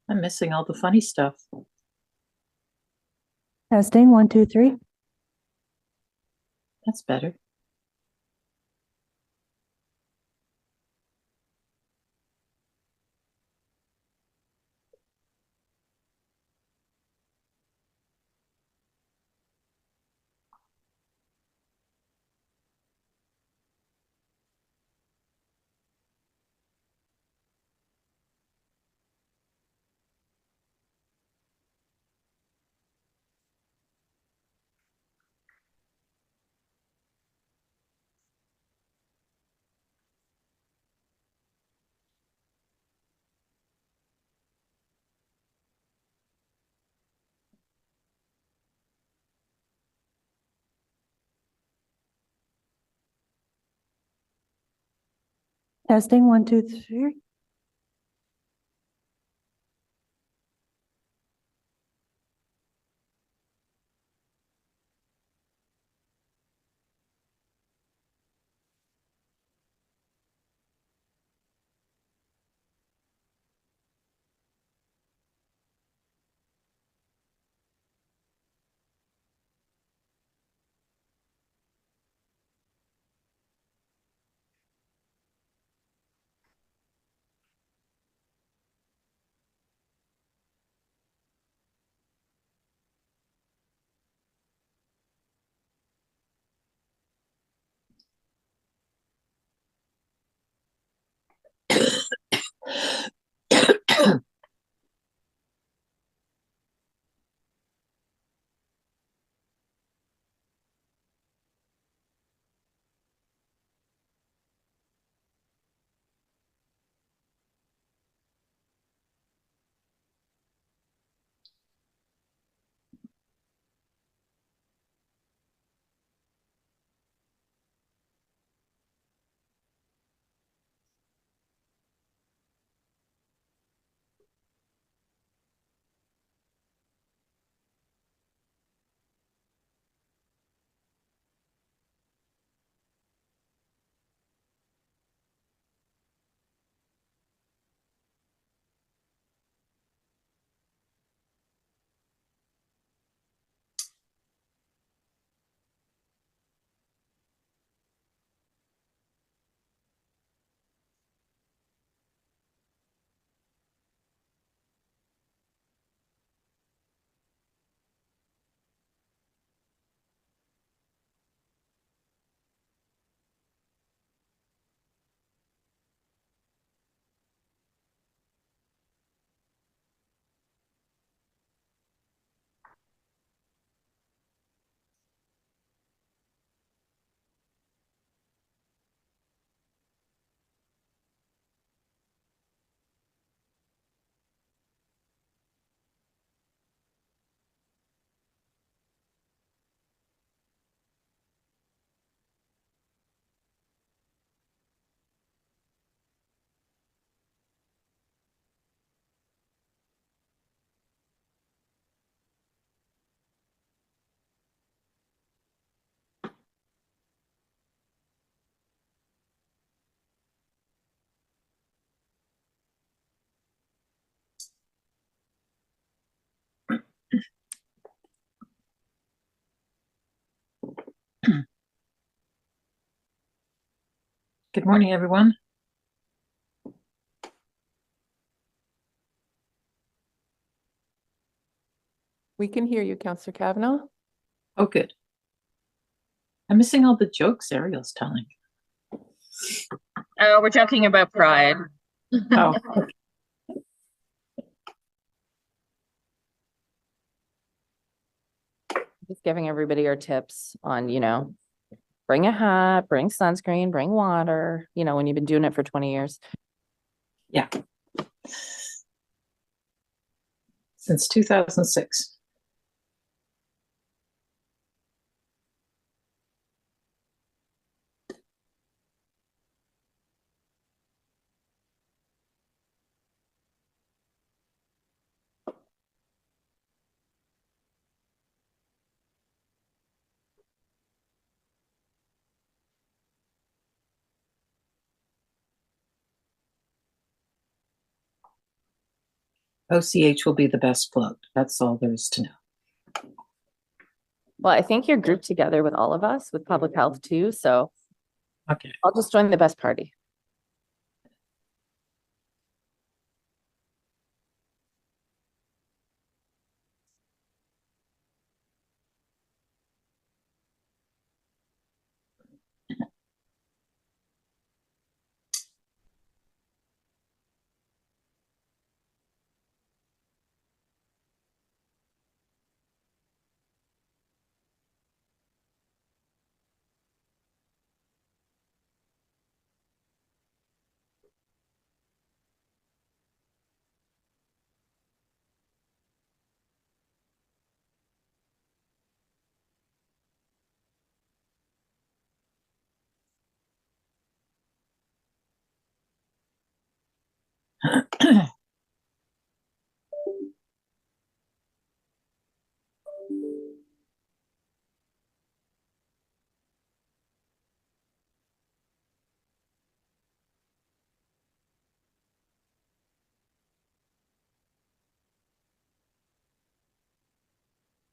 I'm missing all the funny stuff. Testing, 1, 2, 3. That's better. Testing, 1, 2, 3. Good morning, everyone. We can hear you, Counselor Kavanaugh. Oh, good. I'm missing all the jokes Ariel's telling. Oh, we're talking about pride. Oh, Just giving everybody our tips on, bring a hat, bring sunscreen, bring water, when you've been doing it for 20 years. yeah. Since 2006. OCH will be the best float. That's all there is to know. Well, I think you're grouped together with all of us with public health too, so Okay. I'll just join the best party.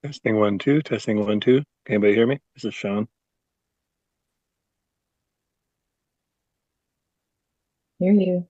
Testing 1 2, testing 1 2. Can anybody hear me? This is Sean. Hear you.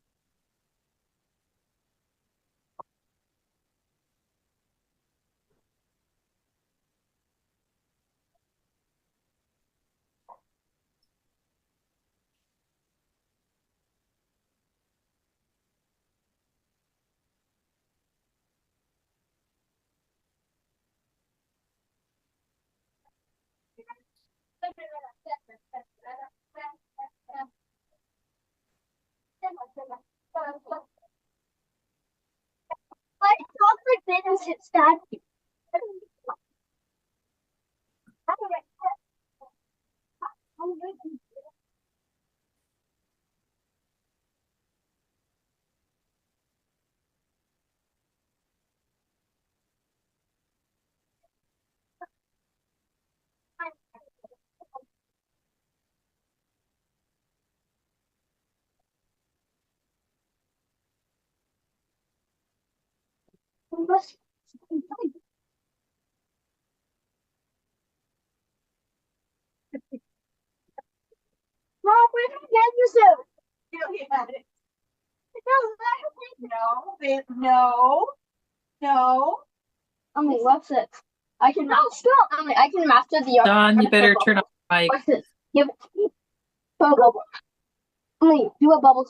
Mom, where did I get you so? You don't get it. No. Emily, what's it? I can master. Emily, I can master the art. Don, you better turn off the mic. What's this? Give it to me. Bubble. Emily, do a bubble.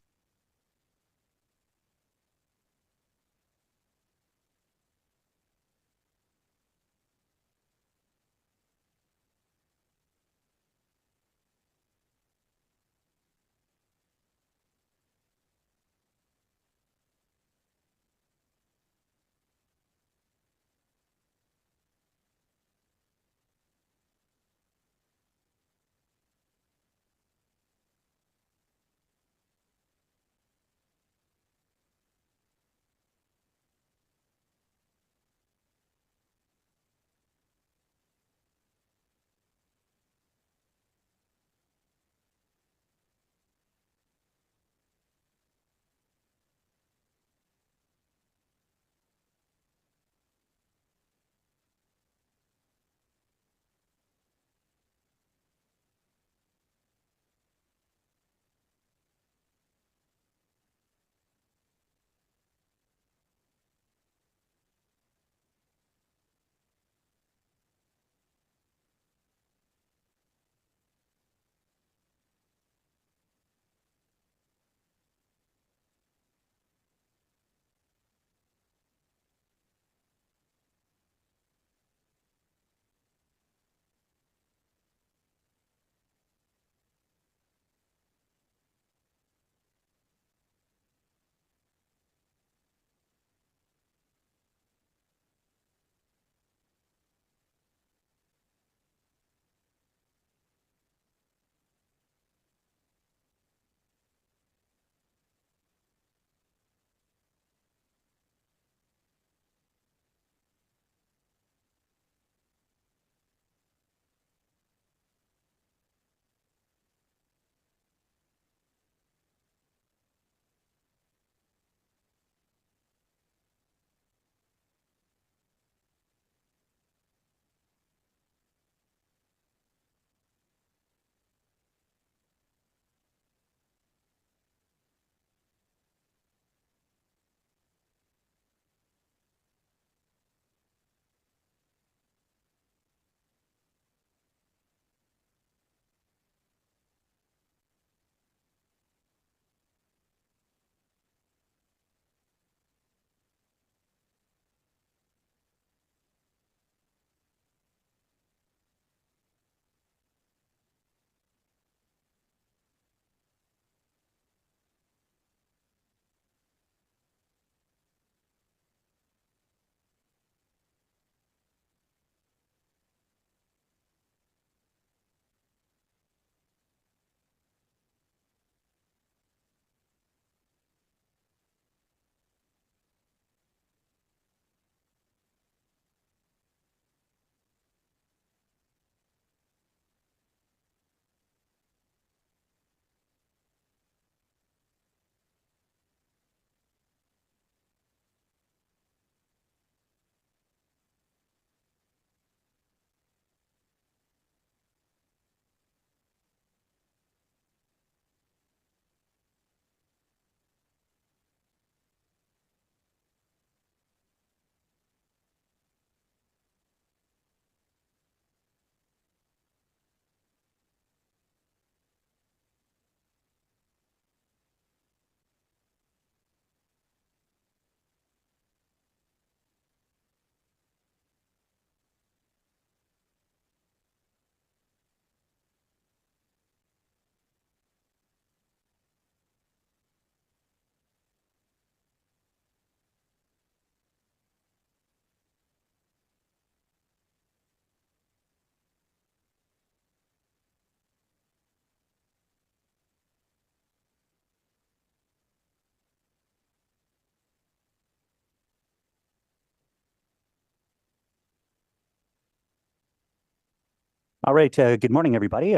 All right, good morning, everybody.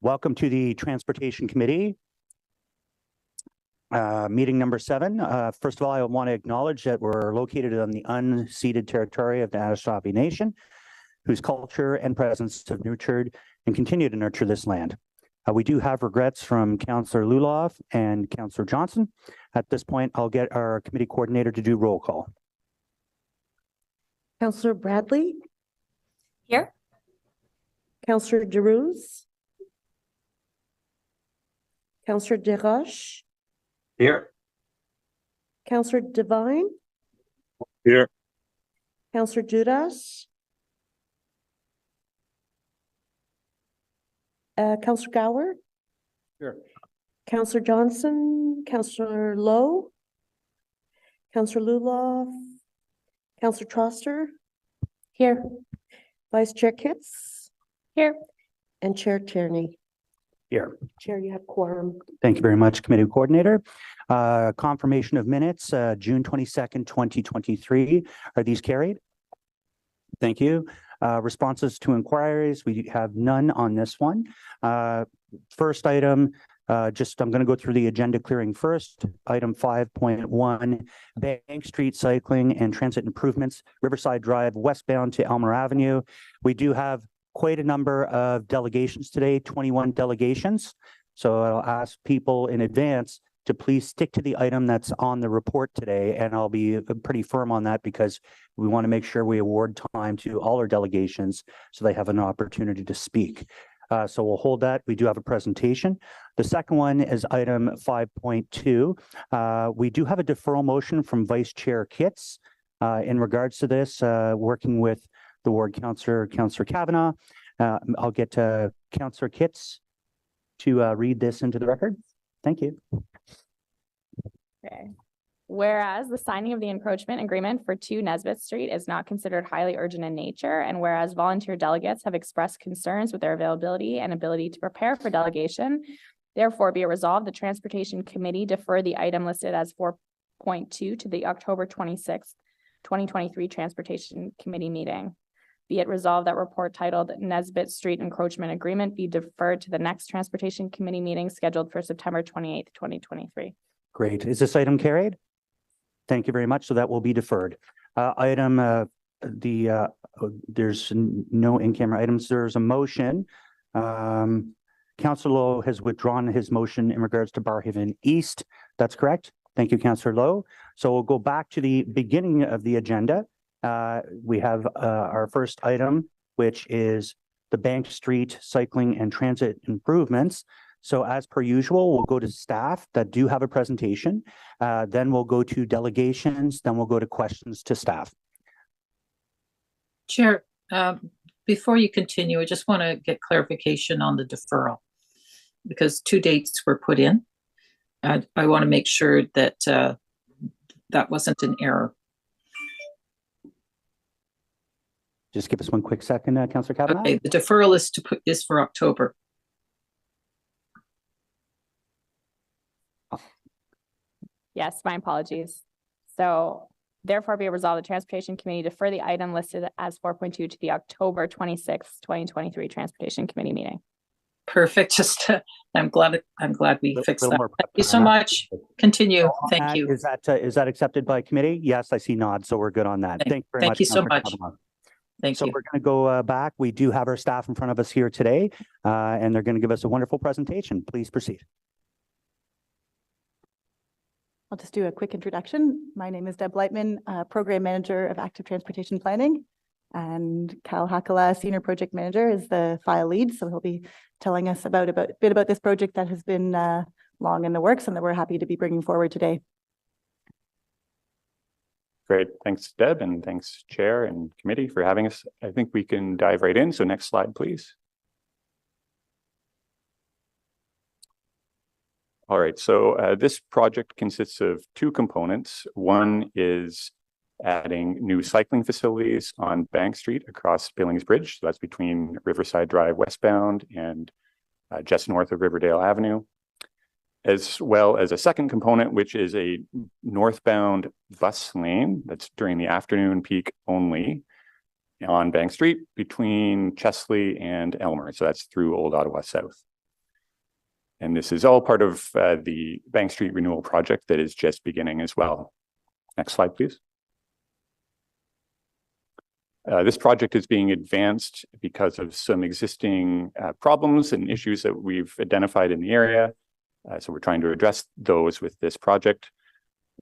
Welcome to the Transportation Committee. Meeting number 7. First of all, I want to acknowledge that we're located on the unceded territory of the Anishinaabe Nation, whose culture and presence have nurtured and continue to nurture this land. We do have regrets from Councillor Luloff and Councillor Johnson. At this point, I'll get our committee coordinator to do roll call. Councillor Bradley, Here. Councillor Giroux, Councillor Desroches, Here. Councillor Devine, Here. Councillor Judas, Councillor Gower, Here. Councillor Johnson, Councillor Lowe, Councillor Luloff, Councillor Troster, Here. Vice Chair Kitts, Here. and Chair Tierney. Here. Chair, you have quorum. Thank you very much, committee coordinator. Confirmation of minutes, June 22nd, 2023. Are these carried? Thank you. Responses to inquiries, we have none on this one. First item, I'm going to go through the agenda clearing first. Item 5.1, Bank Street cycling and transit improvements, Riverside Drive westbound to Elmer Avenue. We do have quite a number of delegations today, 21 delegations. So I'll ask people in advance to please stick to the item that's on the report today. And I'll be pretty firm on that because we want to make sure we award time to all our delegations so they have an opportunity to speak. So we'll hold that. We do have a presentation. The second one is item 5.2. We do have a deferral motion from Vice Chair Kitts in regards to this, working with the ward councillor, Councillor Kavanagh. I'll get Councillor Kitts to read this into the record. Thank you. Okay. Whereas the signing of the encroachment agreement for 2 Nesbitt Street is not considered highly urgent in nature, and whereas volunteer delegates have expressed concerns with their availability and ability to prepare for delegation, therefore be it resolved, the Transportation Committee defer the item listed as 4.2 to the October 26th, 2023 Transportation Committee meeting. Be it resolved that report titled Nesbitt Street Encroachment Agreement be deferred to the next Transportation Committee meeting scheduled for September 28th, 2023. Great. Is this item carried? Thank you very much. So that will be deferred. There's no in-camera items. There's a motion. Councillor Lowe has withdrawn his motion in regards to Barrhaven East. That's correct. Thank you, Councillor Lowe. So we'll go back to the beginning of the agenda. We have our first item, which is the Bank Street cycling and transit improvements. So as per usual, we'll go to staff that do have a presentation. Then we'll go to delegations. Then we'll go to questions to staff. Chair, before you continue, I just want to get clarification on the deferral because 2 dates were put in. I want to make sure that that wasn't an error. Just give us one quick second, Councillor Kavanagh. Okay, the deferral is for October. Yes, my apologies. So therefore be it resolved, the Transportation Committee defer the item listed as 4.2 to the October 26th, 2023 Transportation Committee meeting. Perfect. I'm glad we fixed that. Thank you so much. Continue. Thank you. Is that accepted by committee? Yes, I see nod. So we're good on that. Thank you very much. Thank you so much. Thank So you. we're going to go back. We do have our staff in front of us here today, and they're going to give us a wonderful presentation. Please proceed. I'll just do a quick introduction. My name is Deb Lightman, Program Manager of Active Transportation Planning, and Cal Hakala, Senior Project Manager, is the file lead. So he'll be telling us a bit about this project that has been long in the works and that we're happy to be bringing forward today. Great. Thanks, Deb, and thanks, Chair and Committee, for having us. I think we can dive right in. So next slide, please. All right, so this project consists of 2 components. One is adding new cycling facilities on Bank Street across Billings Bridge. So that's between Riverside Drive westbound and just north of Riverdale Avenue, as well as a second component, which is a northbound bus lane that's during the afternoon peak only on Bank Street between Chesley and Elmer. So that's through Old Ottawa South. And this is all part of the Bank Street renewal project that is just beginning as well. Next slide, please. This project is being advanced because of some existing problems and issues that we've identified in the area. So we're trying to address those with this project.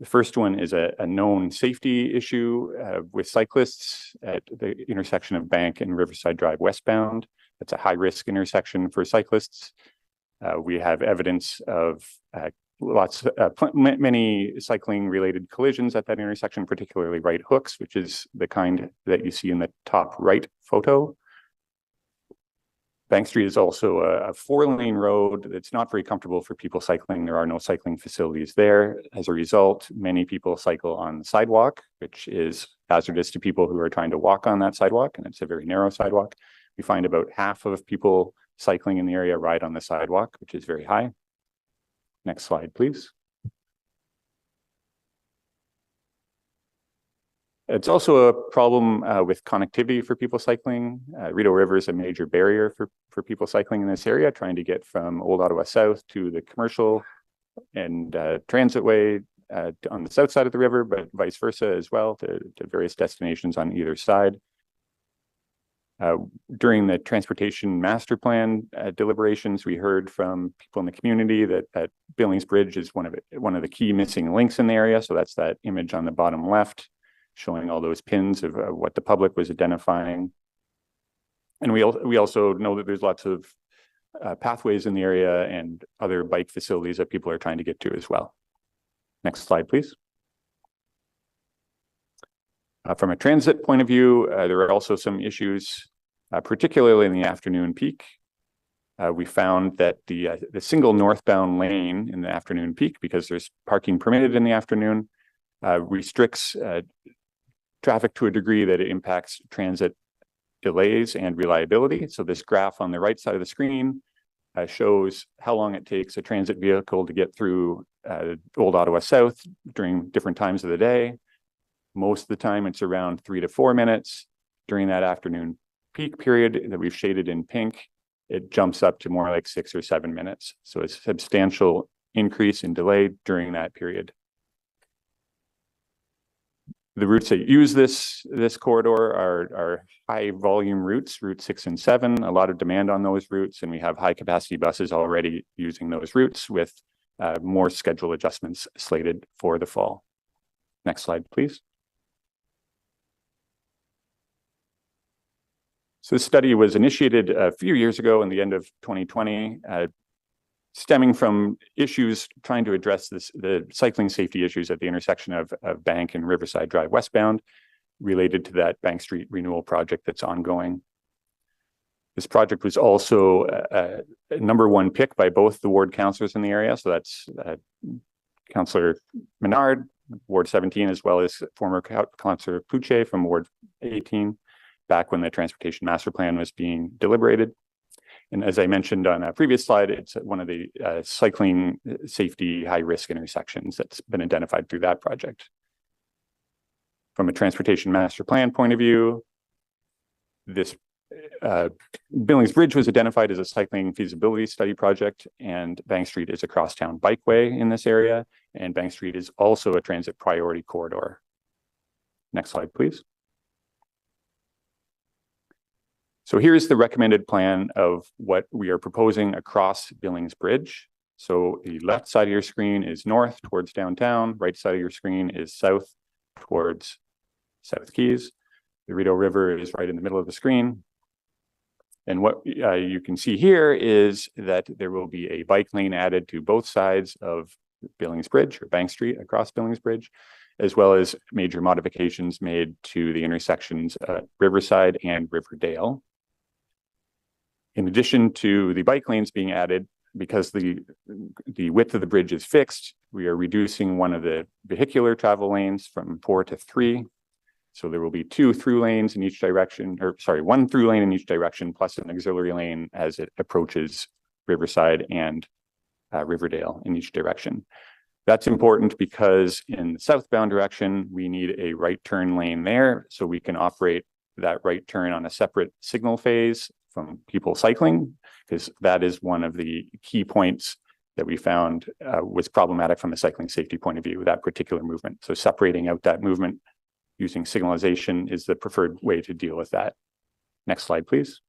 The first one is a known safety issue with cyclists at the intersection of Bank and Riverside Drive westbound. That's a high-risk intersection for cyclists. We have evidence of many cycling-related collisions at that intersection, particularly right hooks, which is the kind that you see in the top right photo. Bank Street is also a 4-lane road that's not very comfortable for people cycling. There are no cycling facilities there. As a result, many people cycle on the sidewalk, which is hazardous to people who are trying to walk on that sidewalk, and it's a very narrow sidewalk. We find about half of people cycling in the area ride on the sidewalk, which is very high. Next slide, please. It's also a problem with connectivity for people cycling. Rideau River is a major barrier for people cycling in this area, trying to get from Old Ottawa South to the commercial and transit way on the south side of the river, but vice versa as well to various destinations on either side. During the transportation master plan deliberations, we heard from people in the community that Billings Bridge is one of the key missing links in the area. So that's that image on the bottom left, showing all those pins of what the public was identifying. And we also know that there's lots of pathways in the area and other bike facilities that people are trying to get to as well. Next slide, please. From a transit point of view, there are also some issues, particularly in the afternoon peak. We found that the single northbound lane in the afternoon peak, because there's parking permitted in the afternoon, restricts traffic to a degree that it impacts transit delays and reliability. So this graph on the right side of the screen shows how long it takes a transit vehicle to get through Old Ottawa South during different times of the day. Most of the time it's around 3 to 4 minutes. During that afternoon peak period that we've shaded in pink, it jumps up to more like 6 or 7 minutes. So it's a substantial increase in delay during that period. The routes that use this corridor are high volume routes, route 6 and 7, a lot of demand on those routes, and we have high capacity buses already using those routes with more schedule adjustments slated for the fall. Next slide, please. So this study was initiated a few years ago in the end of 2020, stemming from issues trying to address the cycling safety issues at the intersection of Bank and Riverside Drive westbound related to that Bank Street renewal project that's ongoing. This project was also a #1 pick by both the ward councillors in the area. So that's Councillor Menard, Ward 17, as well as former Councillor Puche from Ward 18, back when the transportation master plan was being deliberated. And as I mentioned on a previous slide, it's one of the cycling safety high-risk intersections that's been identified through that project. From a transportation master plan point of view, this Billings Bridge was identified as a cycling feasibility study project, and Bank Street is a crosstown bikeway in this area, and Bank Street is also a transit priority corridor. Next slide, please. So here's the recommended plan of what we are proposing across Billings Bridge. So the left side of your screen is north towards downtown, right side of your screen is south towards South Keys. The Rideau River is right in the middle of the screen. And what you can see here is that there will be a bike lane added to both sides of Billings Bridge or Bank Street across Billings Bridge, as well as major modifications made to the intersections at Riverside and Riverdale. In addition to the bike lanes being added, because the width of the bridge is fixed, we are reducing one of the vehicular travel lanes from 4 to 3. So there will be 2 through lanes in each direction, or sorry, 1 through lane in each direction, plus an auxiliary lane as it approaches Riverside and Riverdale in each direction. That's important because in the southbound direction, we need a right turn lane there so we can operate that right turn on a separate signal phase from people cycling, because that is one of the key points that we found was problematic from a cycling safety point of view, that particular movement. So separating out that movement using signalization is the preferred way to deal with that. Next slide, please.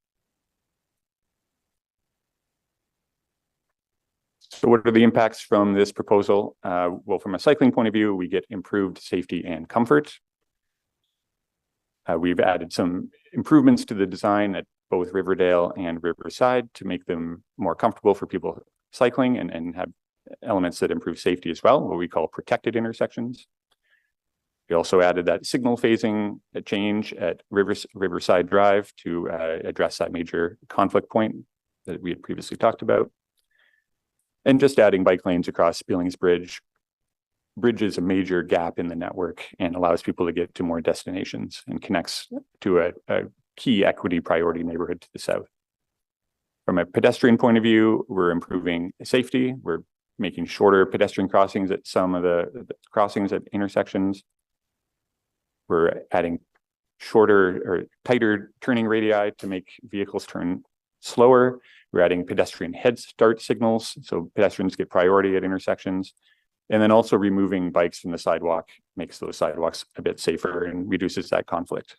So what are the impacts from this proposal? Well, from a cycling point of view, we get improved safety and comfort. We've added some improvements to the design at both Riverdale and Riverside to make them more comfortable for people cycling and have elements that improve safety as well, what we call protected intersections. We also added that signal phasing change at Riverside Drive to address that major conflict point that we had previously talked about. And just adding bike lanes across Billings Bridge bridges a major gap in the network and allows people to get to more destinations and connects to a key equity priority neighborhood to the south. From a pedestrian point of view, we're improving safety. We're making shorter pedestrian crossings at some of the crossings at intersections. We're adding shorter or tighter turning radii to make vehicles turn slower. We're adding pedestrian head start signals, so pedestrians get priority at intersections. And then also removing bikes from the sidewalk makes those sidewalks a bit safer and reduces that conflict.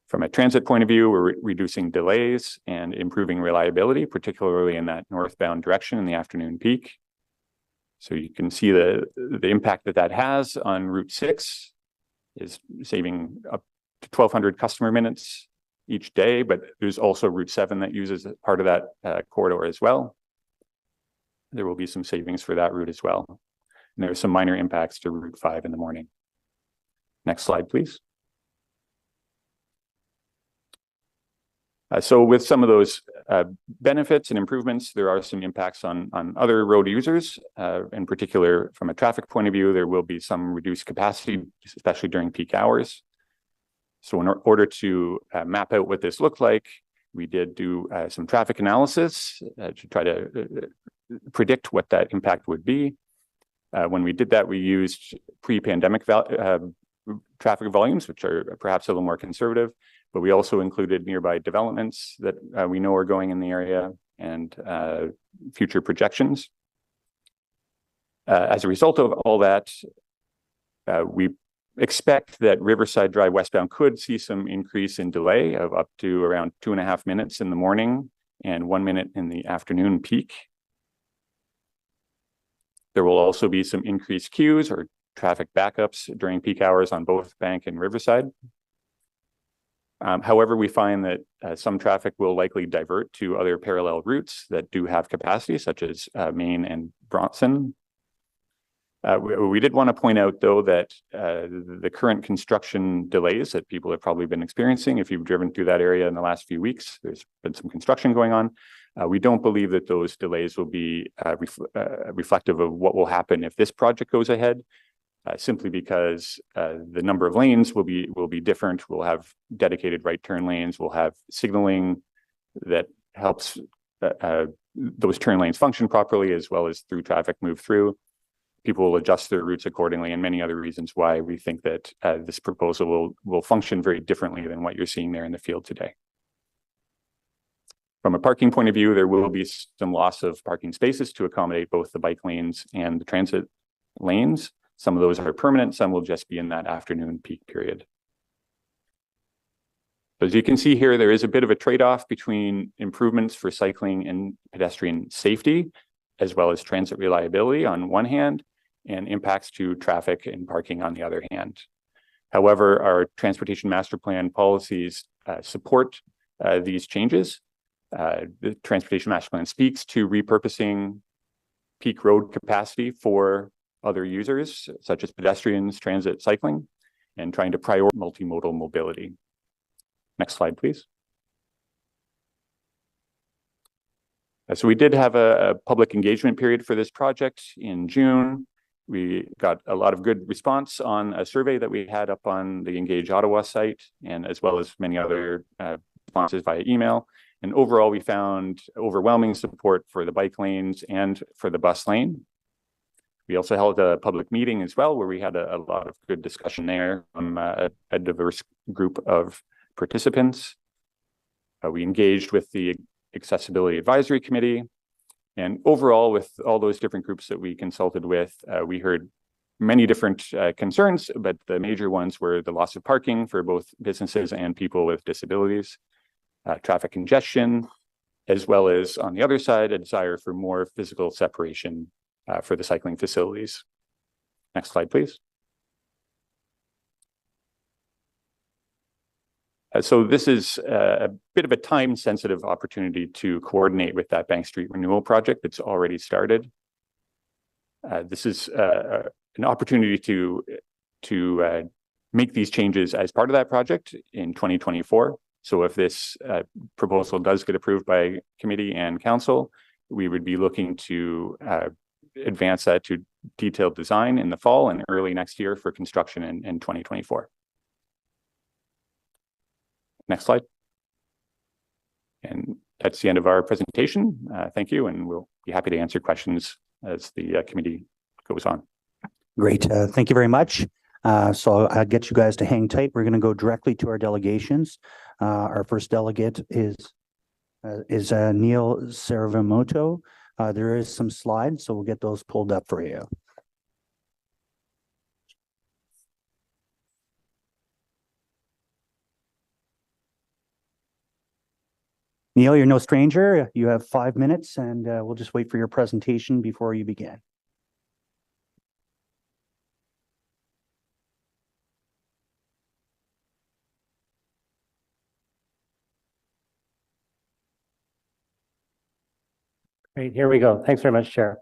From a transit point of view, we're reducing delays and improving reliability, particularly in that northbound direction in the afternoon peak. So you can see the impact that has on Route 6 is saving up to 1,200 customer minutes each day, but there's also Route 7 that uses part of that corridor as well. There will be some savings for that route as well. And there are some minor impacts to Route 5 in the morning. Next slide, please. So with some of those benefits and improvements, there are some impacts on other road users. In particular, from a traffic point of view, there will be some reduced capacity, especially during peak hours. So in order to map out what this looked like, we did do some traffic analysis to try to predict what that impact would be. When we did that, we used pre-pandemic traffic volumes, which are perhaps a little more conservative, but we also included nearby developments that we know are going in the area and future projections. As a result of all that, we expect that Riverside Drive westbound could see some increase in delay of up to around 2.5 minutes in the morning and 1 minute in the afternoon peak. There will also be some increased queues or traffic backups during peak hours on both Bank and Riverside. However, we find that some traffic will likely divert to other parallel routes that do have capacity, such as Main and Bronson. We did want to point out, though, that the current construction delays that people have probably been experiencing, if you've driven through that area in the last few weeks, there's been some construction going on. We don't believe that those delays will be reflective of what will happen if this project goes ahead, simply because the number of lanes will be different. We'll have dedicated right turn lanes. We'll have signaling that helps those turn lanes function properly, as well as through traffic move through. People will adjust their routes accordingly, and many other reasons why we think that this proposal will function very differently than what you're seeing there in the field today. From a parking point of view, there will be some loss of parking spaces to accommodate both the bike lanes and the transit lanes. Some of those are permanent, some will just be in that afternoon peak period. As you can see here, there is a bit of a trade-off between improvements for cycling and pedestrian safety, as well as transit reliability on one hand, and impacts to traffic and parking on the other hand. However, our transportation master plan policies support these changes. The transportation master plan speaks to repurposing peak road capacity for other users, such as pedestrians, transit, cycling, and trying to prioritize multimodal mobility. Next slide, please. So we did have a public engagement period for this project in June. We got a lot of good response on a survey that we had up on the Engage Ottawa site, and as well as many other responses via email. And overall, we found overwhelming support for the bike lanes and for the bus lane. We also held a public meeting as well, where we had a lot of good discussion there from a diverse group of participants. We engaged with the Accessibility Advisory Committee. And overall, with all those different groups that we consulted with, we heard many different concerns, but the major ones were the loss of parking for both businesses and people with disabilities, traffic congestion, as well as on the other side, a desire for more physical separation for the cycling facilities. Next slide, please. So this is a bit of a time-sensitive opportunity to coordinate with that Bank Street renewal project that's already started. This is an opportunity to make these changes as part of that project in 2024. So if this proposal does get approved by committee and council, we would be looking to advance that to detailed design in the fall and early next year for construction in 2024. Next slide. And that's the end of our presentation. Thank you, and we'll be happy to answer questions as the committee goes on. Great. Thank you very much. So I'll get you guys to hang tight. We're going to go directly to our delegations. Our first delegate is Neil Saravamoto. There is some slides, so we'll get those pulled up for you. Neil, you're no stranger. You have 5 minutes, and we'll just wait for your presentation before you begin. Great, here we go. Thanks very much, Chair.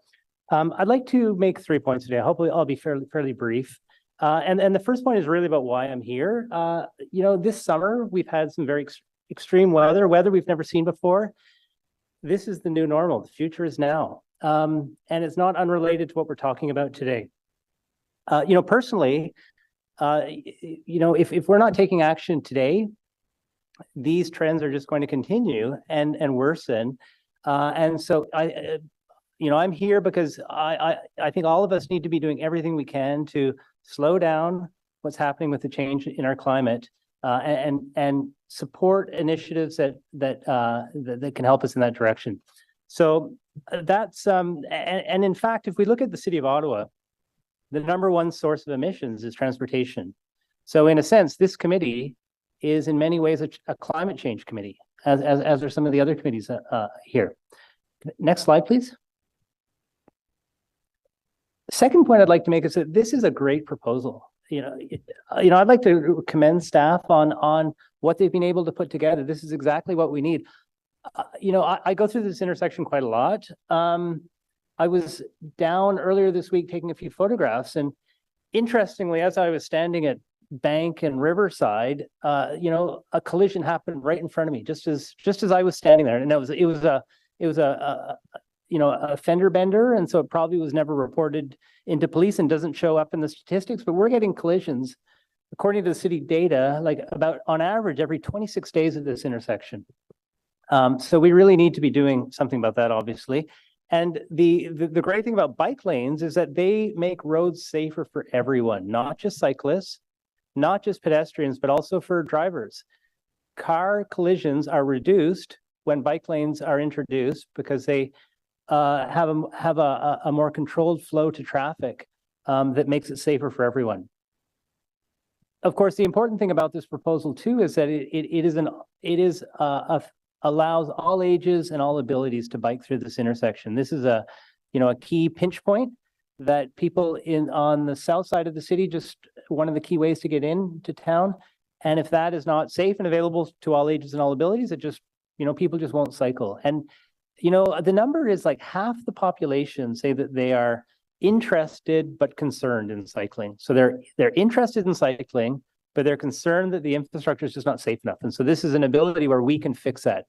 I'd like to make 3 points today. Hopefully I'll be fairly brief. And the first point is really about why I'm here. This summer we've had some very extreme weather we've never seen before. This is the new normal. The future is now. And it's not unrelated to what we're talking about today. Personally, if we're not taking action today, these trends are just going to continue and worsen. And so I'm here because I think all of us need to be doing everything we can to slow down what's happening with the change in our climate and support initiatives that can help us in that direction. So that's and in fact, if we look at the city of Ottawa, the #1 source of emissions is transportation. So in a sense, this committee is in many ways a climate change committee, as are some of the other committees here. Next slide, please. The second point I'd like to make is that this is a great proposal. I'd like to commend staff on what they've been able to put together. This is exactly what we need. I go through this intersection quite a lot. I was down earlier this week taking a few photographs, and interestingly, as I was standing at Bank and Riverside, a collision happened right in front of me, just as I was standing there, and it was a fender bender, and so it probably was never reported into police and doesn't show up in the statistics. But we're getting collisions, according to the city data, like about on average every 26 days at this intersection. So we really need to be doing something about that, obviously. And the great thing about bike lanes is that they make roads safer for everyone, not just cyclists, not just pedestrians, but also for drivers. Car collisions are reduced when bike lanes are introduced because they have a more controlled flow to traffic that makes it safer for everyone. Of course, the important thing about this proposal too is that it allows all ages and all abilities to bike through this intersection. This is a key pinch point that people on the south side of the city, just one of the key ways to get into town. And if that is not safe and available to all ages and all abilities, it just, people just won't cycle. And, the number is like half the population say that they are interested but concerned in cycling. So they're interested in cycling, but they're concerned that the infrastructure is just not safe enough. And so this is an ability where we can fix that.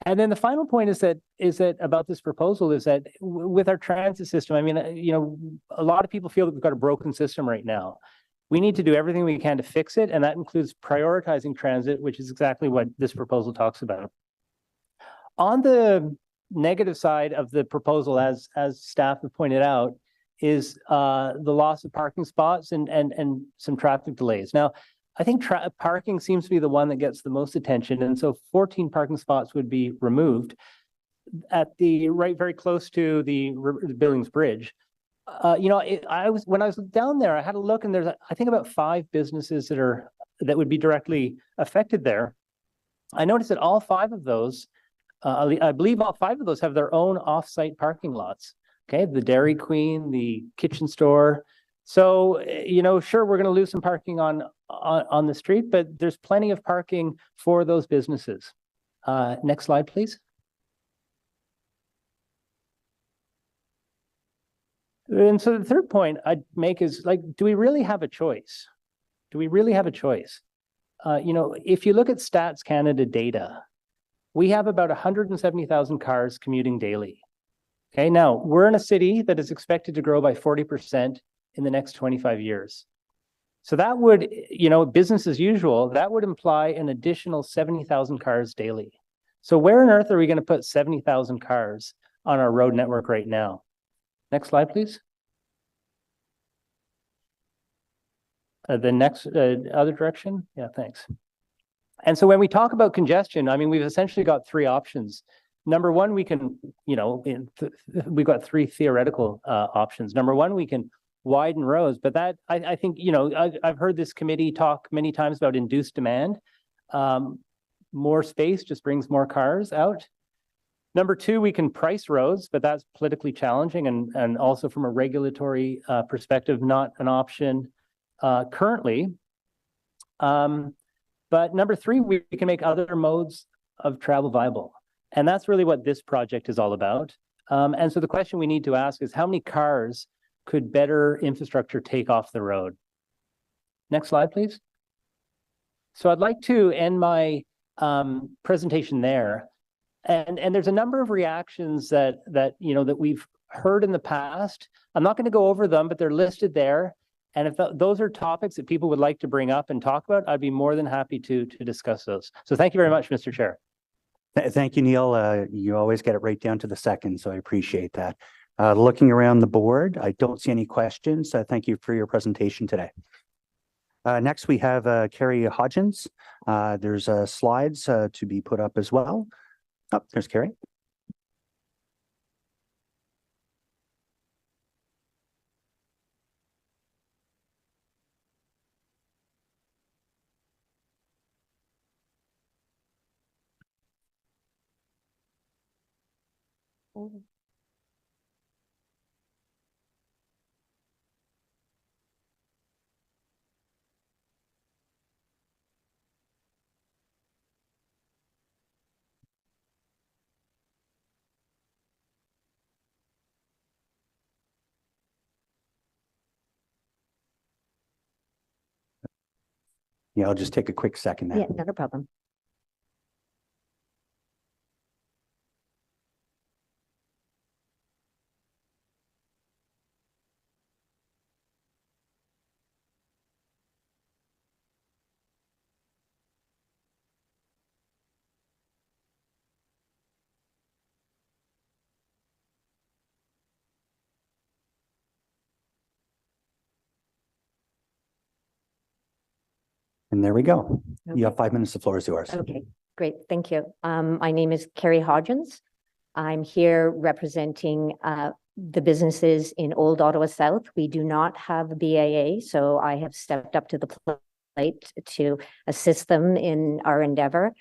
And then the final point is that about this proposal is that with our transit system, I mean, a lot of people feel that we've got a broken system right now. We need to do everything we can to fix it, and that includes prioritizing transit, which is exactly what this proposal talks about. On the negative side of the proposal, as staff have pointed out, is the loss of parking spots and some traffic delays. Now, I think parking seems to be the one that gets the most attention, and so 14 parking spots would be removed at the very close to the Billings Bridge. When I was down there, I had a look, and there's I think about 5 businesses that would be directly affected there. I noticed that all 5 of those, I believe all 5 of those have their own off-site parking lots. Okay, the Dairy Queen, the kitchen store. So, sure, we're going to lose some parking on the street, but there's plenty of parking for those businesses. Next slide, please. And so the third point I'd make is, like, do we really have a choice? Do we really have a choice? If you look at Stats Canada data, we have about 170,000 cars commuting daily. Okay, now we're in a city that is expected to grow by 40% in the next 25 years. So that would, business as usual, that would imply an additional 70,000 cars daily. So where on earth are we going to put 70,000 cars on our road network right now? Next slide, please. The next, other direction. Yeah, thanks. And so when we talk about congestion, I mean, we've essentially got 3 options. Number one, we can, we've got 3 theoretical options. Number one, we can widen roads, but that, I think, I've heard this committee talk many times about induced demand. More space just brings more cars out. Number 2, we can price roads, but that's politically challenging and also from a regulatory perspective, not an option currently. But number 3, we can make other modes of travel viable. And that's really what this project is all about. And so the question we need to ask is, how many cars could better infrastructure take off the road? Next slide, please. So I'd like to end my presentation there. And there's a number of reactions that we've heard in the past. I'm not going to go over them, but they're listed there. And if those are topics that people would like to bring up and talk about, I'd be more than happy to discuss those. So thank you very much, Mr. Chair. Thank you, Neil. You always get it right down to the second, so I appreciate that. Looking around the board, I don't see any questions. Thank you for your presentation today. Next, we have Carrie Hodgins. There's slides to be put up as well. Oh, there's Carrie. Yeah, I'll just take a quick second there. Yeah, not a problem. And there we go. Okay. You have 5 minutes. The floor is yours. Okay, great. Thank you. My name is Carrie Hodgins. I'm here representing the businesses in Old Ottawa South. We do not have a BAA, so I have stepped up to the plate to assist them in our endeavor.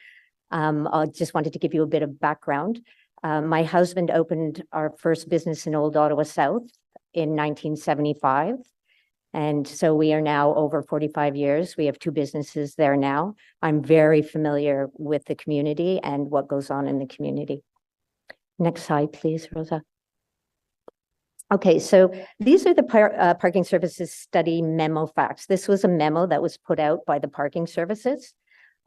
I just wanted to give you a bit of background. My husband opened our first business in Old Ottawa South in 1975. And so we are now over 45 years. We have 2 businesses there now. I'm very familiar with the community and what goes on in the community. Next slide, please, Rosa. Okay, so these are the parking services study memo facts. This was a memo that was put out by the parking services.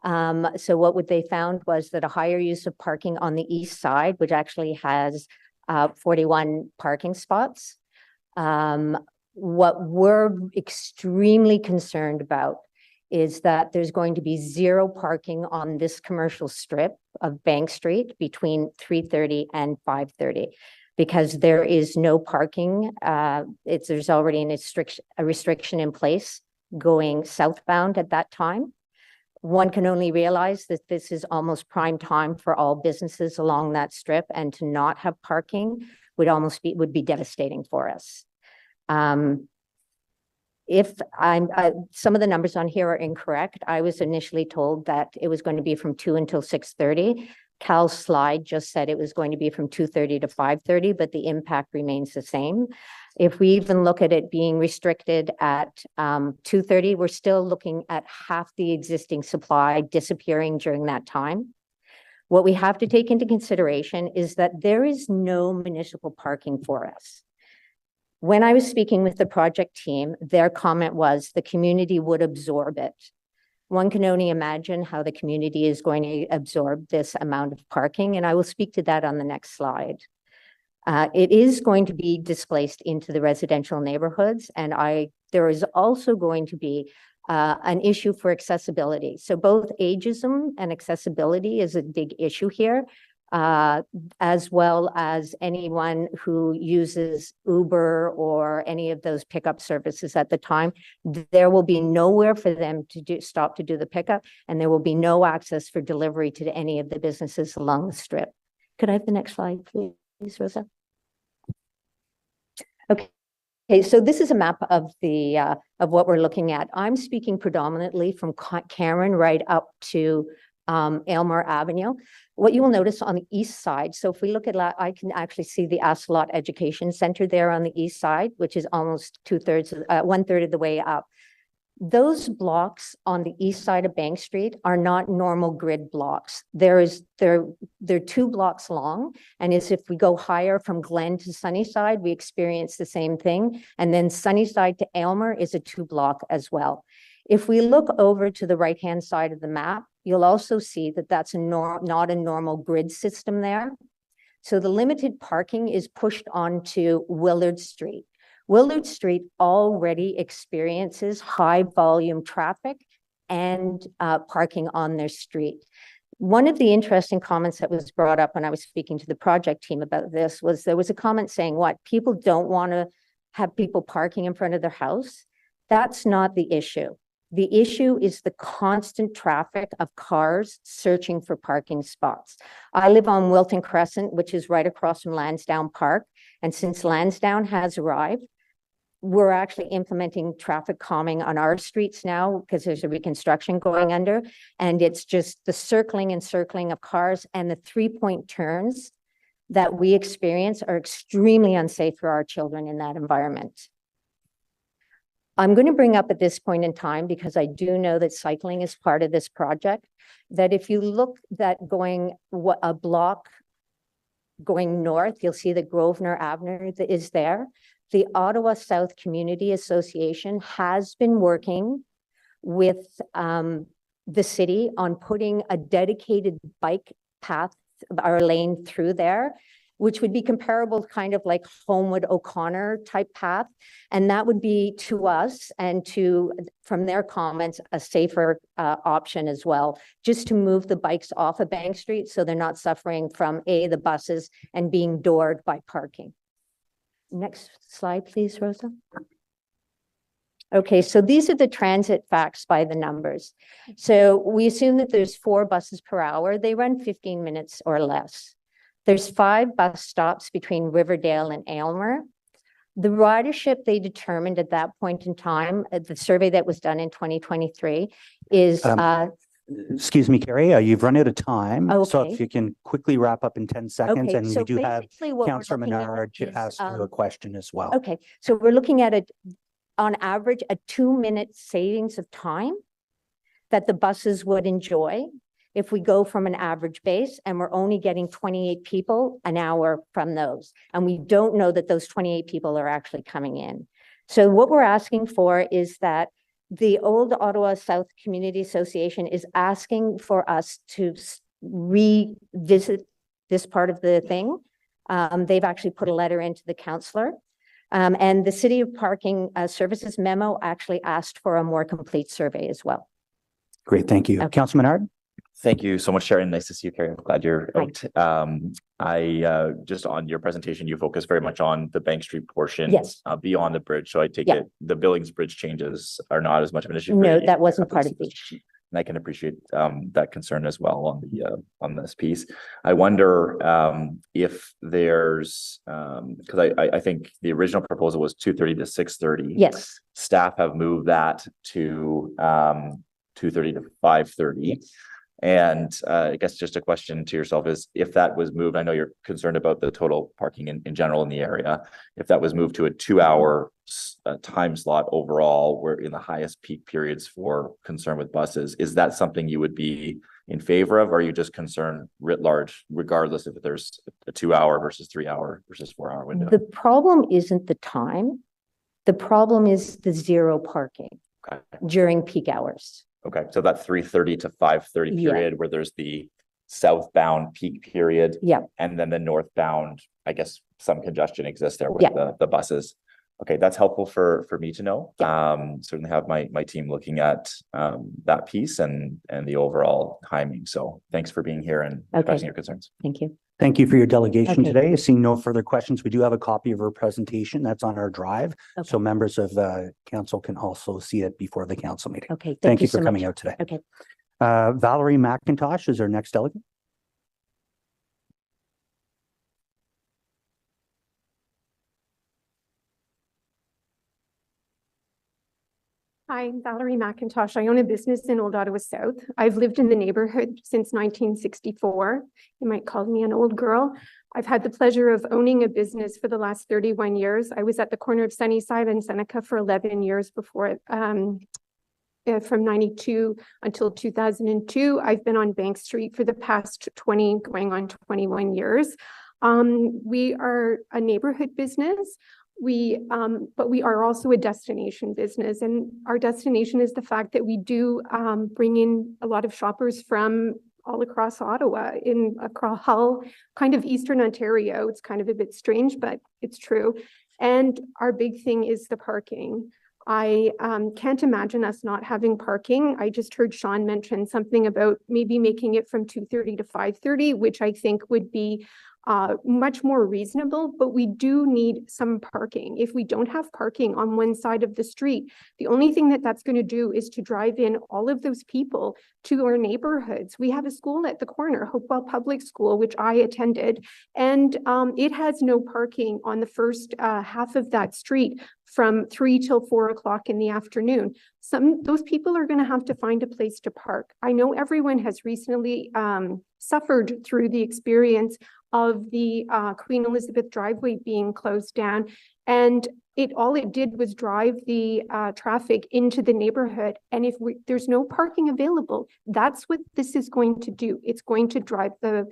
So what they found was that a higher use of parking on the east side, which actually has 41 parking spots. What we're extremely concerned about is that there's going to be 0 parking on this commercial strip of Bank Street between 3:30 and 5:30. because there is no parking. There's already a restriction in place going southbound at that time. One can only realize that this is almost prime time for all businesses along that strip, and to not have parking would be devastating for us. If some of the numbers on here are incorrect. I was initially told that it was going to be from 2 until 6:30. Cal's slide just said it was going to be from 2:30 to 5:30, but the impact remains the same. If we even look at it being restricted at 2:30, we're still looking at half the existing supply disappearing during that time. What we have to take into consideration is that there is no municipal parking for us. When I was speaking with the project team, their comment was the community would absorb it. One can only imagine how the community is going to absorb this amount of parking, and I will speak to that on the next slide. It is going to be displaced into the residential neighborhoods, and there is also going to be an issue for accessibility. So both ageism and accessibility is a big issue here, as well as anyone who uses Uber or any of those pickup services at the time. There will be nowhere for them to stop to do the pickup, and there will be no access for delivery to any of the businesses along the strip. Could I have the next slide, please, Rosa? Okay, so this is a map of what we're looking at. I'm speaking predominantly from Cameron right up to Aylmer Avenue. What you will notice on the east side, so if we look at I can actually see the Asalot Education Center there on the east side, which is almost 1/3 of the way up. Those blocks on the east side of Bank Street are not normal grid blocks. They're 2 blocks long, and if we go higher from Glen to Sunnyside, we experience the same thing. And then Sunnyside to Aylmer is a 2-block as well. If we look over to the right-hand side of the map, you'll also see that that's not a normal grid system there. So the limited parking is pushed onto Willard Street. Willard Street already experiences high volume traffic and parking on their street. One of the interesting comments that was brought up when I was speaking to the project team about this was there was a comment saying, what, people don't want to have people parking in front of their house? That's not the issue. The issue is the constant traffic of cars searching for parking spots. I live on Wilton Crescent, which is right across from Lansdowne Park. And since Lansdowne has arrived, we're actually implementing traffic calming on our streets now because there's a reconstruction going under. And it's just the circling and circling of cars, and the 3-point turns that we experience are extremely unsafe for our children in that environment. I'm going to bring up at this point in time, because I do know that cycling is part of this project, that if you look at going a block going north, you'll see that Grosvenor Avenue is there. The Ottawa South Community Association has been working with the city on putting a dedicated bike path or lane through there, which would be comparable kind of like Homewood O'Connor type path. And that would be to us and to, from their comments, a safer option as well, just to move the bikes off of Bank Street so they're not suffering from the buses and being doored by parking. Next slide, please, Rosa. Okay, so these are the transit facts by the numbers. So we assume that there's 4 buses per hour. They run 15 minutes or less. There's 5 bus stops between Riverdale and Aylmer. The ridership they determined at that point in time, the survey that was done in 2023 is... Excuse me, Carrie, you've run out of time. Okay. So if you can quickly wrap up in 10 seconds, Okay, and so we do have basically what we're Councillor looking at Menard to is, ask you a question as well. Okay, so we're looking at on average, a 2-minute savings of time that the buses would enjoy if we go from an average base, and we're only getting 28 people an hour from those. And we don't know that those 28 people are actually coming in. So what we're asking for is that the Old Ottawa South Community Association is asking for us to revisit this part of the thing. They've actually put a letter into the councillor. And the City of Parking Services memo actually asked for a more complete survey as well. Great, thank you. Okay. Councillor Menard? Thank you so much, Sharon. Nice to see you, Carrie. I'm glad you're Hi. out. I just on your presentation, you focus very much on the Bank Street portion. Yes. Beyond the bridge. So I take Yeah. it the Billings Bridge changes are not as much of an issue. for No, you. that wasn't part of the issue. And I can appreciate that concern as well on the on this piece. I wonder if there's because I think the original proposal was 2:30 to 6:30. Yes. Staff have moved that to 2:30 to 5:30. Yes. And I guess just a question to yourself is if that was moved, I know you're concerned about the total parking in general in the area. If that was moved to a 2-hour time slot overall, we're in the highest peak periods for concern with buses. Is that something you would be in favor of? Or are you just concerned writ large, regardless if there's a 2-hour versus 3-hour versus 4-hour window? The problem isn't the time. The problem is the zero parking Okay. during peak hours. Okay, so that 3:30 to 5:30 Yeah. period where there's the southbound peak period. Yeah. And then the northbound, I guess some congestion exists there with Yeah. the buses. Okay, that's helpful for me to know. Certainly have my team looking at that piece and the overall timing. So thanks for being here and expressing your concerns. Thank you. Thank you for your delegation Okay. today. Seeing no further questions, we do have a copy of her presentation that's on our drive. Okay. So members of the council can also see it before the council meeting. Okay. Thank you for so coming much. out today. Okay. Valerie McIntosh is our next delegate. Hi, I'm Valerie McIntosh. I own a business in Old Ottawa South. I've lived in the neighborhood since 1964. You might call me an old girl. I've had the pleasure of owning a business for the last 31 years. I was at the corner of Sunnyside and Seneca for 11 years before, from 92 until 2002. I've been on Bank Street for the past 20, going on 21 years. We are a neighborhood business. But we are also a destination business, and our destination is the fact that we do bring in a lot of shoppers from all across Ottawa, across Hull, kind of Eastern Ontario. It's kind of a bit strange, but it's true. And our big thing is the parking. I can't imagine us not having parking. I just heard Sean mention something about maybe making it from 2:30 to 5:30, which I think would be much more reasonable, but we do need some parking. If we don't have parking on one side of the street, the only thing that's going to do is to drive in all of those people to our neighborhoods. We have a school at the corner, Hopewell Public School, which I attended, and it has no parking on the first half of that street from 3 till 4 o'clock in the afternoon. Those people are going to have to find a place to park. I know everyone has recently suffered through the experience of the Queen Elizabeth driveway being closed down. And all it did was drive the traffic into the neighborhood. And if there's no parking available, that's what this is going to do. It's going to drive the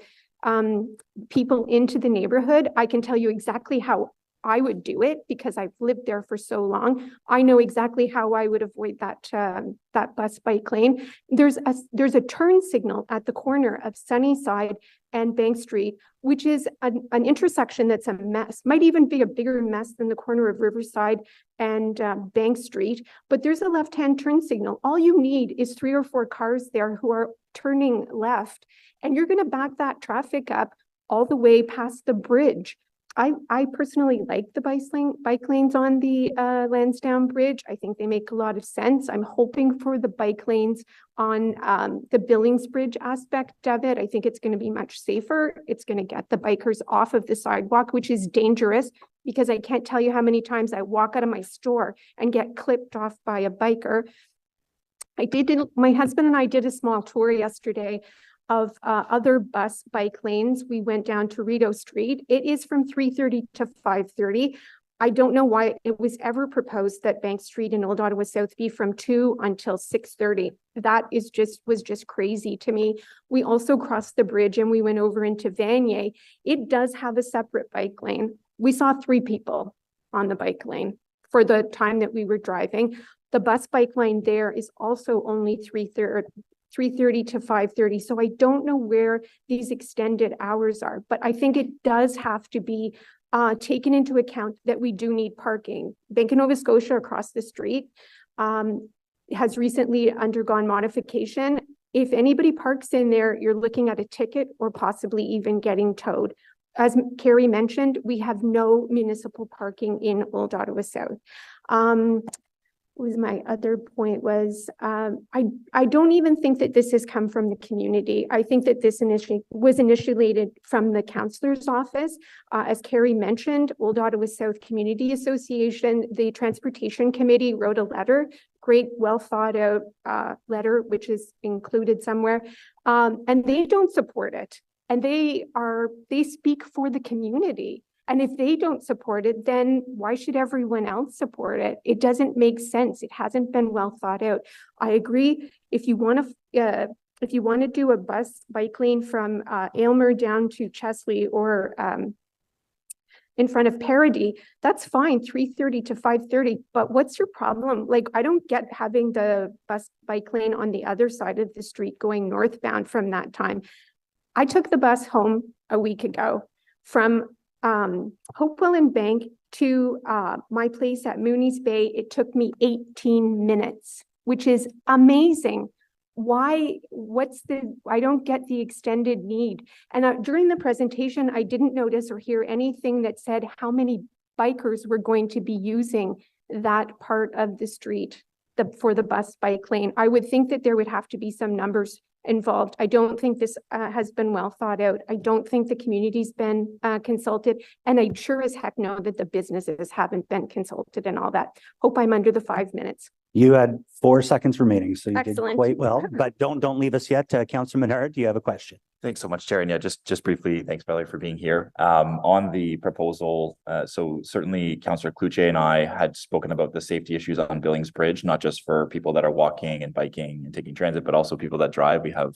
people into the neighborhood. I can tell you exactly how I would do it because I've lived there for so long. I know exactly how I would avoid that bus bike lane. There's a turn signal at the corner of Sunnyside and Bank Street, which is an intersection that's a mess, might even be a bigger mess than the corner of Riverside and Bank Street. But there's a left-hand turn signal. All you need is 3 or 4 cars there who are turning left, and you're going to back that traffic up all the way past the bridge. I personally like the bike lanes on the Lansdowne Bridge. I think they make a lot of sense. I'm hoping for the bike lanes on the Billings Bridge aspect of it. I think it's going to be much safer. It's going to get the bikers off of the sidewalk, which is dangerous because I can't tell you how many times I walk out of my store and get clipped off by a biker. My husband and I did a small tour yesterday of other bike lanes. We went down to Rideau Street. It is from 3:30 to 5:30. I don't know why it was ever proposed that Bank Street and Old Ottawa South be from 2 until 6:30. That was just crazy to me. We also crossed the bridge and we went over into Vanier. It does have a separate bike lane. We saw 3 people on the bike lane for the time that we were driving. The bus bike lane there is also only 3:30 to 5:30. So I don't know where these extended hours are, but I think it does have to be taken into account that we do need parking. Bank of Nova Scotia across the street has recently undergone modification. If anybody parks in there, you're looking at a ticket or possibly even getting towed. As Carrie mentioned, we have no municipal parking in Old Ottawa South. Was my other point was, I don't even think that this has come from the community. I think that this was initiated from the councillor's office. As Carrie mentioned, Old Ottawa South Community Association, the Transportation Committee wrote a letter, great, well thought out letter, which is included somewhere, and they don't support it. And they speak for the community. And if they don't support it, then why should everyone else support it? It doesn't make sense. It hasn't been well thought out. I agree. If you want to do a bike lane from Aylmer down to Chesley or in front of Parody, that's fine, 3:30 to 5:30. But what's your problem? Like, I don't get having the bike lane on the other side of the street going northbound from that time. I took the bus home a week ago from Hopewell and Bank to my place at Mooney's Bay. It took me 18 minutes, which is amazing. Why? I don't get the extended need. And during the presentation, I didn't notice or hear anything that said how many bikers were going to be using that part of the street for the bus bike lane. I would think that there would have to be some numbers involved. I don't think this has been well thought out. I don't think the community's been consulted, and I sure as heck know that the businesses haven't been consulted and all that. Hope I'm under the 5 minutes. You had 4 seconds remaining, so you Excellent. did quite well, but don't leave us yet. Councillor Menard, do you have a question? Thanks so much, Chair. And yeah, just briefly, thanks, Valerie, for being here. On the proposal, so certainly Councillor Cloutier and I had spoken about the safety issues on Billings Bridge, not just for people that are walking and biking and taking transit, but also people that drive. We have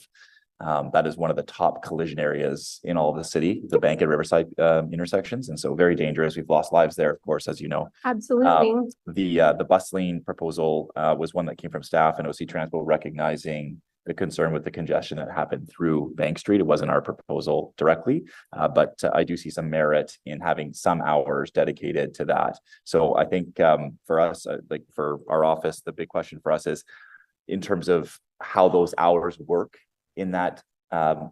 that is one of the top collision areas in all of the city, the Bank and Riverside intersections, and so very dangerous. We've lost lives there, of course, as you know. Absolutely. The bus lane proposal was one that came from staff and OC Transport, recognizing the concern with the congestion that happened through Bank Street. It wasn't our proposal directly, but I do see some merit in having some hours dedicated to that. So I think for us, like for our office, the big question for us is in terms of how those hours work in that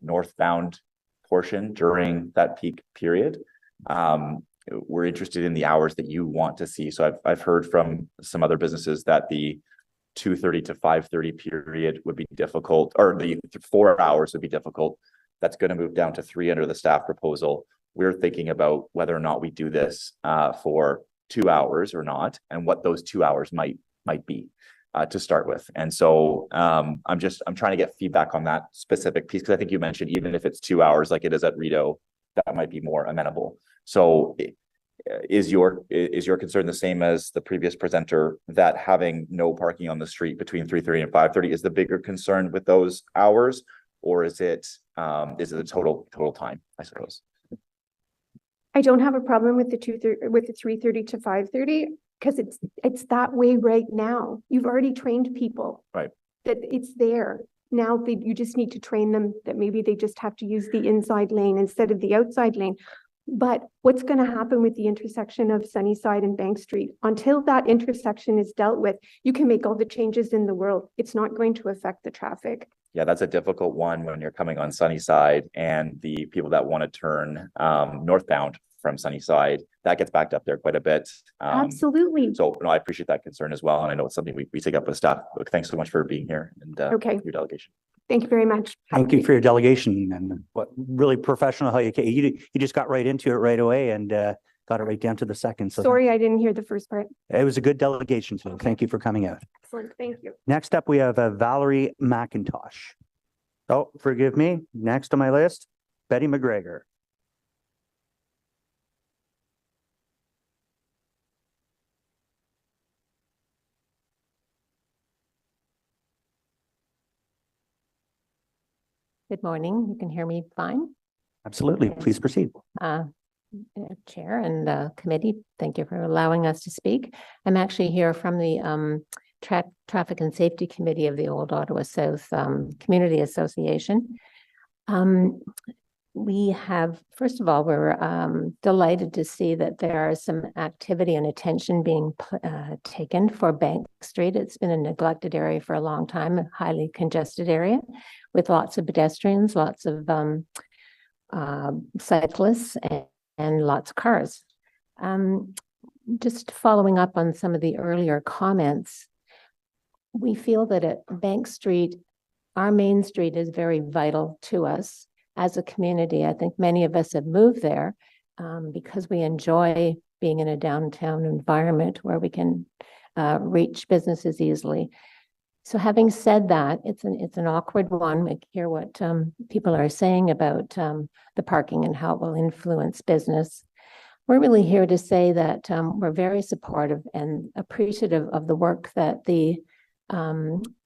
northbound portion during that peak period. We're interested in the hours that you want to see. So I've heard from some other businesses that the 2:30 to 5:30 period would be difficult, or the 4 hours would be difficult. That's going to move down to 3 under the staff proposal. We're thinking about whether or not we do this for 2 hours or not, and what those 2 hours might be to start with. And so I'm trying to get feedback on that specific piece, because I think you mentioned even if it's 2 hours like it is at Rideau, that might be more amenable. So is your concern the same as the previous presenter, that having no parking on the street between 3:30 and 5:30 is the bigger concern with those hours, or is it the total time, I suppose? I don't have a problem with the 3:30 to 5:30 because it's that way right now. You've already trained people. Right. That it's there. Now you just need to train them that maybe they just have to use the inside lane instead of the outside lane. But what's going to happen with the intersection of Sunnyside and Bank Street? Until that intersection is dealt with, you can make all the changes in the world. It's not going to affect the traffic. Yeah, that's a difficult one when you're coming on Sunnyside and the people that want to turn northbound from Sunnyside, that gets backed up there quite a bit. Absolutely. So no, I appreciate that concern as well. And I know it's something we take up with staff. But thanks so much for being here and your delegation. Thank you very much. Thank you for your delegation, and what really professional how you just got right into it right away and got it right down to the second. So sorry, I didn't hear the first part. it was a good delegation. So thank you for coming out. Excellent. Thank you. Next up, we have Valerie McIntosh. Oh, forgive me. Next on my list, Betty McGregor. Good morning. You can hear me fine? Absolutely. Please proceed. Chair and committee, thank you for allowing us to speak. I'm actually here from the Traffic and Safety Committee of the Old Ottawa South Community Association. we have, first of all, we're delighted to see that there are some activity and attention being taken for Bank Street. It's been a neglected area for a long time, a highly congested area with lots of pedestrians, lots of cyclists, and lots of cars. Just following up on some of the earlier comments, we feel that at Bank Street, our main street is very vital to us as a community. I think many of us have moved there because we enjoy being in a downtown environment where we can reach businesses easily. So having said that, it's an awkward one. We hear what people are saying about the parking and how it will influence business. We're really here to say that we're very supportive and appreciative of the work that the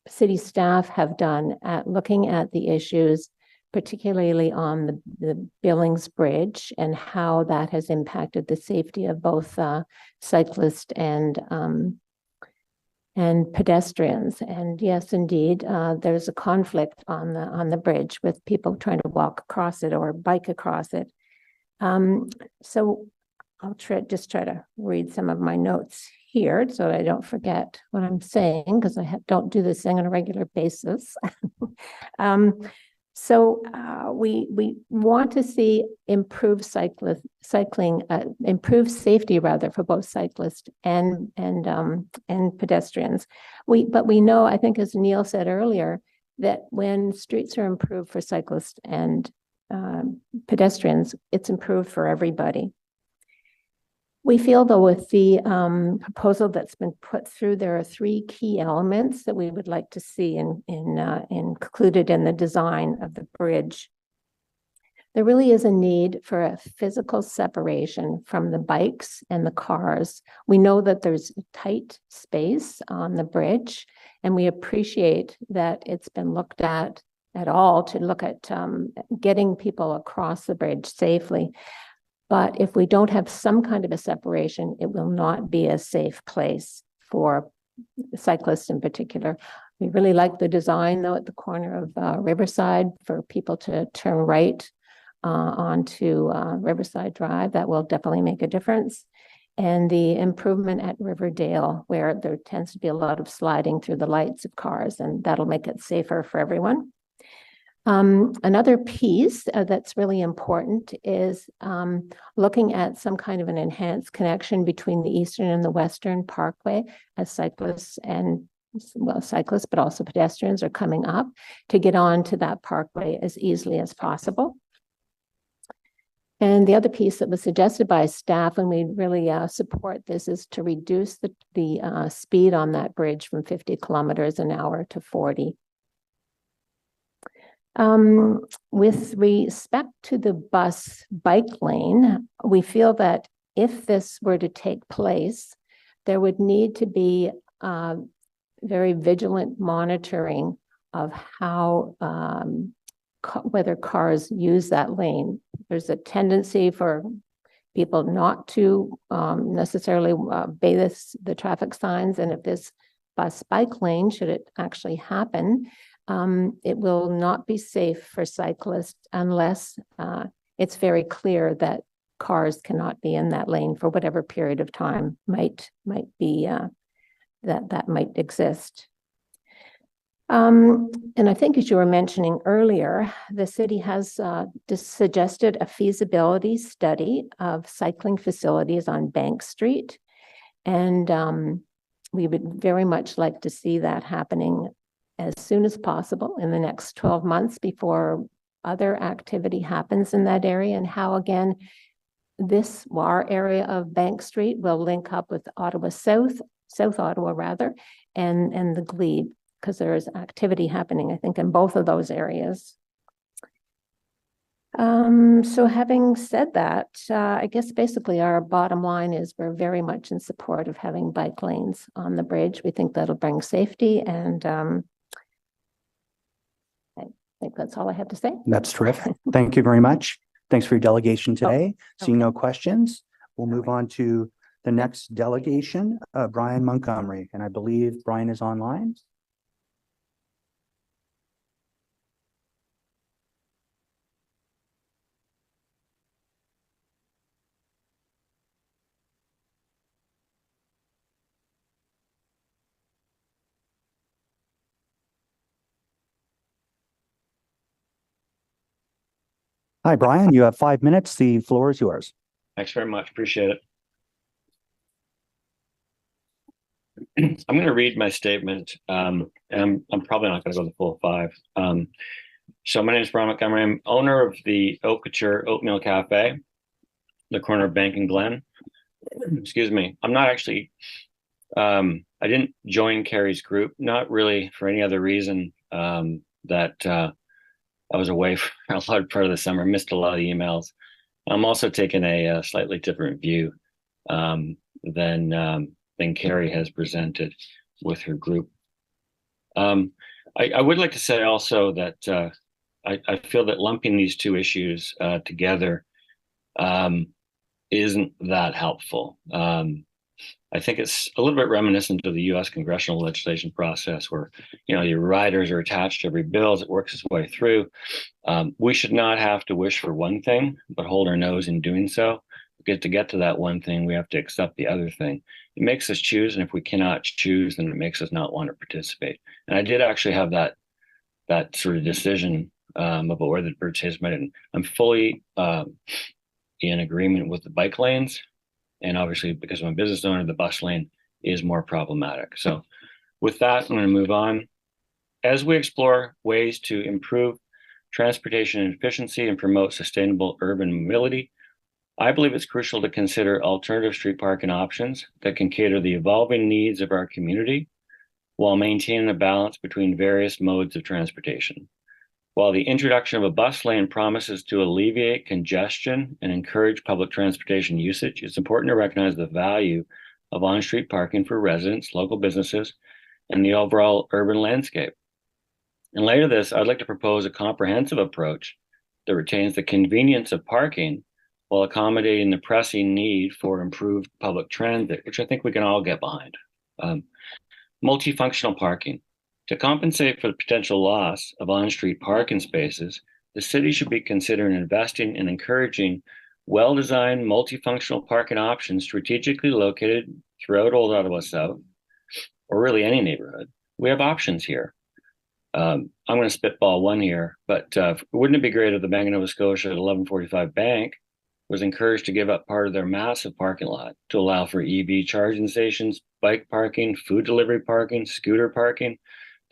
city staff have done at looking at the issues, particularly on the Billings Bridge and how that has impacted the safety of both cyclists and pedestrians. And yes, indeed, there's a conflict on the bridge with people trying to walk across it or bike across it. So I'll just try to read some of my notes here so that I don't forget what I'm saying, because I don't do this thing on a regular basis. So we want to see improved improved safety rather for both cyclists and pedestrians. But we know, I think, as Neil said earlier, that when streets are improved for cyclists and pedestrians, it's improved for everybody. We feel, though, with the proposal that's been put through, there are three key elements that we would like to see included in the design of the bridge. There really is a need for a physical separation from the bikes and the cars. We know that there's a tight space on the bridge, and we appreciate that it's been looked at all to look at getting people across the bridge safely. But if we don't have some kind of a separation, it will not be a safe place for cyclists in particular. We really like the design, though, at the corner of Riverside for people to turn right onto Riverside Drive. That will definitely make a difference. And the improvement at Riverdale, where there tends to be a lot of sliding through the lights of cars, and that'll make it safer for everyone. Another piece that's really important is looking at some kind of an enhanced connection between the Eastern and the Western Parkway as cyclists, but also pedestrians are coming up to get onto that parkway as easily as possible. And the other piece that was suggested by staff, and we really support this, is to reduce the speed on that bridge from 50 kilometers an hour to 40. With respect to the bike lane, we feel that if this were to take place, there would need to be very vigilant monitoring of how whether cars use that lane. There's a tendency for people not to necessarily obey the traffic signs, and if this bike lane, should it actually happen, it will not be safe for cyclists unless it's very clear that cars cannot be in that lane for whatever period of time might be that might exist. And I think, as you were mentioning earlier, the city has suggested a feasibility study of cycling facilities on Bank Street, and we would very much like to see that happening as soon as possible in the next 12 months before other activity happens in that area, and how, again, our area of Bank Street will link up with Ottawa South Ottawa rather, and the Glebe, because there is activity happening, I think, in both of those areas. So having said that, I guess basically our bottom line is we're very much in support of having bike lanes on the bridge. We think that'll bring safety, and I think that's all I have to say. That's terrific. Thank you very much. Thanks for your delegation today. Seeing no questions, we'll move on to the next delegation, Brian Montgomery, and I believe Brian is online. Hi, Brian. You have 5 minutes. The floor is yours. Thanks very much. Appreciate it. I'm going to read my statement, and I'm probably not going to go the full 5. So my name is Brian Montgomery. I'm owner of the Oakachur Oatmeal Cafe, the corner of Bank and Glen. Excuse me. I'm not actually, I didn't join Carrie's group, not really for any other reason that I was away for a large part of the summer, missed a lot of emails. I'm also taking a slightly different view than Carrie has presented with her group. I would like to say also that I feel that lumping these two issues together isn't that helpful. I think it's a little bit reminiscent of the U.S. congressional legislation process where, your riders are attached to every bill as it works its way through. We should not have to wish for one thing, but hold our nose in doing so. Because to get to that one thing, we have to accept the other thing. It makes us choose, and if we cannot choose, then it makes us not want to participate. And I did actually have that sort of decision about where the birds his might, and I'm fully in agreement with the bike lanes. And obviously, because I'm a business owner, the bus lane is more problematic. So with that, I'm going to move on. As we explore ways to improve transportation efficiency and promote sustainable urban mobility, I believe it's crucial to consider alternative street parking options that can cater the evolving needs of our community while maintaining a balance between various modes of transportation. While the introduction of a bus lane promises to alleviate congestion and encourage public transportation usage, it's important to recognize the value of on-street parking for residents, local businesses, and the overall urban landscape. In light of this, I'd like to propose a comprehensive approach that retains the convenience of parking while accommodating the pressing need for improved public transit, which I think we can all get behind. Multifunctional parking. To compensate for the potential loss of on-street parking spaces, the city should be considering investing and encouraging well-designed multifunctional parking options strategically located throughout Old Ottawa South, or really any neighborhood. We have options here. I'm going to spitball one here, but wouldn't it be great if the Bank of Nova Scotia at 1145 Bank was encouraged to give up part of their massive parking lot to allow for EV charging stations, bike parking, food delivery parking, scooter parking?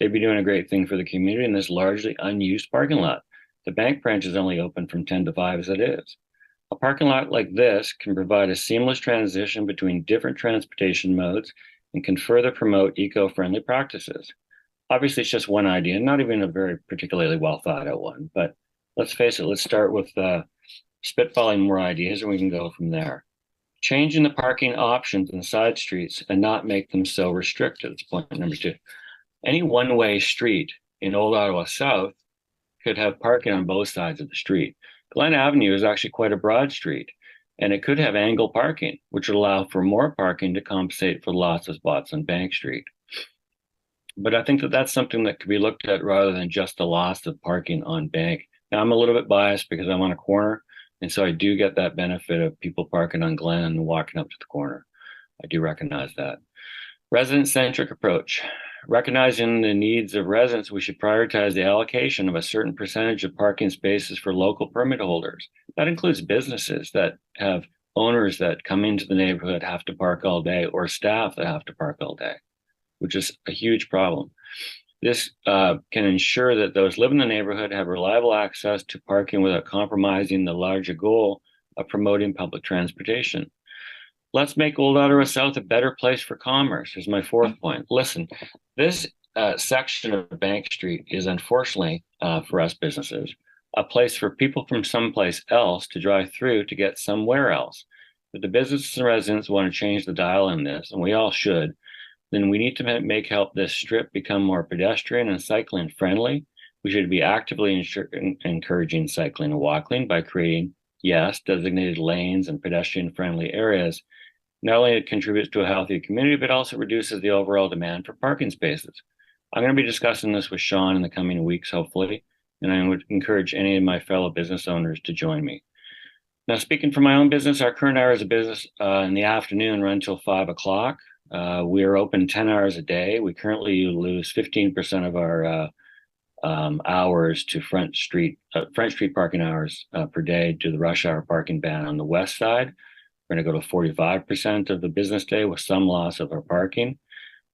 They'd be doing a great thing for the community in this largely unused parking lot. The bank branch is only open from 10 to 5 as it is. A parking lot like this can provide a seamless transition between different transportation modes and can further promote eco-friendly practices. Obviously, it's just one idea, not even a very particularly well thought out one, but let's face it, let's start with spitballing more ideas and we can go from there. Changing the parking options in side streets and not make them so restricted. That's point number 2. Any one-way street in Old Ottawa South could have parking on both sides of the street. Glen Avenue is actually quite a broad street, and it could have angle parking, which would allow for more parking to compensate for lots of spots on Bank Street. But I think that that's something that could be looked at rather than just the loss of parking on Bank. Now, I'm a little bit biased because I'm on a corner, and so I do get that benefit of people parking on Glen and walking up to the corner. I do recognize that. Resident-centric approach. Recognizing the needs of residents, we should prioritize the allocation of a certain percentage of parking spaces for local permit holders. That includes businesses that have owners that come into the neighborhood, have to park all day, or staff that have to park all day, which is a huge problem. This can ensure that those living in the neighborhood have reliable access to parking without compromising the larger goal of promoting public transportation. Let's make Old Ottawa South a better place for commerce, is my 4th point. Listen, this section of Bank Street is unfortunately, for us businesses, a place for people from someplace else to drive through to get somewhere else. If the businesses and residents want to change the dial in this, and we all should, then we need to help this strip become more pedestrian and cycling friendly. We should be actively encouraging cycling and walking by creating, yes, designated lanes and pedestrian friendly areas. Not only it contributes to a healthy community, but also reduces the overall demand for parking spaces. I'm going to be discussing this with Sean in the coming weeks, hopefully, and I would encourage any of my fellow business owners to join me. Now, speaking for my own business, our current hours of business in the afternoon run until 5 o'clock. We are open 10 hours a day. We currently lose 15% of hours to Front Street parking hours per day to the rush hour parking ban on the west side. We're going to go to 45% of the business day with some loss of our parking.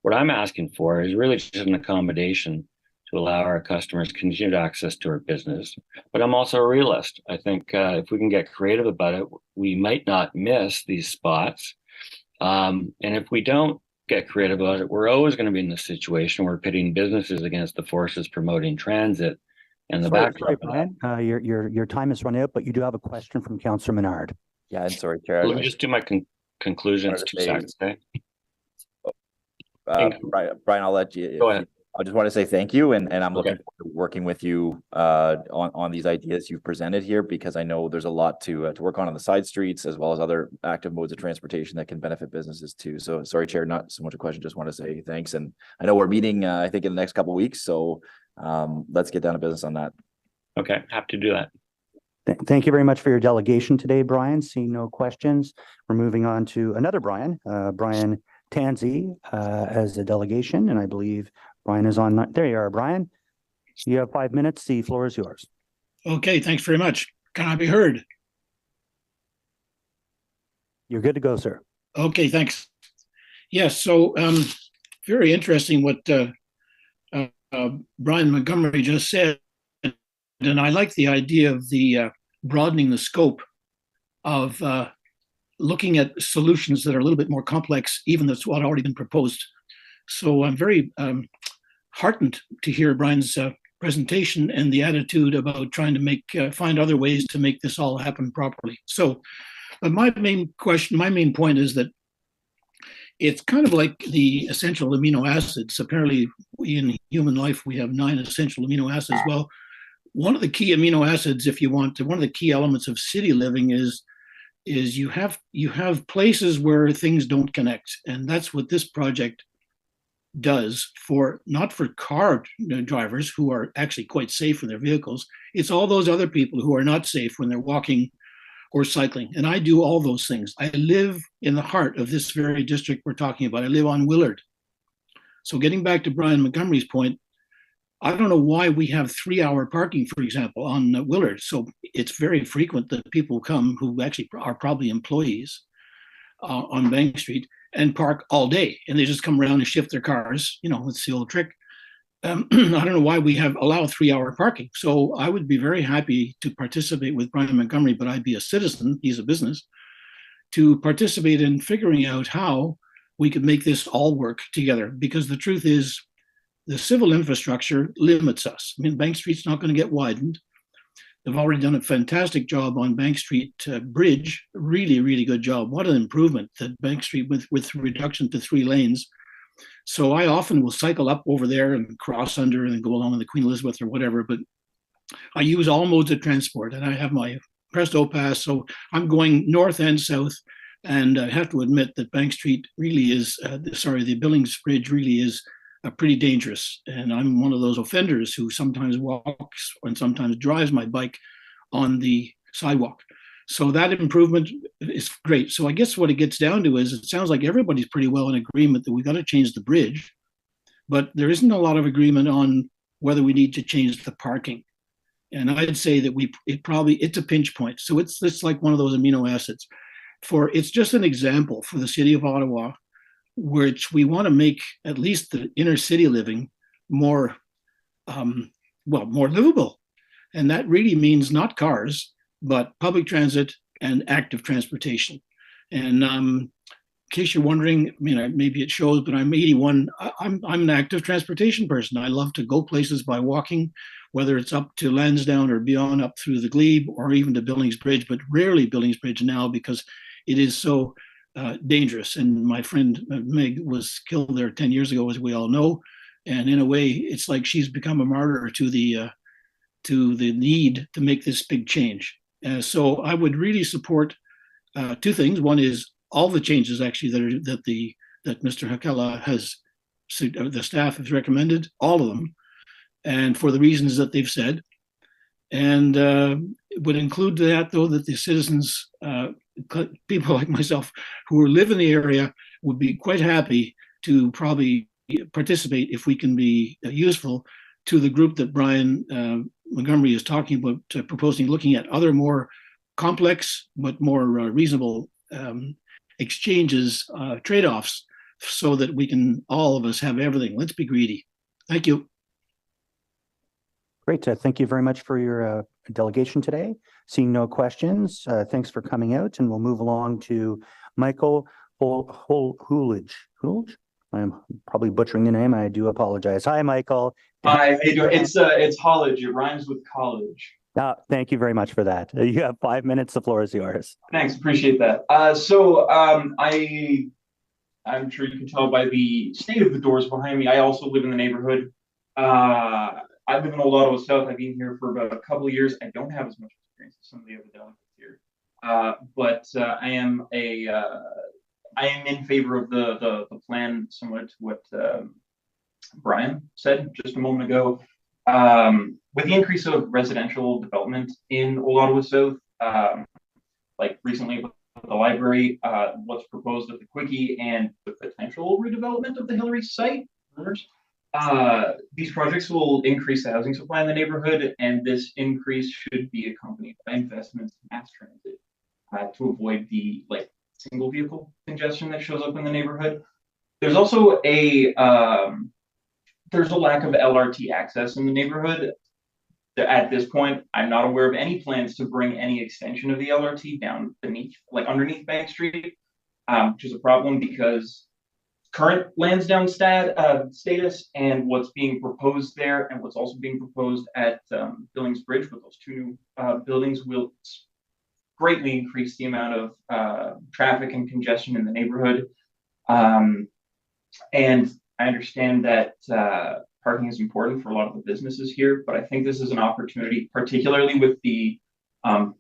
What I'm asking for is really just an accommodation to allow our customers continued access to our business. But I'm also a realist. I think if we can get creative about it, we might not miss these spots. And if we don't get creative about it, we're always going to be in this situation where we're pitting businesses against the forces promoting transit. And the Sorry, Brian, your time has run out, but you do have a question from Councillor Menard. Yeah, and sorry, Chair. Let me just do my conclusions 2 seconds, okay? Brian, I'll let you. Go ahead. I just want to say thank you, and I'm looking forward to working with you on these ideas you've presented here, because I know there's a lot to work on the side streets as well as other active modes of transportation that can benefit businesses too. So sorry, Chair, not so much a question. Just want to say thanks, and I know we're meeting I think in the next couple of weeks, so let's get down to business on that. Okay, happy to do that. Thank you very much for your delegation today, Brian. Seeing no questions, we're moving on to another Brian, Brian Tansey, as a delegation, and I believe Brian is on. There you are, Brian. You have 5 minutes. The floor is yours. Okay, thanks very much. Can I be heard? You're good to go, sir. Okay, thanks. Yes, so very interesting what Brian Montgomery just said, and I like the idea of the broadening the scope of looking at solutions that are a little bit more complex, even that's what already been proposed. So I'm very heartened to hear Brian's presentation and the attitude about trying to find other ways to make this all happen properly. So my main point is that it's kind of like the essential amino acids. Apparently in human life, we have 9 essential amino acids. Well, one of the key amino acids, if you want to, one of the key elements of city living is you have places where things don't connect. And that's what this project does, not for car drivers who are actually quite safe in their vehicles. It's all those other people who are not safe when they're walking or cycling. And I do all those things. I live in the heart of this very district we're talking about. I live on Willard. So getting back to Brian Montgomery's point, I don't know why we have 3-hour parking, for example, on Willard. So it's very frequent that people come who actually are probably employees on Bank Street and park all day, and they just come around and shift their cars. You know, it's the old trick. I don't know why we allow 3-hour parking. So I would be very happy to participate with Brian Montgomery, but I'd be a citizen, he's a business, to participate in figuring out how we could make this all work together. Because the truth is, the civil infrastructure limits us. I mean, Bank Street's not going to get widened. They've already done a fantastic job on Bank Street Bridge. Really, really good job. What an improvement that Bank Street with reduction to 3 lanes. So I often will cycle up over there and cross under and go along in the Queen Elizabeth or whatever. But I use all modes of transport, and I have my Presto Pass. So I'm going north and south. And I have to admit that Bank Street really is, the Billings Bridge really is pretty dangerous. And I'm one of those offenders who sometimes walks and sometimes drives my bike on the sidewalk. So that improvement is great. So I guess what it gets down to is, it sounds like everybody's pretty well in agreement that we've got to change the bridge, but there isn't a lot of agreement on whether we need to change the parking. And I'd say that it's a pinch point. So it's like one of those amino acids. It's just an example for the city of Ottawa, which we want to make at least the inner city living more livable. And that really means not cars, but public transit and active transportation. And in case you're wondering, I mean, maybe it shows, but I'm 81. I'm an active transportation person. I love to go places by walking, whether it's up to Lansdowne or beyond, up through the Glebe or even to Billings Bridge, but rarely Billings Bridge now because it is so dangerous. And my friend Meg was killed there 10 years ago, as we all know. And in a way, it's like she's become a martyr to the need to make this big change. So I would really support 2 things. One is all the changes actually that Mr. Hakala the staff has recommended, all of them, and for the reasons that they've said. And it would include that, though, that the citizens, people like myself who live in the area, would be quite happy to probably participate if we can be useful to the group that Brian Montgomery is talking about, proposing looking at other more complex but more reasonable exchanges, trade-offs, so that we can, all of us, have everything. Let's be greedy. Thank you. Great. Thank you very much for your delegation today. Seeing no questions, thanks for coming out, and we'll move along to Michael Hoolage. Hoolage? I'm probably butchering the name. I do apologize. Hi, Michael. Hi, how you doing? It's Hollage. It rhymes with college. Thank you very much for that. You have 5 minutes. The floor is yours. Thanks, appreciate that. I'm sure you can tell by the state of the doors behind me. I also live in the neighborhood. I live in Old Ottawa South. I've been here for about a couple of years. I don't have as much experience as some of the other delegates here, but I am in favor of the plan, similar to what Brian said just a moment ago. With the increase of residential development in Old Ottawa South, like recently with the library, what's proposed at the Quickie, and the potential redevelopment of the Hillary site, these projects will increase the housing supply in the neighborhood, and this increase should be accompanied by investments in mass transit to avoid the single vehicle congestion that shows up in the neighborhood. There's also there's a lack of LRT access in the neighborhood. At this point, I'm not aware of any plans to bring any extension of the LRT down beneath, underneath Bank Street, which is a problem because current Lansdowne status and what's being proposed there, and what's also being proposed at Billings Bridge with those two new buildings, will greatly increase the amount of traffic and congestion in the neighborhood. And I understand that parking is important for a lot of the businesses here, but I think this is an opportunity, particularly with the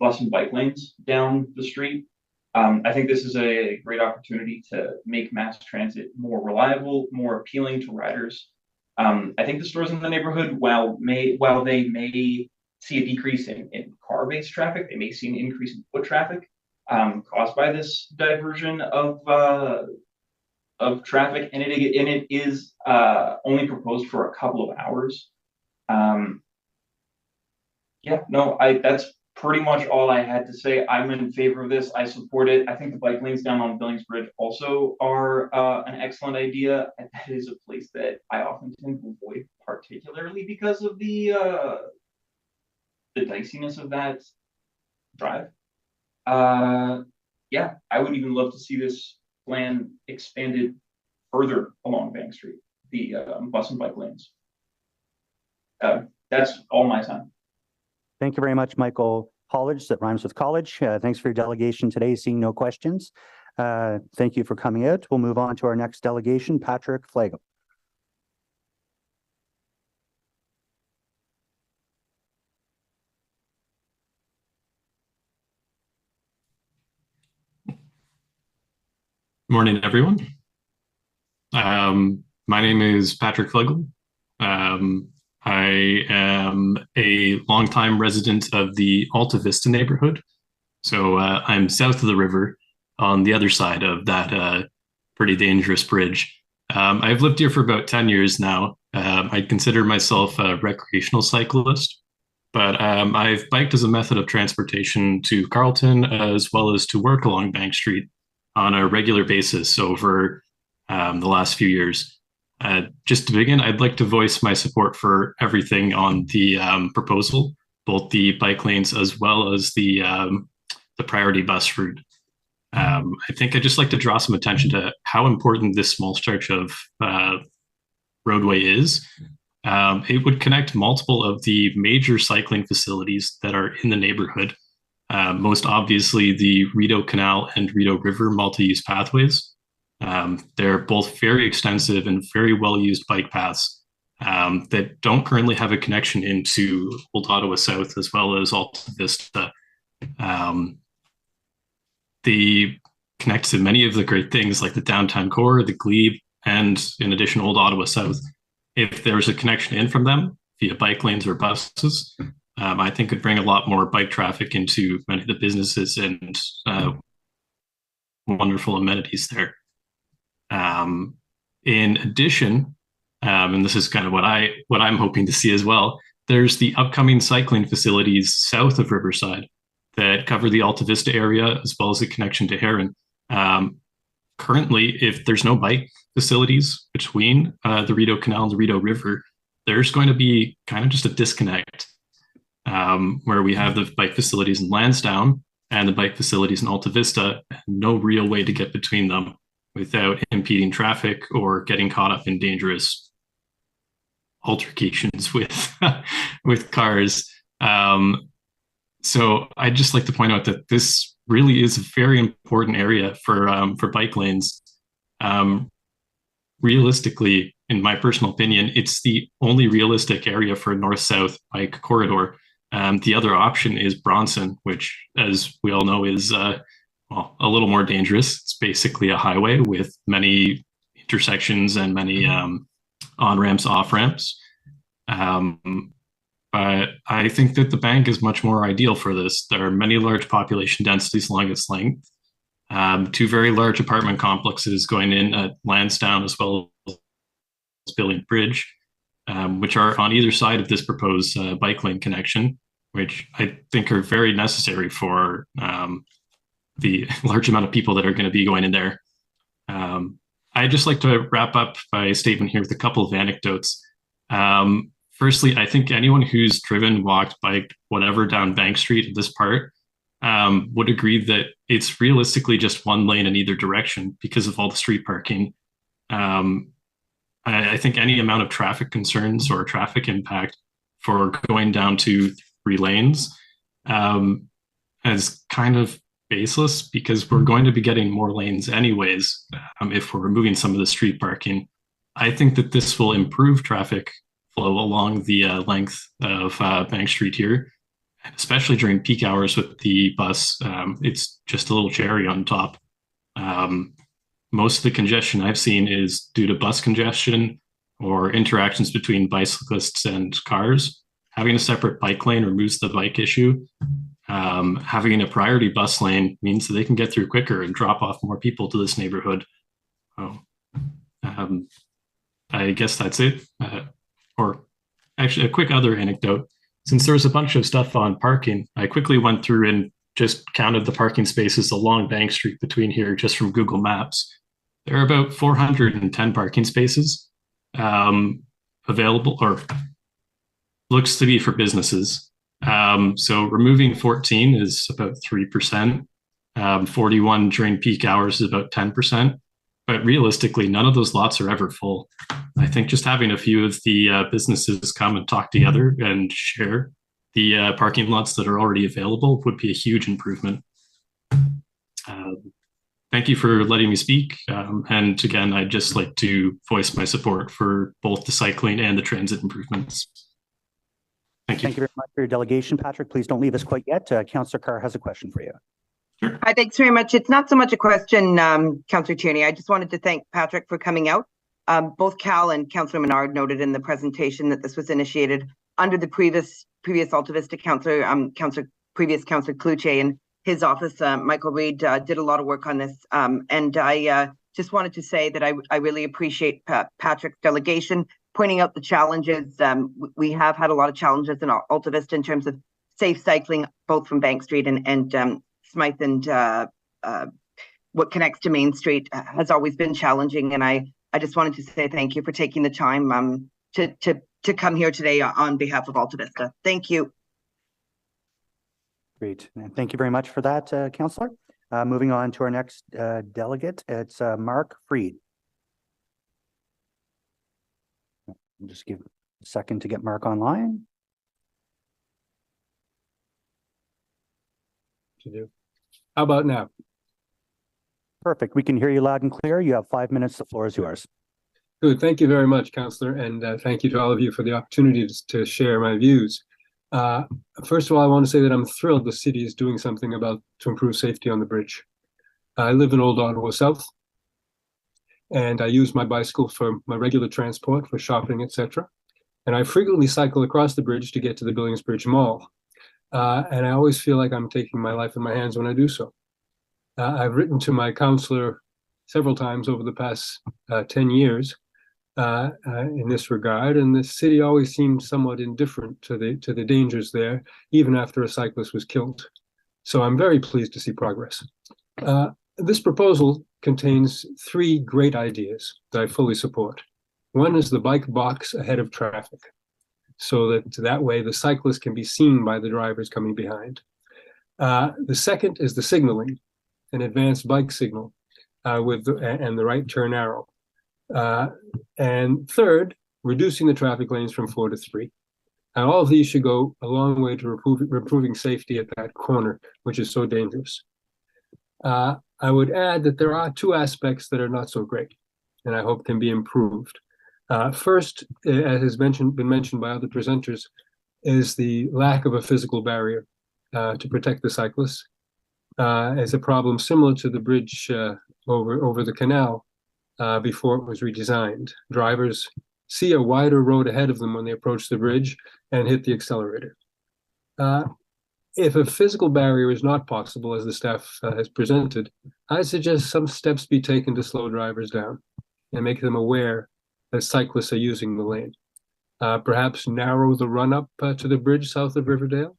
bus and bike lanes down the street. I think this is a great opportunity to make mass transit more reliable, more appealing to riders. I think the stores in the neighborhood, while they may see a decrease in car-based traffic, they may see an increase in foot traffic caused by this diversion of traffic, and it is only proposed for a couple of hours. That's pretty much all I had to say. I'm in favor of this. I support it. I think the bike lanes down on Billings Bridge also are an excellent idea. And that is a place that I often tend to avoid, particularly because of the diciness of that drive. I would even love to see this plan expanded further along Bank Street, the bus and bike lanes. That's all my time. Thank you very much, Michael Hollage. That rhymes with college. Thanks for your delegation today. Seeing no questions. Thank you for coming out. We'll move on to our next delegation, Patrick Flagel. Morning, everyone. My name is Patrick Flagel. I am a longtime resident of the Alta Vista neighborhood. So I'm south of the river on the other side of that pretty dangerous bridge. I've lived here for about 10 years now. I'd consider myself a recreational cyclist, but I've biked as a method of transportation to Carleton as well as to work along Bank Street on a regular basis over the last few years. Just to begin, I'd like to voice my support for everything on the proposal, both the bike lanes as well as the priority bus route. I think I'd just like to draw some attention to how important this small stretch of roadway is. It would connect multiple of the major cycling facilities that are in the neighborhood. Most obviously, the Rideau Canal and Rideau River multi-use pathways. They're both very extensive and very well-used bike paths that don't currently have a connection into Old Ottawa South as well as Alta Vista. They connect to many of the great things like the downtown core, the glebe, and in addition, Old Ottawa South. If there's a connection in from them via bike lanes or buses, I think could bring a lot more bike traffic into many of the businesses and wonderful amenities there. In addition, and this is kind of what I'm hoping to see as well. There's the upcoming cycling facilities south of Riverside that cover the Alta Vista area as well as the connection to Heron. Currently, if there's no bike facilities between the Rideau Canal and the Rideau River, there's going to be kind of just a disconnect where we have the bike facilities in Lansdowne and the bike facilities in Alta Vista, and no real way to get between them without impeding traffic or getting caught up in dangerous altercations with with cars. So I'd just like to point out that this really is a very important area for bike lanes. Realistically, in my personal opinion, it's the only realistic area for a north-south bike corridor. The other option is Bronson, which, as we all know, is well, a little more dangerous. It's basically a highway with many intersections and many on-ramps, off-ramps. But I think that the bank is much more ideal for this. There are many large population densities along its length. Two very large apartment complexes going in at Lansdowne as well as Billing Bridge, which are on either side of this proposed bike lane connection, which I think are very necessary for the large amount of people that are going to be going in there. I'd just like to wrap up my statement here with a couple of anecdotes. Firstly, I think anyone who's driven, walked, biked, whatever down Bank Street at this part would agree that it's realistically just one lane in either direction because of all the street parking. I think any amount of traffic concerns or traffic impact for going down to 3 lanes is kind of baseless because we're going to be getting more lanes anyways if we're removing some of the street parking. I think that this will improve traffic flow along the length of Bank Street here, especially during peak hours with the bus. It's just a little cherry on top. Most of the congestion I've seen is due to bus congestion or interactions between bicyclists and cars. Having a separate bike lane removes the bike issue. Having a priority bus lane means that they can get through quicker and drop off more people to this neighborhood. I guess that's it. Or actually, a quick other anecdote. Since there was a bunch of stuff on parking, I quickly went through and just counted the parking spaces along Bank Street between here just from Google Maps. There are about 410 parking spaces available, or looks to be for businesses. So removing 14 is about 3%. 41 during peak hours is about 10%. But realistically, none of those lots are ever full. I think just having a few of the businesses come and talk together and share the parking lots that are already available would be a huge improvement. Thank you for letting me speak. And again, I'd just like to voice my support for both the cycling and the transit improvements. Thank you. Thank you very much for your delegation, Patrick. Please don't leave us quite yet. Councillor Carr has a question for you. Hi, thanks very much. It's not so much a question, Councillor Tierney. I just wanted to thank Patrick for coming out. Both Cal and Councillor Menard noted in the presentation that this was initiated under the previous Alta Vista councillor, previous Councillor Cloutier, and his office. Michael Reid did a lot of work on this, and I just wanted to say that I really appreciate Patrick's delegation pointing out the challenges. We have had a lot of challenges in Alta Vista in terms of safe cycling, both from Bank Street and Smythe, and what connects to Main Street has always been challenging. And I just wanted to say thank you for taking the time to come here today on behalf of Alta Vista. Thank you. Great. And thank you very much for that, Councillor. Moving on to our next delegate, it's Mark Freed. I'll just give a second to get Mark online. How about now? Perfect. We can hear you loud and clear. You have 5 minutes. The floor is yours. Good. Thank you very much, Councillor, and thank you to all of you for the opportunity to share my views. First of all, I want to say that I'm thrilled the city is doing something to improve safety on the bridge. I live in Old Ottawa South, and I use my bicycle for my regular transport, for shopping, etc. And I frequently cycle across the bridge to get to the Billings Bridge Mall. And I always feel like I'm taking my life in my hands when I do so. I've written to my councillor several times over the past 10 years in this regard, and the city always seemed somewhat indifferent to the dangers there, even after a cyclist was killed. So I'm very pleased to see progress. This proposal contains three great ideas that I fully support. One is the bike box ahead of traffic, so that way the cyclist can be seen by the drivers coming behind. The second is the signaling, an advanced bike signal and the right turn arrow. And third, reducing the traffic lanes from 4 to 3. And all of these should go a long way to improving safety at that corner, which is so dangerous. I would add that there are two aspects that are not so great, and I hope can be improved. First, as has been mentioned by other presenters, is the lack of a physical barrier to protect the cyclists. It's a problem similar to the bridge over the canal before it was redesigned. Drivers see a wider road ahead of them when they approach the bridge and hit the accelerator. If a physical barrier is not possible, as the staff has presented, I suggest some steps be taken to slow drivers down and make them aware that cyclists are using the lane. Perhaps narrow the run-up to the bridge south of Riverdale,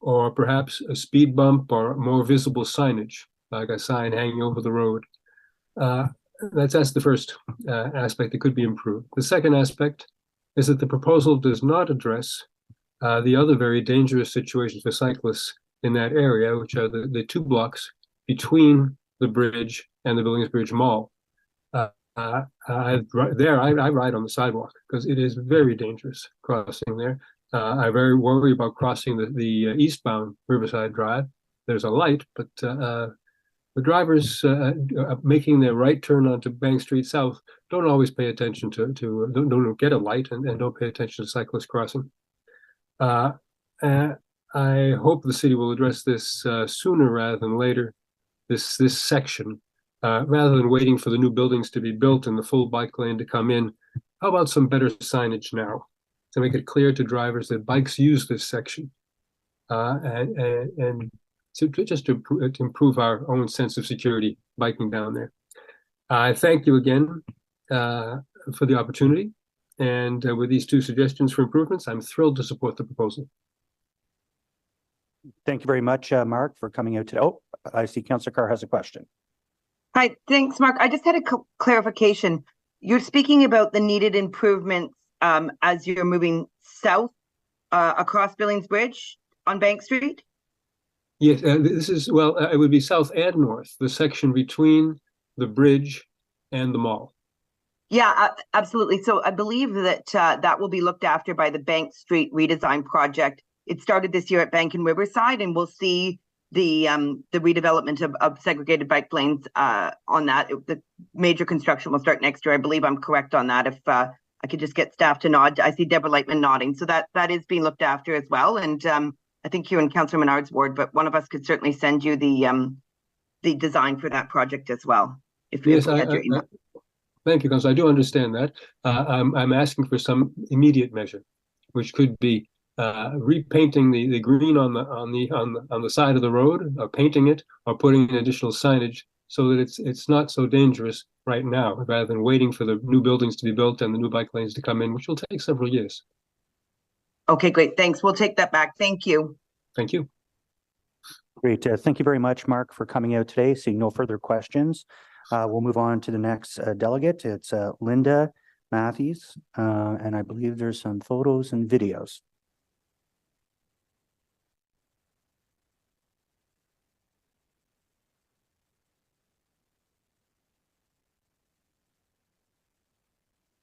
or perhaps a speed bump or more visible signage, like a sign hanging over the road. That's the first aspect that could be improved. The second aspect is that the proposal does not address the other very dangerous situations for cyclists in that area, which are the 2 blocks between the bridge and the Billings Bridge Mall. I ride on the sidewalk because it is very dangerous crossing there. I very worry about crossing the eastbound Riverside Drive. There's a light, but the drivers making their right turn onto Bank Street South don't always pay attention don't get a light and don't pay attention to cyclists crossing. I hope the city will address this sooner rather than later, this section, rather than waiting for the new buildings to be built and the full bike lane to come in. How about some better signage now to make it clear to drivers that bikes use this section, and to improve our own sense of security biking down there. I thank you again for the opportunity. And with these 2 suggestions for improvements, I'm thrilled to support the proposal. Thank you very much, Mark, for coming out today. Oh, I see Councillor Carr has a question. Hi, thanks, Mark. I just had a clarification. You're speaking about the needed improvements as you're moving south across Billings Bridge on Bank Street? Yes, this is, well, it would be south and north, the section between the bridge and the mall. Yeah, absolutely. So I believe that that will be looked after by the Bank Street redesign project. It started this year at Bank and Riverside, and we'll see the redevelopment of segregated bike lanes on that. The major construction will start next year. I believe I'm correct on that. If I could just get staff to nod. I see Deborah Lightman nodding. So that is being looked after as well. And I think you're in Councillor Menard's ward, but one of us could certainly send you the design for that project as well. If you had your email. Thank you, Councillor. I do understand that. I'm asking for some immediate measure, which could be repainting the green on the side of the road, or painting it, or putting in additional signage so that it's not so dangerous right now, rather than waiting for the new buildings to be built and the new bike lanes to come in, which will take several years. Okay, great. Thanks. We'll take that back. Thank you. Thank you. Great. Thank you very much, Mark, for coming out today. Seeing no further questions, we'll move on to the next delegate. It's Linda Matthews, and I believe there's some photos and videos.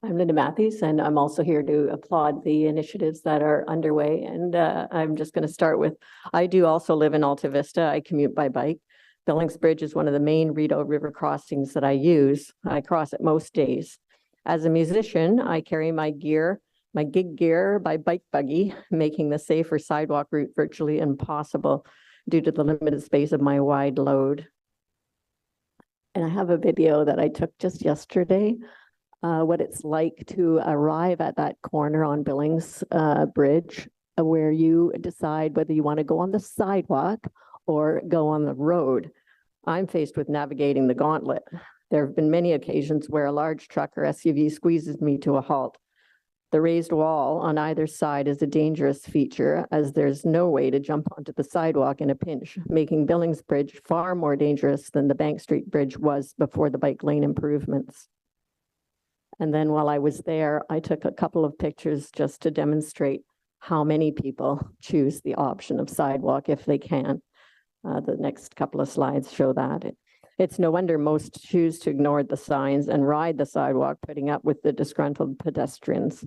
I'm Linda Matthews, and I'm also here to applaud the initiatives that are underway. And I'm just going to start with, I do also live in Alta Vista. I commute by bike. Billings Bridge is one of the main Rideau River crossings that I use. I cross it most days. As a musician, I carry my gear, my gig gear by bike buggy, making the safer sidewalk route virtually impossible due to the limited space of my wide load. And I have a video that I took just yesterday. What it's like to arrive at that corner on Billings Bridge, where you decide whether you want to go on the sidewalk or go on the road. I'm faced with navigating the gauntlet. There have been many occasions where a large truck or SUV squeezes me to a halt. The raised wall on either side is a dangerous feature as there's no way to jump onto the sidewalk in a pinch, making Billings Bridge far more dangerous than the Bank Street Bridge was before the bike lane improvements. And then while I was there, I took a couple of pictures just to demonstrate how many people choose the option of sidewalk if they can. The next couple of slides show that. It's no wonder most choose to ignore the signs and ride the sidewalk, putting up with the disgruntled pedestrians.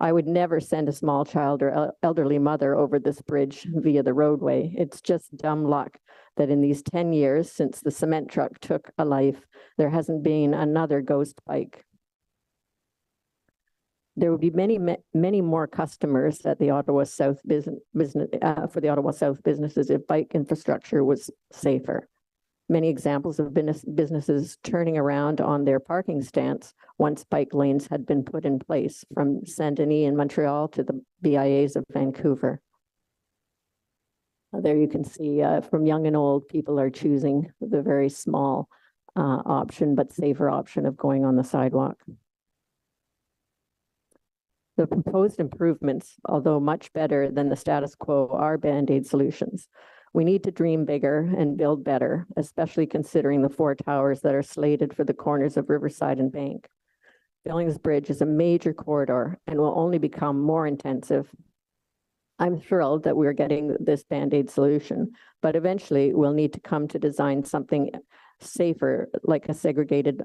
I would never send a small child or elderly mother over this bridge via the roadway. It's just dumb luck that in these 10 years since the cement truck took a life, there hasn't been another ghost bike. There would be many more customers at the Ottawa South for the Ottawa South businesses if bike infrastructure was safer. Many examples of businesses turning around on their parking stance once bike lanes had been put in place, from Saint Denis in Montreal to the BIAs of Vancouver. There you can see from young and old, people are choosing the very small option, but safer option of going on the sidewalk. The proposed improvements, although much better than the status quo, are Band-Aid solutions. We need to dream bigger and build better, especially considering the 4 towers that are slated for the corners of Riverside and Bank. Billings Bridge is a major corridor and will only become more intensive. I'm thrilled that we're getting this Band-Aid solution, but eventually we'll need to come to design something safer, like a segregated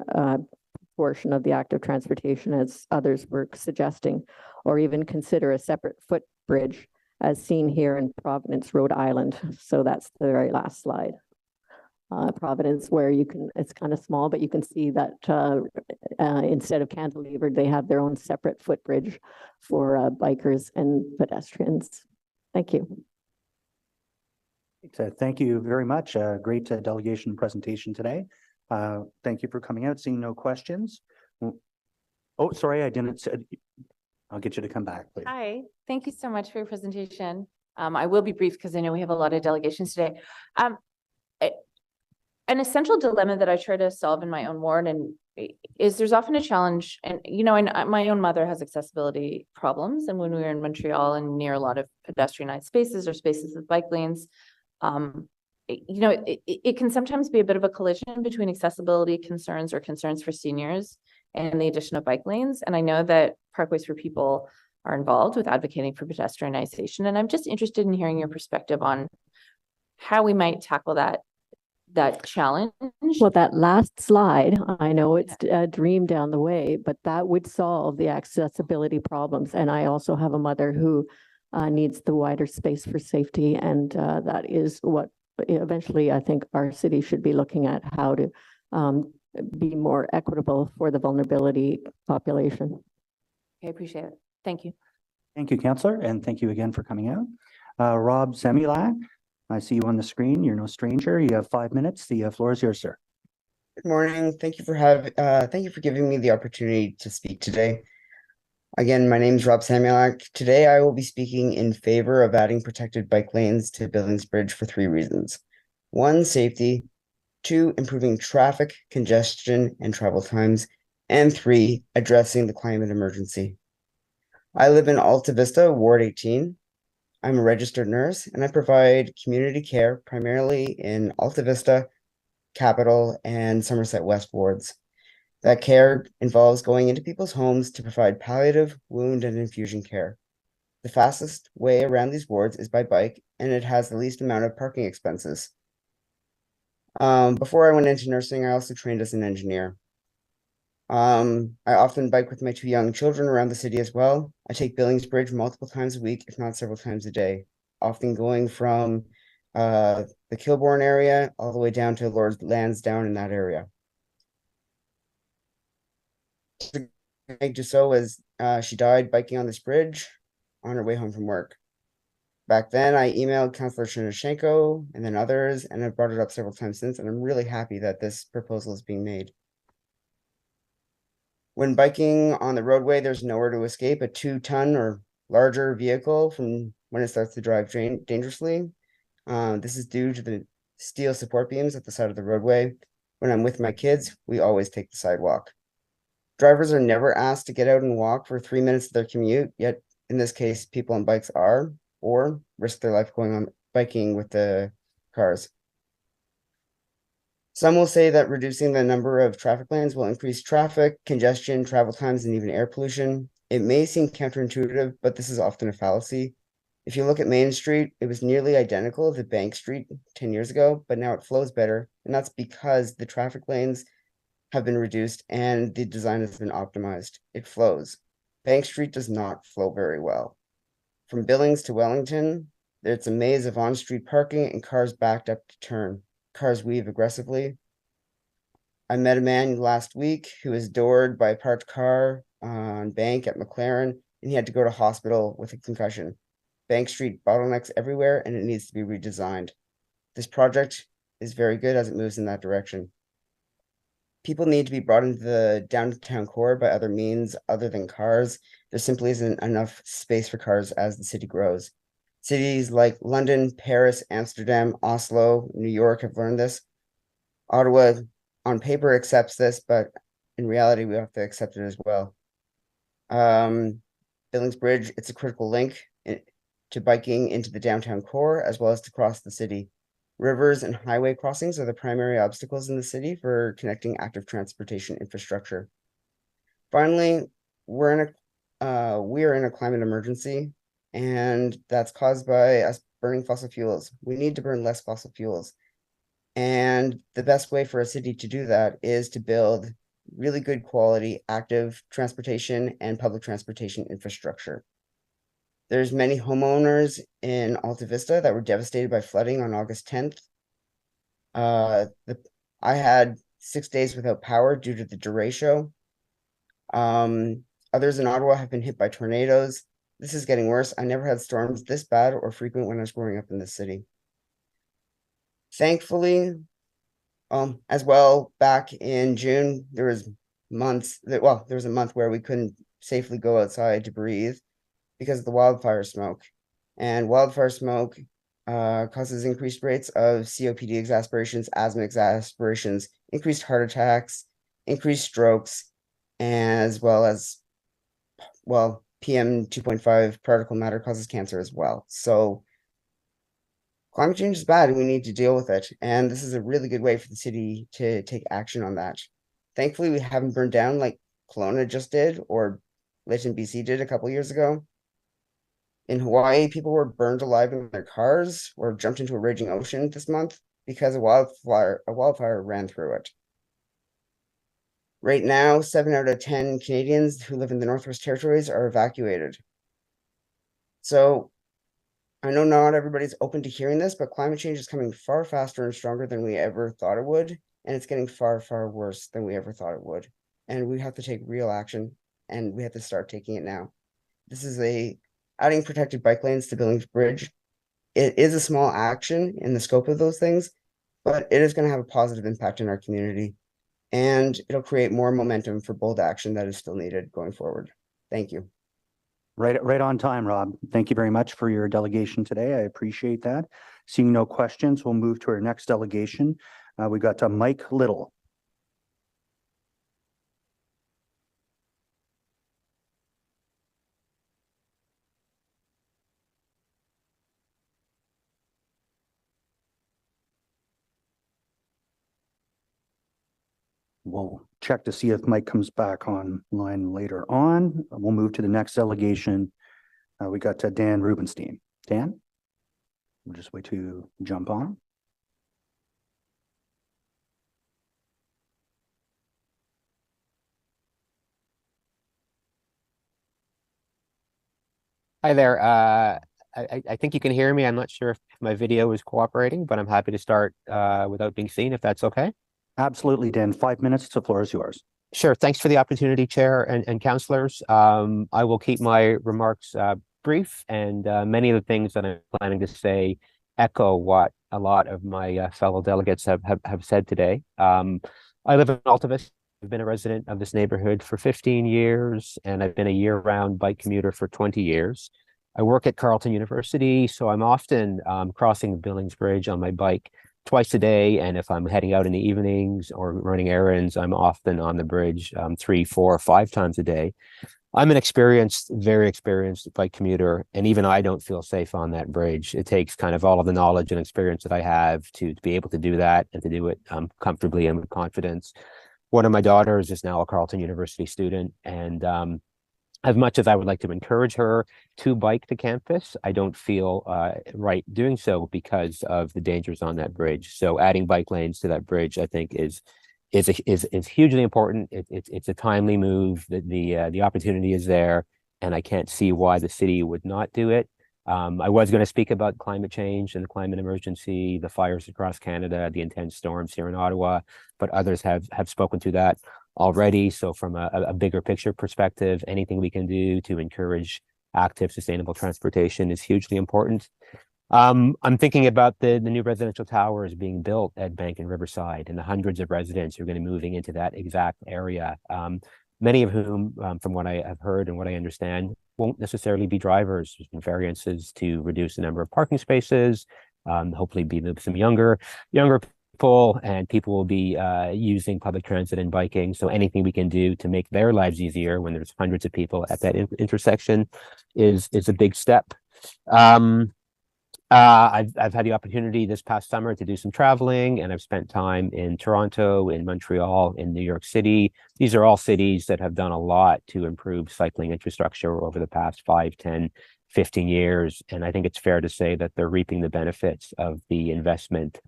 portion of the active transportation, as others were suggesting, or even consider a separate footbridge as seen here in Providence, Rhode Island. So that's the very last slide. Providence, where you can, it's kind of small, but you can see that instead of cantilevered, they have their own separate footbridge for bikers and pedestrians. Thank you. Thank you very much. Great delegation presentation today. Thank you for coming out. Seeing no questions. Oh, sorry, I didn't say. I'll get you to come back, please. Hi, thank you so much for your presentation. I will be brief because I know we have a lot of delegations today. An essential dilemma that I try to solve in my own ward and is there's often a challenge, and my own mother has accessibility problems, and when we were in Montreal and near a lot of pedestrianized spaces or spaces with bike lanes, it can sometimes be a bit of a collision between accessibility concerns or concerns for seniors and the addition of bike lanes. And I know that Parkways for People are involved with advocating for pedestrianization. And I'm just interested in hearing your perspective on how we might tackle that challenge. Well, that last slide, I know it's a dream down the way, but that would solve the accessibility problems. And I also have a mother who needs the wider space for safety. And that is what eventually I think our city should be looking at, how to be more equitable for the vulnerability population. Okay, I appreciate it. Thank you. Thank you, Councillor, and thank you again for coming out. Rob Zemilak, I see you on the screen. You're no stranger. You have 5 minutes. The floor is yours, sir. Good morning. Thank you for giving me the opportunity to speak today. Again, my name is Rob Zemilak. Today, I will be speaking in favor of adding protected bike lanes to Billings Bridge for 3 reasons. 1, safety. 2, improving traffic congestion and travel times. And 3, addressing the climate emergency. I live in Alta Vista, Ward 18. I'm a registered nurse, and I provide community care primarily in Alta Vista, Capital, and Somerset West wards. That care involves going into people's homes to provide palliative, wound, and infusion care. The fastest way around these wards is by bike, and it has the least amount of parking expenses. Before I went into nursing, I also trained as an engineer. I often bike with my 2 young children around the city as well. I take Billings Bridge multiple times a week, if not several times a day, often going from the Kilbourne area all the way down to Lord Lansdowne in that area. Meg Dussault was she died biking on this bridge on her way home from work. Back then, I emailed Councillor Chernishenko and then others, and I've brought it up several times since, and I'm really happy that this proposal is being made. When biking on the roadway, there's nowhere to escape a 2-ton or larger vehicle from when it starts to drive dangerously. This is due to the steel support beams at the side of the roadway. When I'm with my kids, we always take the sidewalk. Drivers are never asked to get out and walk for 3 minutes of their commute, yet in this case, people on bikes are, or risk their life going on biking with the cars. Some will say that reducing the number of traffic lanes will increase traffic, congestion, travel times, and even air pollution. It may seem counterintuitive, but this is often a fallacy. If you look at Main Street, it was nearly identical to Bank Street 10 years ago, but now it flows better, and that's because the traffic lanes have been reduced and the design has been optimized. It flows. Bank Street does not flow very well. From Billings to Wellington, it's a maze of on-street parking and cars backed up to turn. Cars weave aggressively. I met a man last week who was doored by a parked car on Bank at McLaren, and he had to go to hospital with a concussion. Bank Street bottlenecks everywhere, and it needs to be redesigned. This project is very good as it moves in that direction. People need to be brought into the downtown core by other means other than cars. There simply isn't enough space for cars as the city grows. Cities like London, Paris, Amsterdam, Oslo, New York have learned this. Ottawa, on paper, accepts this, but in reality, we have to accept it as well. Billings Bridge, it's a critical link to biking into the downtown core, as well as to cross the city. Rivers and highway crossings are the primary obstacles in the city for connecting active transportation infrastructure. Finally, we are in a climate emergency, and that's caused by us burning fossil fuels. We need to burn less fossil fuels. And the best way for a city to do that is to build really good quality active transportation and public transportation infrastructure. There's many homeowners in Alta Vista that were devastated by flooding on August 10th. I had 6 days without power due to the derecho. Others in Ottawa have been hit by tornadoes. This is getting worse. I never had storms this bad or frequent when I was growing up in this city. Thankfully, as well, back in June, there was a month where we couldn't safely go outside to breathe because of the wildfire smoke. And wildfire smoke causes increased rates of COPD exacerbations, asthma exacerbations, increased heart attacks, increased strokes, as well as, PM 2.5 particle matter causes cancer as well. So climate change is bad and we need to deal with it. And this is a really good way for the city to take action on that. Thankfully, we haven't burned down like Kelowna just did or Lytton, BC did a couple years ago. In Hawaii, people were burned alive in their cars or jumped into a raging ocean this month because a wildfire ran through it. Right now, 7 out of 10 Canadians who live in the Northwest Territories are evacuated. So I know not everybody's open to hearing this, but climate change is coming far faster and stronger than we ever thought it would. And it's getting far, far worse than we ever thought it would. And we have to take real action and we have to start taking it now. This is adding protected bike lanes to Billings Bridge. It is a small action in the scope of those things, but it is going to have a positive impact in our community. And it'll create more momentum for bold action that is still needed going forward. Thank you. Right on time, Rob. Thank you very much for your delegation today. I appreciate that. Seeing no questions, we'll move to our next delegation. We got Mike Little. We'll check to see if Mike comes back online later on. We'll move to the next delegation. We got Dan Rubenstein. Dan, we'll just wait to jump on. Hi there. I think you can hear me. I'm not sure if my video is cooperating, but I'm happy to start without being seen, if that's okay. Absolutely, Dan. 5 minutes. The floor is yours. Sure. Thanks for the opportunity, Chair and councillors. I will keep my remarks brief, and many of the things that I'm planning to say echo what a lot of my fellow delegates have said today. I live in Alta Vista. I've been a resident of this neighborhood for 15 years, and I've been a year-round bike commuter for 20 years. I work at Carleton University, so I'm often crossing Billings Bridge on my bike twice a day. And if I'm heading out in the evenings or running errands, I'm often on the bridge 3, 4, 5 times a day. I'm an very experienced bike commuter, and even I don't feel safe on that bridge. It takes kind of all of the knowledge and experience that I have to be able to do that and to do it comfortably and with confidence. One of my daughters is now a Carleton University student, and as much as I would like to encourage her to bike to campus, I don't feel right doing so because of the dangers on that bridge. So adding bike lanes to that bridge, I think, is hugely important. It's a timely move. The opportunity is there, and I can't see why the city would not do it. I was going to speak about climate change and the climate emergency, the fires across Canada, the intense storms here in Ottawa, but others have spoken to that already. So from a bigger picture perspective, anything we can do to encourage active, sustainable transportation is hugely important. I'm thinking about the new residential towers being built at Bank and Riverside, and the hundreds of residents who are going to be moving into that exact area. Many of whom, from what I have heard and what I understand, won't necessarily be drivers. There's been variances to reduce the number of parking spaces, hopefully be some younger people, and people will be using public transit and biking. So anything we can do to make their lives easier when there's hundreds of people at that intersection is a big step. I've had the opportunity this past summer to do some traveling, and I've spent time in Toronto, in Montreal, in New York City. These are all cities that have done a lot to improve cycling infrastructure over the past 5, 10, 15 years. And I think it's fair to say that they're reaping the benefits of the investment.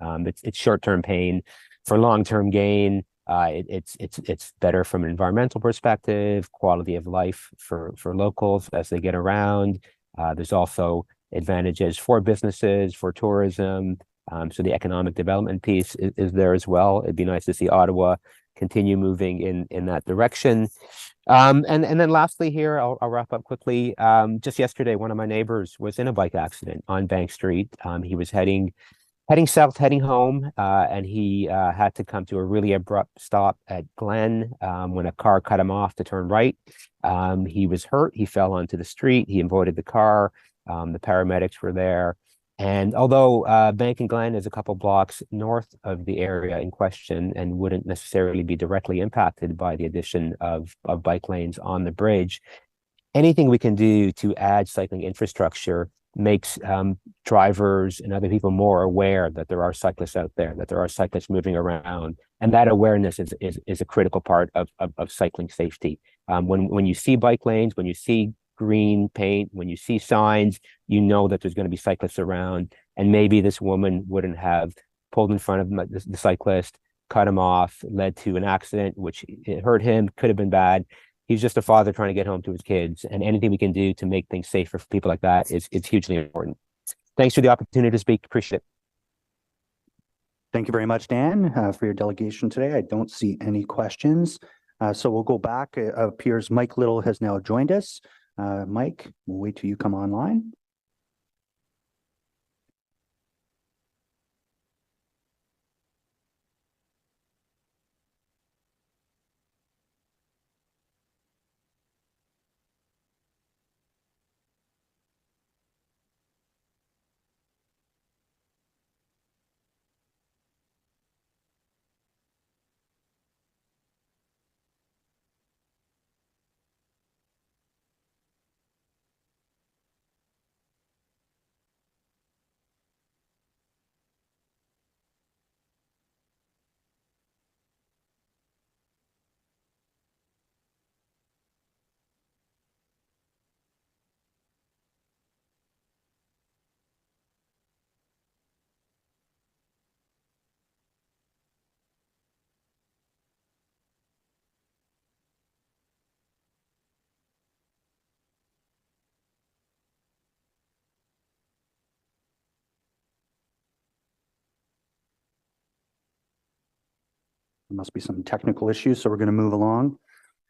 It's short-term pain for long-term gain. It's better from an environmental perspective, quality of life for locals as they get around. There's also advantages for businesses, for tourism. So the economic development piece is there as well. It'd be nice to see Ottawa continue moving in that direction. And then lastly here, I'll wrap up quickly. Just yesterday, one of my neighbors was in a bike accident on Bank Street. He was heading south, heading home, and he had to come to a really abrupt stop at Glen when a car cut him off to turn right. He was hurt. He fell onto the street. He avoided the car. The paramedics were there. And although Bank and Glen is a couple blocks north of the area in question and wouldn't necessarily be directly impacted by the addition of bike lanes on the bridge, anything we can do to add cycling infrastructure makes drivers and other people more aware that there are cyclists out there, that there are cyclists moving around. And that awareness is a critical part of cycling safety. When you see bike lanes, when you see green paint, when you see signs, you know that there's going to be cyclists around. And maybe this woman wouldn't have pulled in front of the cyclist, cut him off, led to an accident, which it hurt him, could have been bad. He's just a father trying to get home to his kids. And anything we can do to make things safer for people like that is hugely important. Thanks for the opportunity to speak. Appreciate it. Thank you very much, Dan, for your delegation today. I don't see any questions. So we'll go back. It appears Mike Little has now joined us. Mike, we'll wait till you come online. There must be some technical issues, so we're going to move along.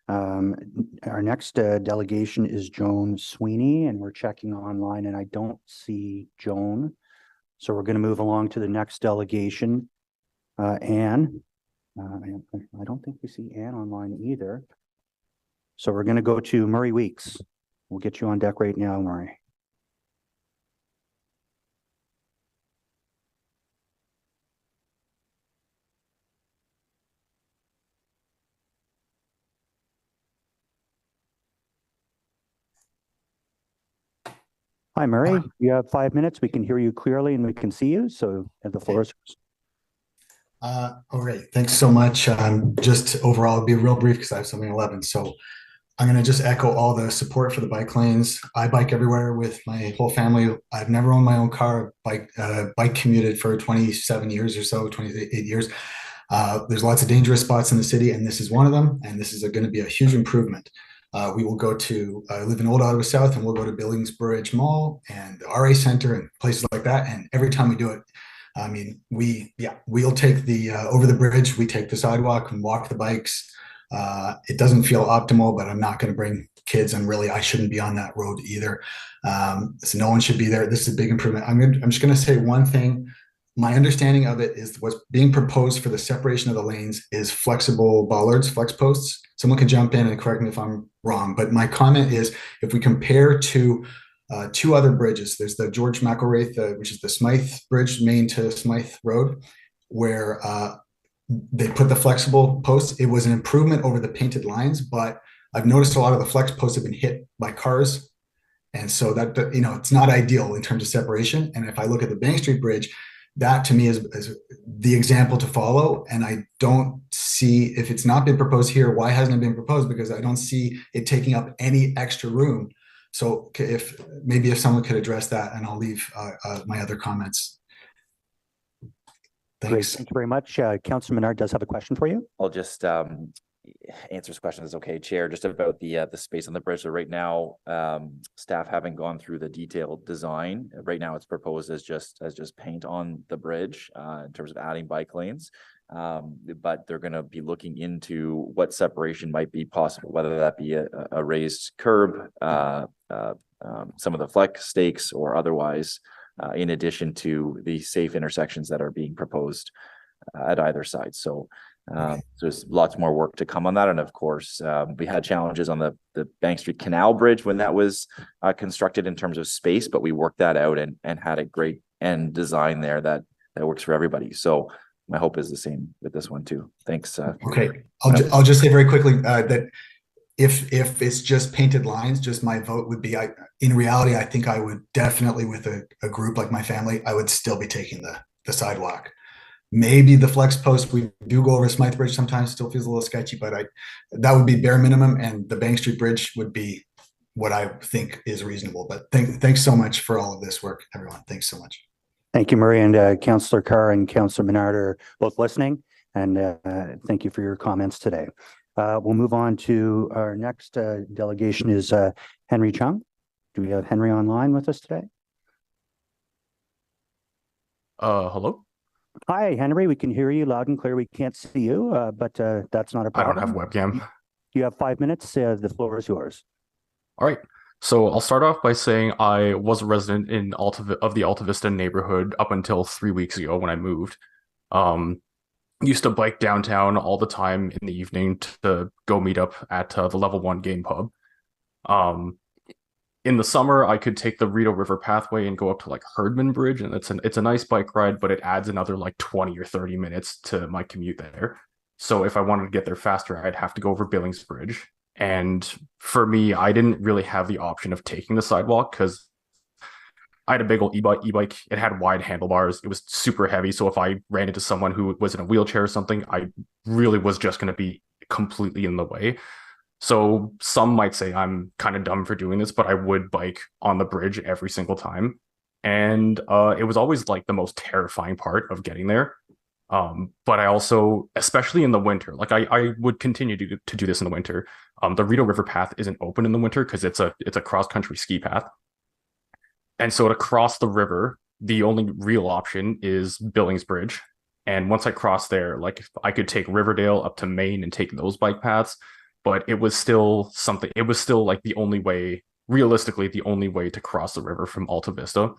Our next delegation is Joan Sweeney, and we're checking online, and I don't see Joan. So we're going to move along to the next delegation. Anne, I don't think we see Anne online either. So we're going to go to Murray Weeks. We'll get you on deck right now, Murray. Hi, Murray. You have 5 minutes. We can hear you clearly and we can see you. So the floor is yours. All right. Thanks so much. Just overall, it'll be real brief because I have something 11. So I'm going to just echo all the support for the bike lanes. I bike everywhere with my whole family. I've never owned my own car. Bike commuted for 27 years or so, 28 years. There's lots of dangerous spots in the city, and this is one of them. And this is going to be a huge improvement. We will go to, I live in Old Ottawa South, and we'll go to Billingsbridge Mall and the RA Center and places like that. And every time we do it, I mean, we'll take the, over the bridge, we take the sidewalk and walk the bikes. It doesn't feel optimal, but I'm not going to bring kids, and really, I shouldn't be on that road either. So no one should be there. This is a big improvement. I'm just going to say one thing. My understanding of it is what's being proposed for the separation of the lanes is flexible bollards, flex posts. Someone can jump in and correct me if I'm wrong, but my comment is if we compare to two other bridges, there's the George McElwraith, which is the Smythe Bridge, Main to Smythe Road, where they put the flexible posts. It was an improvement over the painted lines, but I've noticed a lot of the flex posts have been hit by cars. And so that, it's not ideal in terms of separation. And if I look at the Bank Street Bridge, that to me is the example to follow. And I don't see, if it's not been proposed here, why hasn't it been proposed? Because I don't see it taking up any extra room. So if someone could address that, and I'll leave my other comments. Thanks. Great. Thank you very much. Councillor Menard does have a question for you. I'll just answer his question. Is okay, Chair, just about the space on the bridge. So right now, staff haven't gone through the detailed design. Right now, it's proposed as just paint on the bridge in terms of adding bike lanes. But they're going to be looking into what separation might be possible, whether that be a raised curb, some of the flex stakes, or otherwise, in addition to the safe intersections that are being proposed at either side. So there's lots more work to come on that. And of course, we had challenges on the Bank Street Canal Bridge when that was constructed in terms of space, but we worked that out and had a great end design there that works for everybody. So my hope is the same with this one too. Thanks. Okay, I'll just say very quickly that if it's just painted lines, just my vote would be, in reality, I think I would definitely, with a group like my family, I would still be taking the sidewalk. Maybe the flex post, we do go over Smythe Bridge sometimes, still feels a little sketchy, but that would be bare minimum, and the Bank Street Bridge would be what I think is reasonable. But thanks so much for all of this work, everyone. Thanks so much. Thank you, Murray, and Councillor Carr and Councillor Menard are both listening, and thank you for your comments today. We'll move on to our next delegation is Henry Chung. Do we have Henry online with us today? Hello? Hi, Henry. We can hear you loud and clear. We can't see you, but that's not a problem. I don't have a webcam. You have 5 minutes. The floor is yours. All right. So I'll start off by saying I was a resident of the Alta Vista neighborhood up until 3 weeks ago when I moved. Used to bike downtown all the time in the evening to go meet up at the Level 1 game pub. In the summer, I could take the Rideau River Pathway and go up to like Herdman Bridge, and it's a nice bike ride, but it adds another like 20 or 30 minutes to my commute there. So if I wanted to get there faster, I'd have to go over Billings Bridge. And for me, I didn't really have the option of taking the sidewalk because I had a big old e-bike. It had wide handlebars. It was super heavy. So if I ran into someone who was in a wheelchair or something, I really was just going to be completely in the way. So some might say I'm kind of dumb for doing this, but I would bike on the bridge every single time. And it was always like the most terrifying part of getting there. But I also, especially in the winter, like I would continue to do this in the winter. The Rideau River path isn't open in the winter because it's a cross-country ski path. And so to cross the river, the only real option is Billings Bridge. And once I crossed there, like I could take Riverdale up to Maine and take those bike paths. But it was still something, it was still like the only way, realistically, the only way to cross the river from Alta Vista.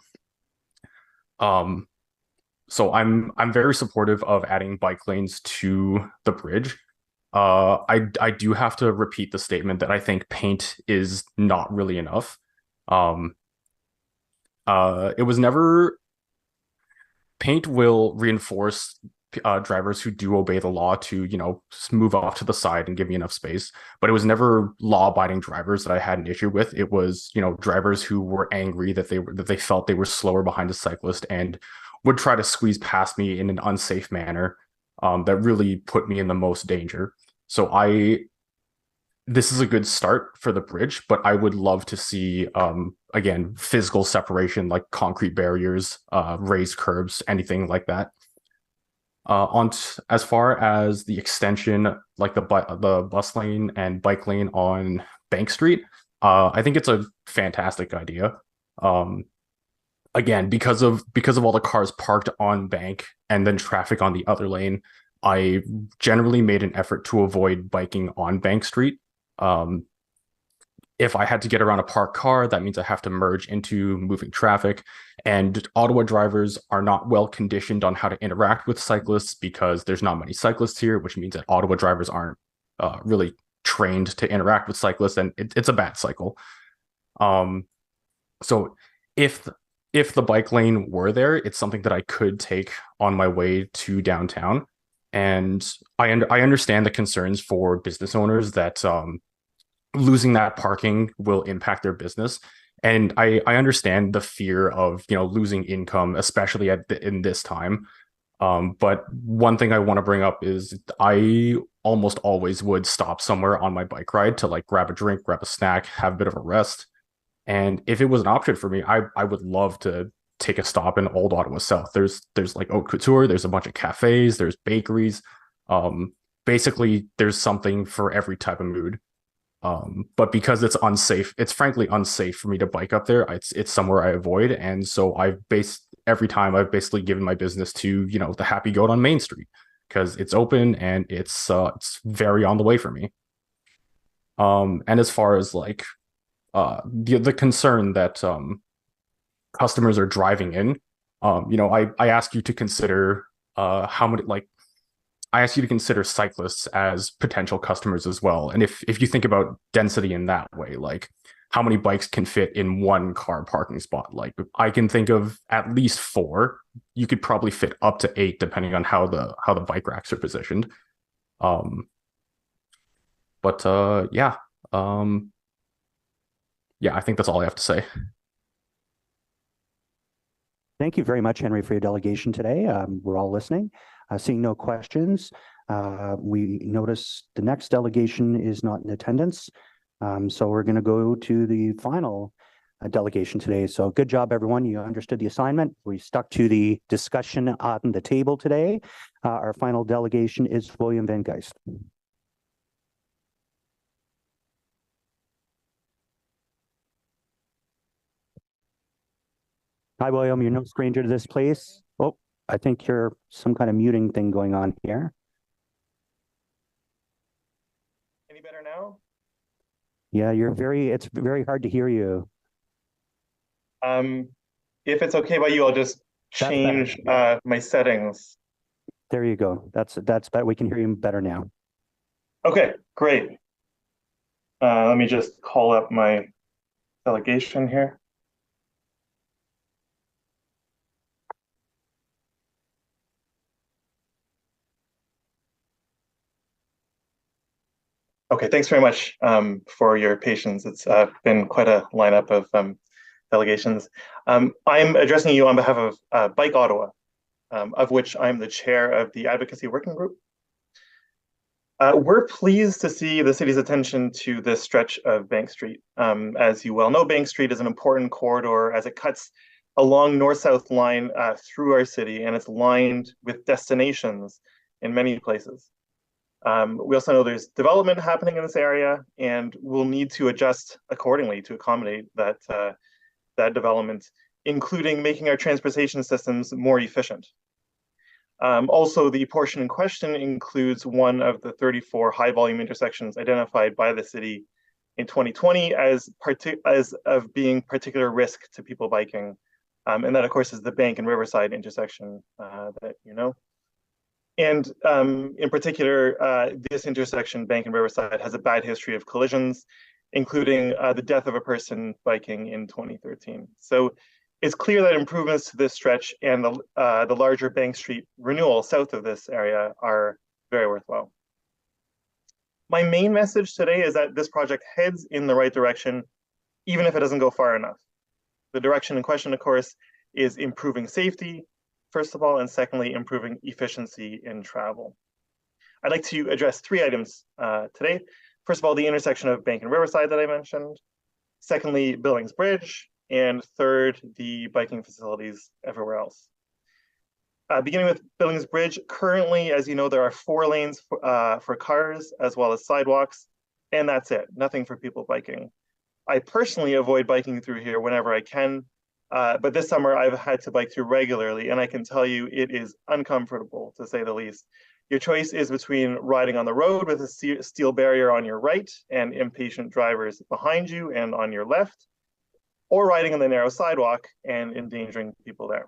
So I'm very supportive of adding bike lanes to the bridge. I do have to repeat the statement that I think paint is not really enough. It was never, paint will reinforce drivers who do obey the law to, move off to the side and give me enough space. But it was never law-abiding drivers that I had an issue with. It was, drivers who were angry that they felt they were slower behind a cyclist and would try to squeeze past me in an unsafe manner, that really put me in the most danger. So this is a good start for the bridge, but I would love to see, again, physical separation, like concrete barriers, raised curbs, anything like that. As far as the extension, like the bus lane and bike lane on Bank Street, I think it's a fantastic idea. Again, because of all the cars parked on Bank and then traffic on the other lane, I generally made an effort to avoid biking on Bank Street. If I had to get around a parked car, that means I have to merge into moving traffic. And Ottawa drivers are not well conditioned on how to interact with cyclists because there's not many cyclists here, which means that Ottawa drivers aren't really trained to interact with cyclists, and it's a bad cycle. So if the bike lane were there, it's something that I could take on my way to downtown. And I understand the concerns for business owners that losing that parking will impact their business. And I understand the fear of, losing income, especially in this time. But one thing I want to bring up is I almost always would stop somewhere on my bike ride to like grab a drink, grab a snack, have a bit of a rest. And if it was an option for me, I would love to take a stop in Old Ottawa South. There's like Haute Couture, there's a bunch of cafes, there's bakeries. Basically, there's something for every type of mood. But because it's unsafe, it's frankly unsafe for me to bike up there. It's somewhere I avoid. And so every time I've basically given my business to, the Happy Goat on Main Street because it's open and it's very on the way for me. And as far as like, the concern that, customers are driving in, I ask you to consider, I ask you to consider cyclists as potential customers as well. And if you think about density in that way, like how many bikes can fit in one car parking spot? Like I can think of at least 4. You could probably fit up to 8 depending on how the bike racks are positioned. Yeah, I think that's all I have to say. Thank you very much, Henry, for your delegation today. We're all listening. Seeing no questions, we notice the next delegation is not in attendance. So we're going to go to the final delegation today. So good job, everyone. You understood the assignment. We stuck to the discussion on the table today. Our final delegation is William Van Geist. Hi, William. You're no stranger to this place. Oh, I think you're some kind of muting thing going on here. Any better now? Yeah, it's very hard to hear you. If it's okay by you, I'll just change my settings. There you go. That's better. We can hear you better now. Okay, great. Let me just call up my delegation here. Okay, thanks very much for your patience. It's been quite a lineup of delegations. I'm addressing you on behalf of Bike Ottawa, of which I'm the chair of the Advocacy Working Group. We're pleased to see the city's attention to this stretch of Bank Street. As you well know, Bank Street is an important corridor as it cuts a long north-south line through our city, and it's lined with destinations in many places. We also know there's development happening in this area, and we'll need to adjust accordingly to accommodate that development, including making our transportation systems more efficient. Also, the portion in question includes one of the 34 high-volume intersections identified by the city in 2020 as of being particular risk to people biking, and that, of course, is the Bank and Riverside intersection that you know. And in particular, this intersection, Bank and Riverside, has a bad history of collisions, including the death of a person biking in 2013. So It's clear that improvements to this stretch and the larger Bank Street renewal south of this area are very worthwhile. My main message today is that this project heads in the right direction, even if it doesn't go far enough. The direction in question, of course, is improving safety, first of all, and secondly, improving efficiency in travel. I'd like to address 3 items today. First of all, the intersection of Bank and Riverside that I mentioned. Secondly, Billings Bridge. And third, the biking facilities everywhere else. Beginning with Billings Bridge, currently, as you know, there are 4 lanes for cars as well as sidewalks, and that's it, nothing for people biking. I personally avoid biking through here whenever I can, but this summer I've had to bike through regularly, and I can tell you it is uncomfortable, to say the least. Your choice is between riding on the road with a steel barrier on your right and impatient drivers behind you and on your left, or riding on the narrow sidewalk and endangering people there.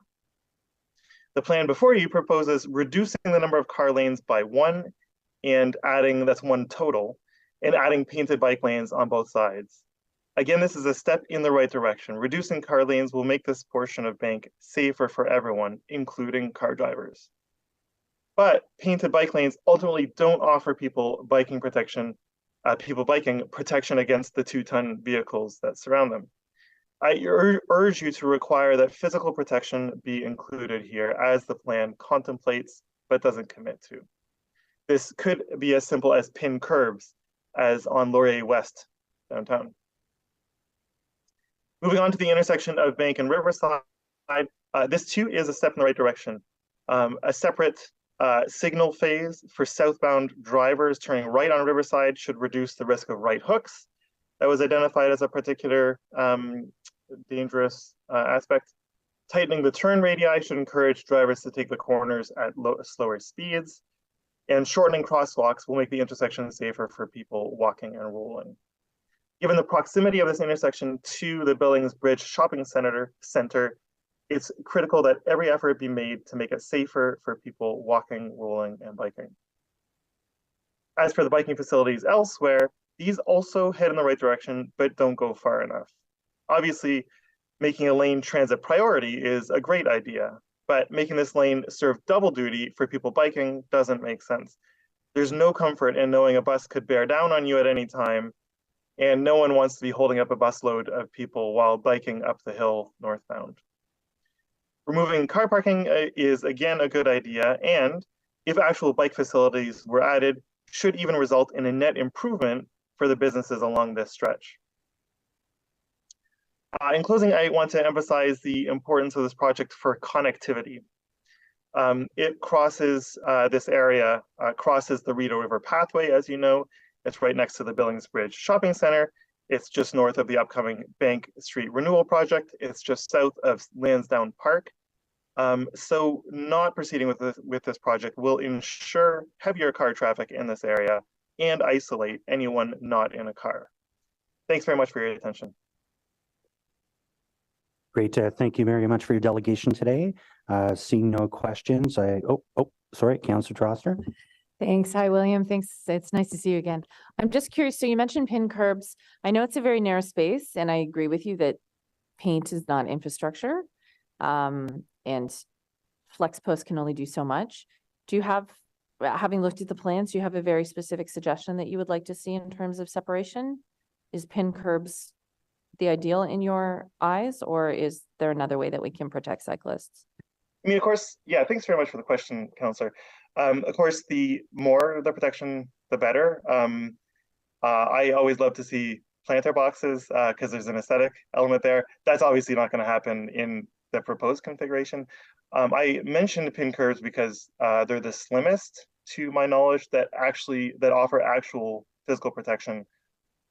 The plan before you proposes reducing the number of car lanes by 1 and adding, that's 1 total, and adding painted bike lanes on both sides. Again, this is a step in the right direction. Reducing car lanes will make this portion of Bank safer for everyone, including car drivers. But painted bike lanes ultimately don't offer people biking protection against the 2-ton vehicles that surround them. I urge you to require that physical protection be included here as the plan contemplates but doesn't commit to. This could be as simple as pin curbs, as on Laurier West downtown. Moving on to the intersection of Bank and Riverside, this too is a step in the right direction. A separate signal phase for southbound drivers turning right on Riverside should reduce the risk of right hooks. That was identified as a particular dangerous aspect. Tightening the turn radii should encourage drivers to take the corners at slower speeds, and shortening crosswalks will make the intersection safer for people walking and rolling. Given the proximity of this intersection to the Billings Bridge Shopping Center, it's critical that every effort be made to make it safer for people walking, rolling, and biking. As for the biking facilities elsewhere, these also head in the right direction, but don't go far enough. Obviously, making a lane transit priority is a great idea, but making this lane serve double duty for people biking doesn't make sense. There's no comfort in knowing a bus could bear down on you at any time, and no one wants to be holding up a busload of people while biking up the hill northbound. Removing car parking is again a good idea, and if actual bike facilities were added, should even result in a net improvement for the businesses along this stretch. In closing, I want to emphasize the importance of this project for connectivity. It crosses this area, crosses the Rideau River Pathway, as you know. It's right next to the Billings Bridge Shopping Center. It's just north of the upcoming Bank Street Renewal Project. It's just south of Lansdowne Park. So not proceeding with this project will ensure heavier car traffic in this area and isolate anyone not in a car. Thanks very much for your attention. Great. Thank you very much for your delegation today. Seeing no questions, sorry, Councillor Trostner. Thanks. Hi, William. Thanks. It's nice to see you again. I'm just curious. So you mentioned pin curbs. I know it's a very narrow space, and I agree with you that paint is not infrastructure, and flex posts can only do so much. Do you have, having looked at the plans, do you have a very specific suggestion that you would like to see in terms of separation? Is pin curbs the ideal in your eyes, or is there another way that we can protect cyclists? I mean, of course, yeah, thanks very much for the question, Councillor. Of course, the more the protection, the better. I always love to see planter boxes because there's an aesthetic element there. That's obviously not going to happen in the proposed configuration. I mentioned pin curbs because they're the slimmest, to my knowledge, that offer actual physical protection.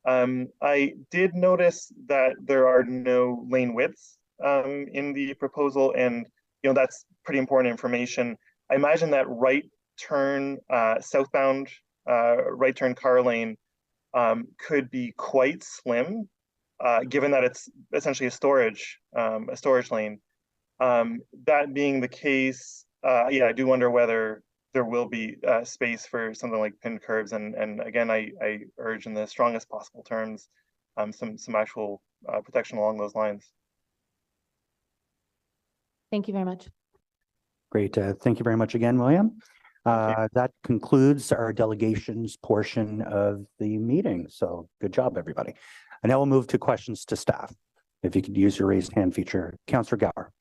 I did notice that there are no lane widths in the proposal, and that's pretty important information. I imagine that right turn southbound right turn car lane could be quite slim, given that it's essentially a storage lane. That being the case, yeah, I do wonder whether there will be space for something like pin curbs, and again, I urge in the strongest possible terms some actual protection along those lines. Thank you very much. Great. Thank you very much again, William. That concludes our delegations portion of the meeting. So good job, everybody. And now we'll move to questions to staff. If you could use your raised hand feature. Councillor Gower.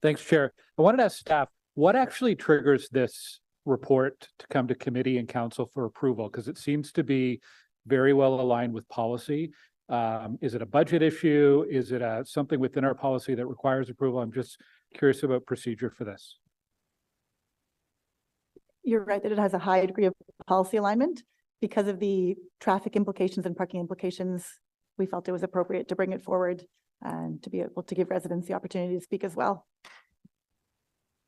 Thanks, Chair. I wanted to ask staff, what actually triggers this report to come to committee and council for approval? Because it seems to be very well aligned with policy. Is it a budget issue? Is it something within our policy that requires approval? I'm just curious about procedure for this. You're right that it has a high degree of policy alignment. Because of the traffic implications and parking implications, we felt it was appropriate to bring it forward and to be able to give residents the opportunity to speak as well.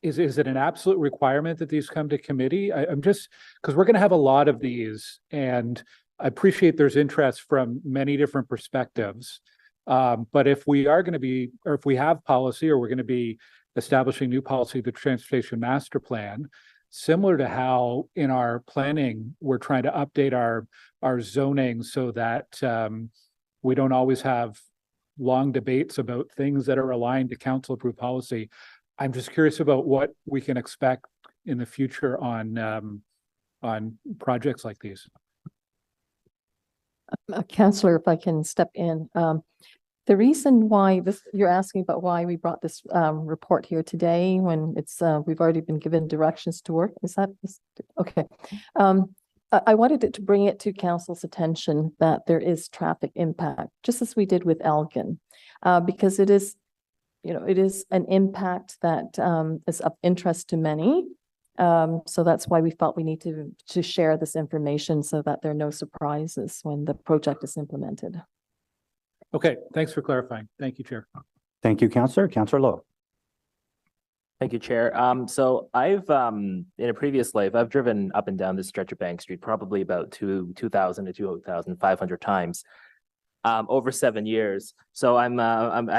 Is it an absolute requirement that these come to committee? I'm just, because we're going to have a lot of these, and I appreciate there's interest from many different perspectives. But if we are going to be, or if we have policy, or we're going to be establishing new policy, the transportation master plan, similar to how in our planning, we're trying to update our zoning so that we don't always have long debates about things that are aligned to council approved policy. I'm just curious about what we can expect in the future on projects like these. Councillor, if I can step in. The reason why you're asking about why we brought this report here today when it's we've already been given directions to work. Okay? I wanted to bring it to council's attention that there is traffic impact, just as we did with Elgin, because it is, it is an impact that is of interest to many. So that's why we felt we need to share this information so that there are no surprises when the project is implemented. Okay, thanks for clarifying. Thank you, Chair. Thank you, Councillor. Councillor Lowe. Thank you, Chair. So I've in a previous life, I've driven up and down this stretch of Bank Street probably about 2,000 to 2,500 times over 7 years. So I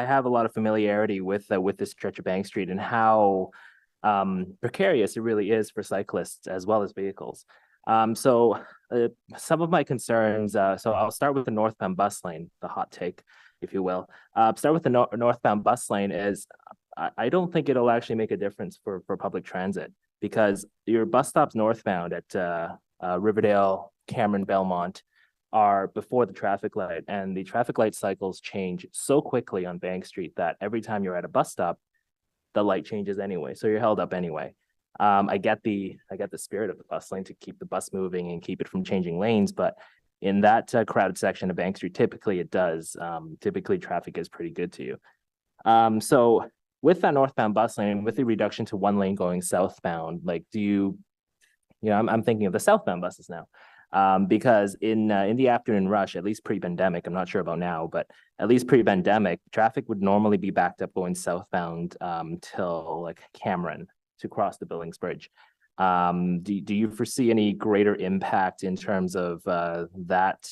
have a lot of familiarity with this stretch of Bank Street and how precarious it really is for cyclists as well as vehicles. Some of my concerns, so I'll start with the northbound bus lane, the hot take, if you will. Start with the northbound bus lane is, I don't think it'll actually make a difference for public transit because your bus stops northbound at Riverdale, Cameron, Belmont are before the traffic light, and the traffic light cycles change so quickly on Bank Street that every time you're at a bus stop, the light changes anyway, so you're held up anyway. I get the spirit of the bus lane to keep the bus moving and keep it from changing lanes, but in that crowded section of Bank Street, typically it does. Typically traffic is pretty good to you. So with that northbound bus lane, with the reduction to one lane going southbound, like I'm thinking of the southbound buses now, because in the afternoon rush, at least pre-pandemic, I'm not sure about now, but at least pre-pandemic, traffic would normally be backed up going southbound till like Cameron to cross the Billings Bridge. Do you foresee any greater impact in terms of that,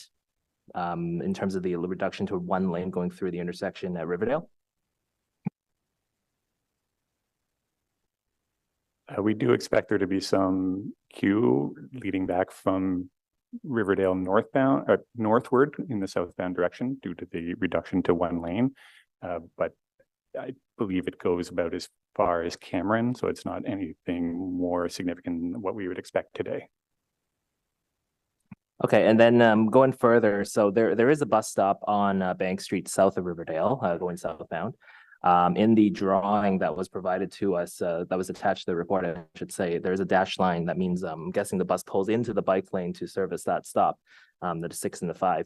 in terms of the reduction to one lane going through the intersection at Riverdale? We do expect there to be some queue leading back from Riverdale northward in the southbound direction due to the reduction to one lane. But I believe it goes about as far as Cameron, so it's not anything more significant than what we would expect today. Okay, and then going further, so there is a bus stop on Bank Street south of Riverdale, going southbound. In the drawing that was provided to us, that was attached to the report, I should say, there's a dash line. That means I'm guessing the bus pulls into the bike lane to service that stop, the 6 and the 5.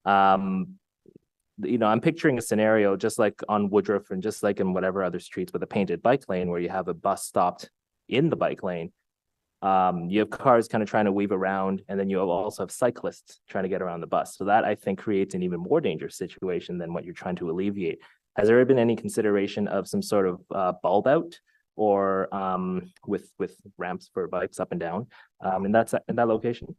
I'm picturing a scenario just like on Woodruff and just like in whatever other streets with a painted bike lane where you have a bus stopped in the bike lane. You have cars kind of trying to weave around, and then you also have cyclists trying to get around the bus. So that, I think, creates an even more dangerous situation than what you're trying to alleviate. Has there been any consideration of some sort of bulb out or with ramps for bikes up and down in that location?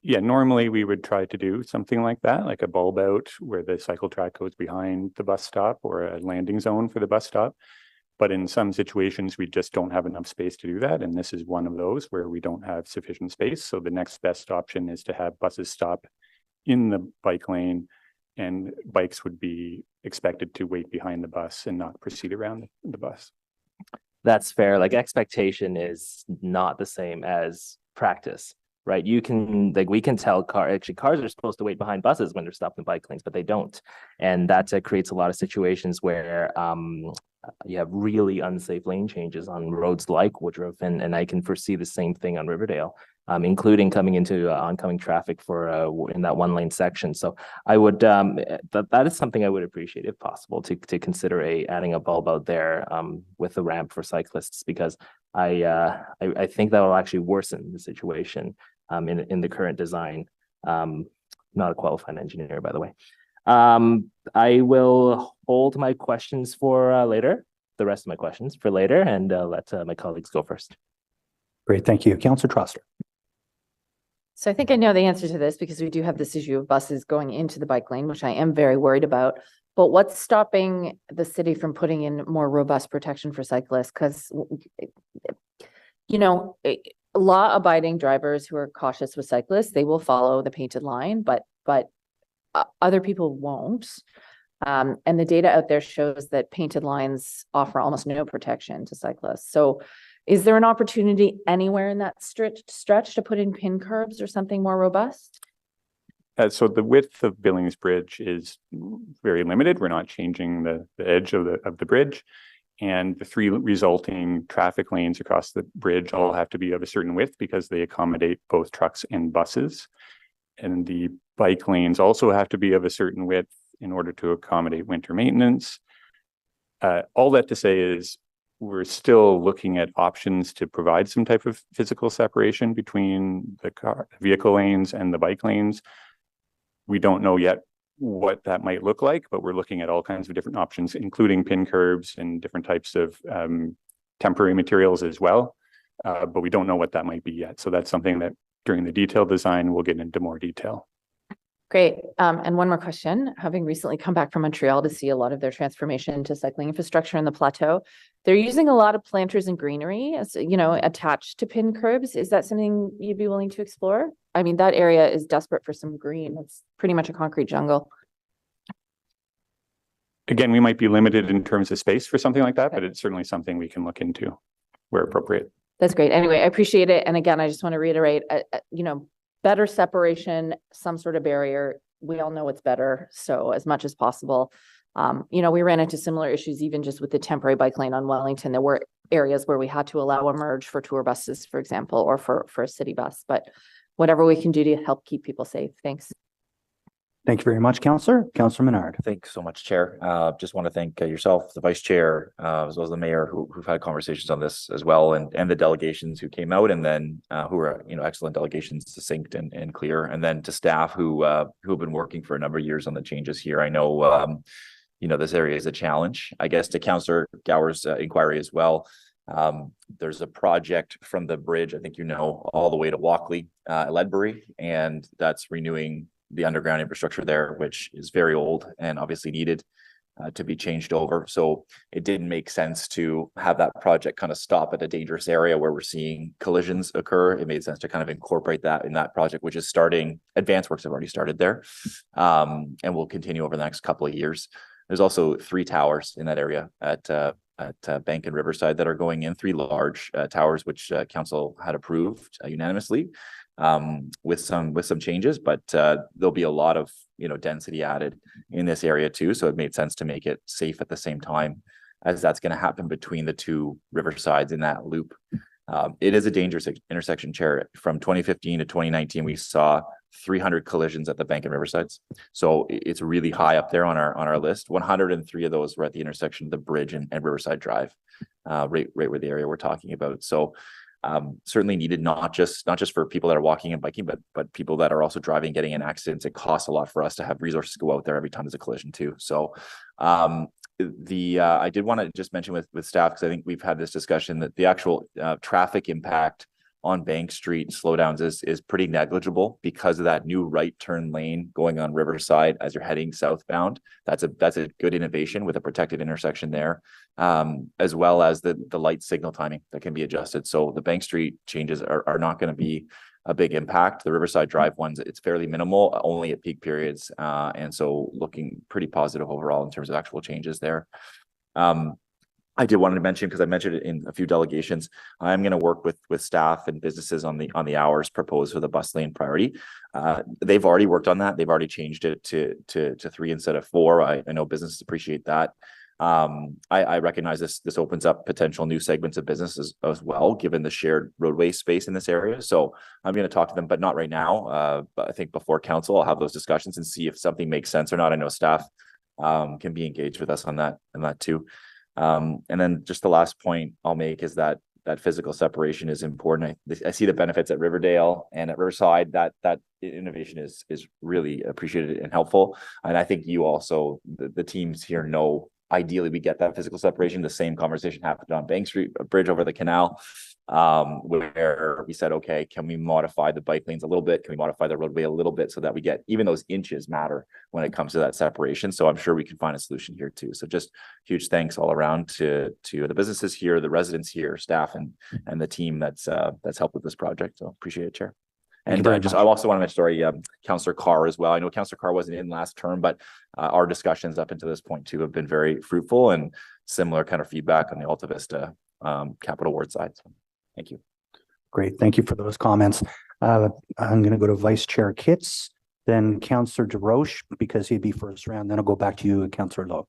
Yeah, normally we would try to do something like that, like a bulb out where the cycle track goes behind the bus stop or a landing zone for the bus stop. But in some situations, we just don't have enough space to do that. And this is one of those where we don't have sufficient space. So the next best option is to have buses stop in the bike lane, and bikes would be expected to wait behind the bus and not proceed around the bus. That's fair. Like expectation is not the same as practice, right? You can we can tell cars are supposed to wait behind buses when they're stopped in bike lanes, but they don't. And that creates a lot of situations where you have really unsafe lane changes on roads like Woodruff, and I can foresee the same thing on Riverdale, including coming into oncoming traffic for in that one lane section. So I would that is something I would appreciate if possible to consider adding a bulb out there with a ramp for cyclists, because I think that will actually worsen the situation in the current design. Not a qualified engineer, by the way. I will hold my questions for later, the rest of my questions for later, and let my colleagues go first. Great, thank you. Councillor Troster. So I think I know the answer to this, because we do have this issue of buses going into the bike lane, which I am very worried about. But what's stopping the city from putting in more robust protection for cyclists? Because, you know, law-abiding drivers who are cautious with cyclists, they will follow the painted line, but other people won't. And the data out there shows that painted lines offer almost no protection to cyclists. So is there an opportunity anywhere in that stretch to put in pin curbs or something more robust? So the width of Billings Bridge is very limited. We're not changing the edge of the bridge. And the 3 resulting traffic lanes across the bridge all have to be of a certain width because they accommodate both trucks and buses. And the bike lanes also have to be of a certain width in order to accommodate winter maintenance. All that to say is we're still looking at options to provide some type of physical separation between the vehicle lanes and the bike lanes. We don't know yet what that might look like, but we're looking at all kinds of different options, including pin curbs and different types of temporary materials as well. But we don't know what that might be yet. So that's something that during the detailed design, we'll get into more detail. Great. And one more question. Having recently come back from Montreal to see a lot of their transformation to cycling infrastructure in the plateau, they're using a lot of planters and greenery, as you know, attached to pin curbs. Is that something you'd be willing to explore? I mean, that area is desperate for some green. It's pretty much a concrete jungle. Again, we might be limited in terms of space for something like that, but it's certainly something we can look into where appropriate. That's great. Anyway, I appreciate it. And again, I just want to reiterate, you know, better separation, some sort of barrier. We all know it's better. So as much as possible, you know, we ran into similar issues, even just with the temporary bike lane on Wellington. There were areas where we had to allow a merge for tour buses, for example, or for a city bus, but whatever we can do to help keep people safe. Thanks. Thank you very much, Councillor. Councillor Menard. Thanks so much, Chair. Just want to thank yourself, the Vice Chair, as well as the Mayor, who've had conversations on this as well, and the delegations who came out, and then who are excellent delegations, succinct and clear, and then to staff who have been working for a number of years on the changes here. I know this area is a challenge. I guess to Councillor Gower's inquiry as well. There's a project from the bridge, I think all the way to Walkley, Ledbury, and that's renewing the underground infrastructure there, which is very old and obviously needed to be changed over. So it didn't make sense to have that project kind of stop at a dangerous area where we're seeing collisions occur. It made sense to kind of incorporate that in that project, which is starting. Advanced works have already started there, and will continue over the next couple of years. There's also 3 towers in that area at Bank and Riverside that are going in, 3 large towers, which council had approved unanimously. With some changes, but there'll be a lot of density added in this area too. So it made sense to make it safe at the same time, as that's going to happen between the 2 riversides in that loop. It is a dangerous intersection, Chair. From 2015 to 2019, we saw 300 collisions at the Bank and Riversides. So it's really high up there on our list. 103 of those were at the intersection of the bridge and Riverside Drive, right where the area we're talking about. So certainly needed, not just for people that are walking and biking, but people that are also driving, getting in accidents. It costs a lot for us to have resources go out there every time there's a collision too. So I did want to just mention with staff, because I think we've had this discussion, that the actual traffic impact on Bank Street slowdowns is pretty negligible because of that new right turn lane going on Riverside as you're heading southbound. That's a good innovation with a protected intersection there, as well as the light signal timing that can be adjusted. So the Bank Street changes are not going to be a big impact. The Riverside Drive ones, it's fairly minimal, only at peak periods. And so looking pretty positive overall in terms of actual changes there. I did want to mention, because I mentioned it in a few delegations, I'm going to work with staff and businesses on the hours proposed for the bus lane priority. They've already worked on that. They've already changed it to 3 instead of 4. I know businesses appreciate that. I recognize this opens up potential new segments of businesses as well, given the shared roadway space in this area. So I'm going to talk to them, but not right now. But I think before council, I'll have those discussions and see if something makes sense or not. I know staff can be engaged with us on that too. And then just the last point I'll make is that physical separation is important. I see the benefits at Riverdale and at Riverside. That innovation is really appreciated and helpful. And I think you also, the teams here know, ideally we get that physical separation. The same conversation happened on Bank Street, a bridge over the canal, where we said, okay, can we modify the bike lanes a little bit? Can we modify the roadway a little bit so that we get, even those inches matter when it comes to that separation. So I'm sure we can find a solution here too. So just huge thanks all around to the businesses here, the residents here, staff, and the team that's helped with this project. So appreciate it, Chair. And I also want to mention, Councillor Carr as well. I know Councillor Carr wasn't in last term, but our discussions up until this point too have been very fruitful, and similar kind of feedback on the Alta Vista Capital Ward side. So thank you. Great. Thank you for those comments. I'm going to go to Vice Chair Kitts, then Councillor DeRoche, because he'd be first round. Then I'll go back to you, Councillor Lowe.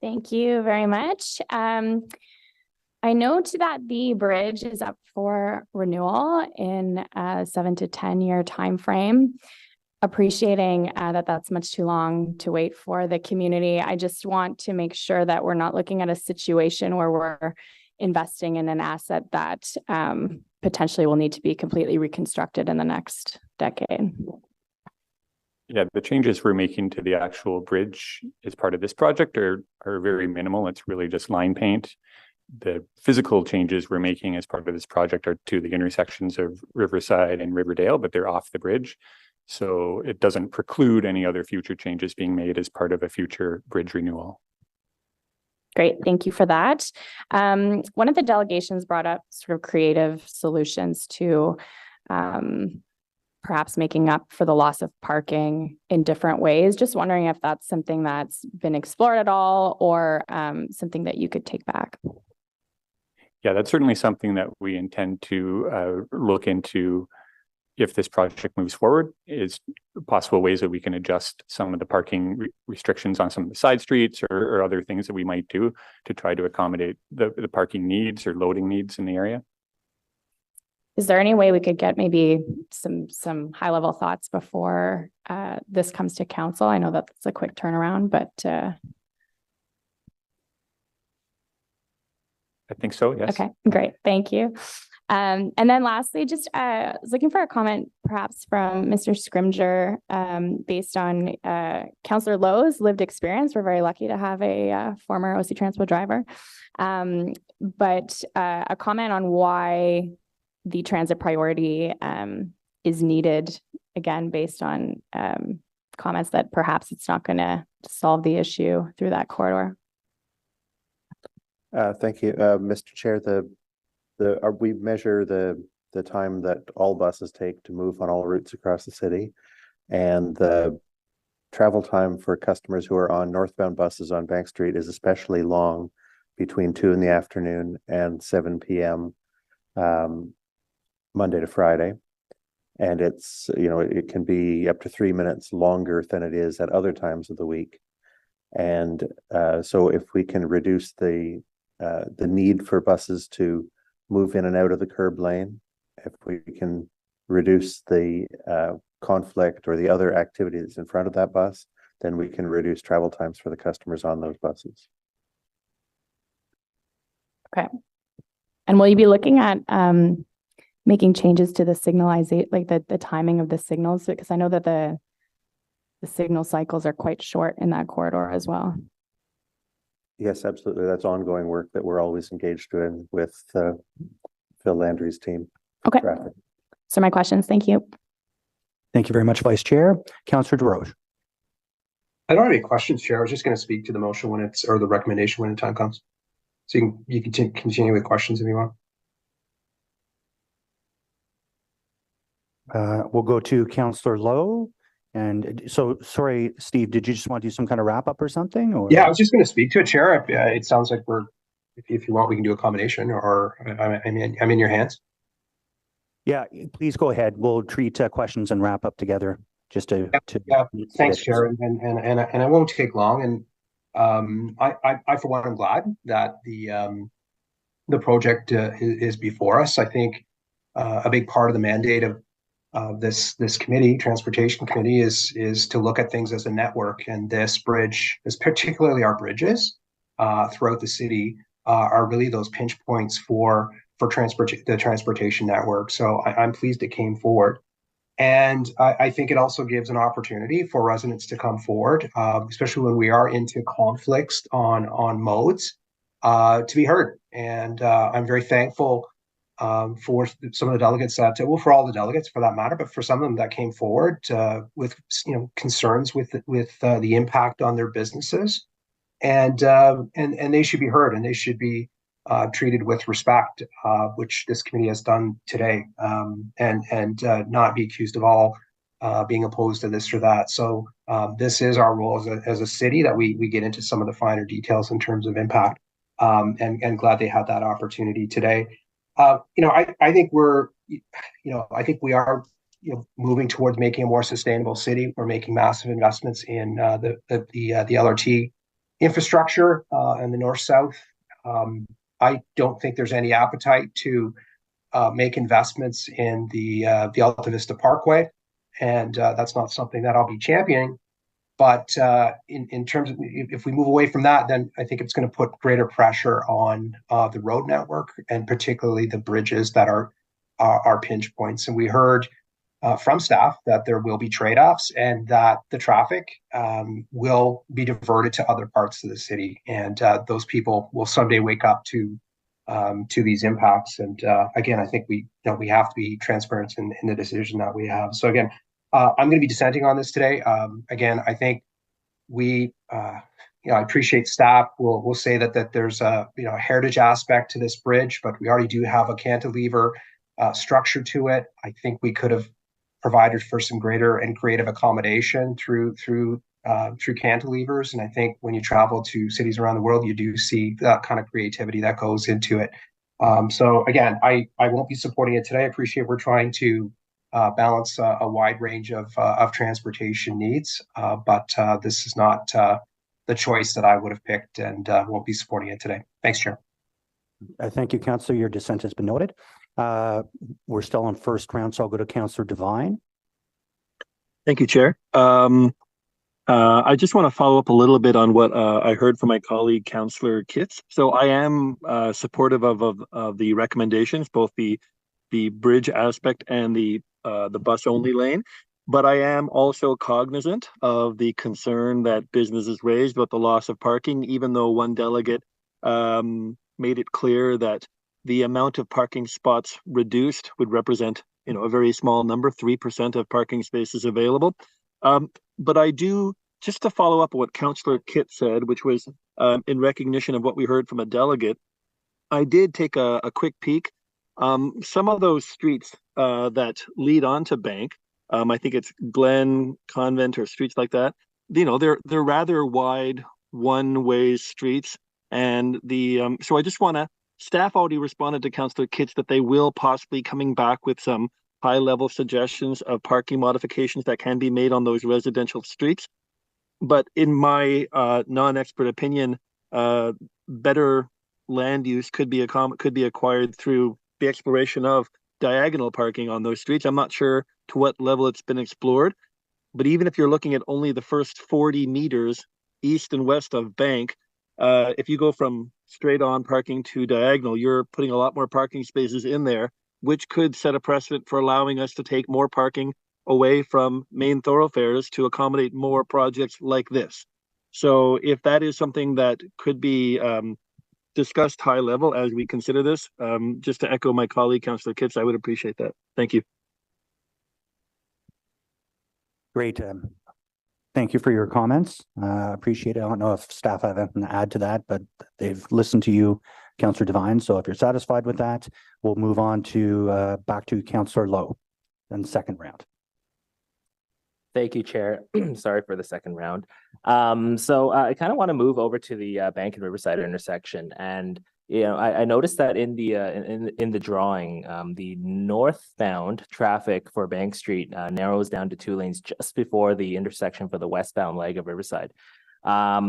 Thank you very much. I note that the bridge is up for renewal in a 7 to 10 year time frame. Appreciating that that's much too long to wait for the community. I just want to make sure that we're not looking at a situation where we're investing in an asset that potentially will need to be completely reconstructed in the next decade. Yeah, the changes we're making to the actual bridge as part of this project are very minimal. It's really just line paint. The physical changes we're making as part of this project are to the intersections of Riverside and Riverdale, but they're off the bridge. So it doesn't preclude any other future changes being made as part of a future bridge renewal. Great, thank you for that. One of the delegations brought up sort of creative solutions to perhaps making up for the loss of parking in different ways. Just wondering if that's something that's been explored at all, or something that you could take back. Yeah, that's certainly something that we intend to look into if this project moves forward, is possible ways that we can adjust some of the parking restrictions on some of the side streets or other things that we might do to try to accommodate the parking needs or loading needs in the area. Is there any way we could get maybe some high level thoughts before this comes to council? I know that's a quick turnaround, but I think so, yes. Okay, great. Thank you. And then lastly, just I was looking for a comment perhaps from Mr. Scrimger based on Councillor Lowe's lived experience. We're very lucky to have a former OC Transpo driver. But a comment on why the transit priority is needed, again, based on comments that perhaps it's not going to solve the issue through that corridor. Thank you, Mr. Chair. We measure the time that all buses take to move on all routes across the city, and the travel time for customers who are on northbound buses on Bank Street is especially long, between 2 in the afternoon and 7 p.m. Monday to Friday, and it's it can be up to 3 minutes longer than it is at other times of the week, and so if we can reduce the need for buses to move in and out of the curb lane, if we can reduce the conflict or the other activities in front of that bus, then we can reduce travel times for the customers on those buses. Okay. And will you be looking at making changes to the signalization, like the timing of the signals? Because I know that the signal cycles are quite short in that corridor as well. Yes, absolutely. That's ongoing work that we're always engaged in with Phil Landry's team. Okay. So my questions, thank you. Thank you very much, Vice Chair. Councillor DeRoche. I don't have any questions, Chair. I was just going to speak to the motion or the recommendation when the time comes. So you can continue with questions if you want. We'll go to Councillor Lowe. And so, sorry, Steve, did you just want to do some kind of wrap up or something? Or Yeah, I was just going to speak to it, Chair. It sounds like if you want, we can do a combination, or I'm in your hands. Yeah, please go ahead. We'll treat questions and wrap up together. Just to Thanks, Chair, and I won't take long. And I for one am glad that the project is before us. I think a big part of the mandate of this committee, Transportation Committee, is to look at things as a network. And this bridge, is particularly our bridges throughout the city, are really those pinch points for the transportation network. So I'm pleased it came forward. And I think it also gives an opportunity for residents to come forward, especially when we are into conflicts on modes, to be heard. And I'm very thankful for some of the delegates for all the delegates for that matter, but for some of them that came forward with concerns with the impact on their businesses, and they should be heard, and they should be treated with respect, which this committee has done today, and not be accused of all being opposed to this or that. So this is our role as a city, that we get into some of the finer details in terms of impact, and glad they had that opportunity today. I think I think we are moving towards making a more sustainable city. We're making massive investments in the LRT infrastructure in the north-south. I don't think there's any appetite to make investments in the Alta Vista Parkway, and that's not something that I'll be championing. But in terms of, if we move away from that, then I think it's going to put greater pressure on the road network, and particularly the bridges that are pinch points. And we heard from staff that there will be trade-offs, and that the traffic will be diverted to other parts of the city, and those people will someday wake up to these impacts. And again, I think we have to be transparent in the decision that we have. So again, I'm going to be dissenting on this today. Again, I think I appreciate staff. We'll say that there's a heritage aspect to this bridge, but we already do have a cantilever structure to it. I think we could have provided for some greater and creative accommodation through cantilevers. And I think when you travel to cities around the world, you do see that kind of creativity that goes into it. So again, I won't be supporting it today. I appreciate we're trying to balance a wide range of transportation needs, but this is not the choice that I would have picked, and won't be supporting it today. Thanks, Chair. Thank you, Councillor. Your dissent has been noted. We're still on first round, so I'll go to Councillor Devine. Thank you, Chair. I just want to follow up a little bit on what I heard from my colleague, Councillor Kitts. So I am supportive of the recommendations, both the bridge aspect and the bus only lane. But I am also cognizant of the concern that businesses raised about the loss of parking, even though one delegate made it clear that the amount of parking spots reduced would represent, a very small number, 3% of parking spaces available. But I do, just to follow up on what Councillor Kitt said, which was in recognition of what we heard from a delegate, I did take a quick peek. Some of those streets that lead onto Bank, I think it's Glen, Convent, or streets like that, they're rather wide one-way streets. And so I just want to, staff already responded to Councillor Kitts that they will possibly coming back with some high-level suggestions of parking modifications that can be made on those residential streets. But in my non-expert opinion, better land use could be acquired through the exploration of diagonal parking on those streets. I'm not sure to what level it's been explored, but even if you're looking at only the first 40 meters east and west of Bank, if you go from straight on parking to diagonal, you're putting a lot more parking spaces in there, which could set a precedent for allowing us to take more parking away from main thoroughfares to accommodate more projects like this. So if that is something that could be discussed high level as we consider this, just to echo my colleague, Councillor Kitts, I would appreciate that. Thank you. Great. Thank you for your comments. Appreciate it. I don't know if staff have anything to add to that, but they've listened to you, Councillor Devine. So if you're satisfied with that, we'll move on to back to Councillor Lowe. and second round. Thank you, Chair. Sorry for the second round. So I kind of want to move over to the Bank and Riverside intersection, and I noticed that in the drawing, the northbound traffic for Bank Street narrows down to 2 lanes just before the intersection for the westbound leg of Riverside. I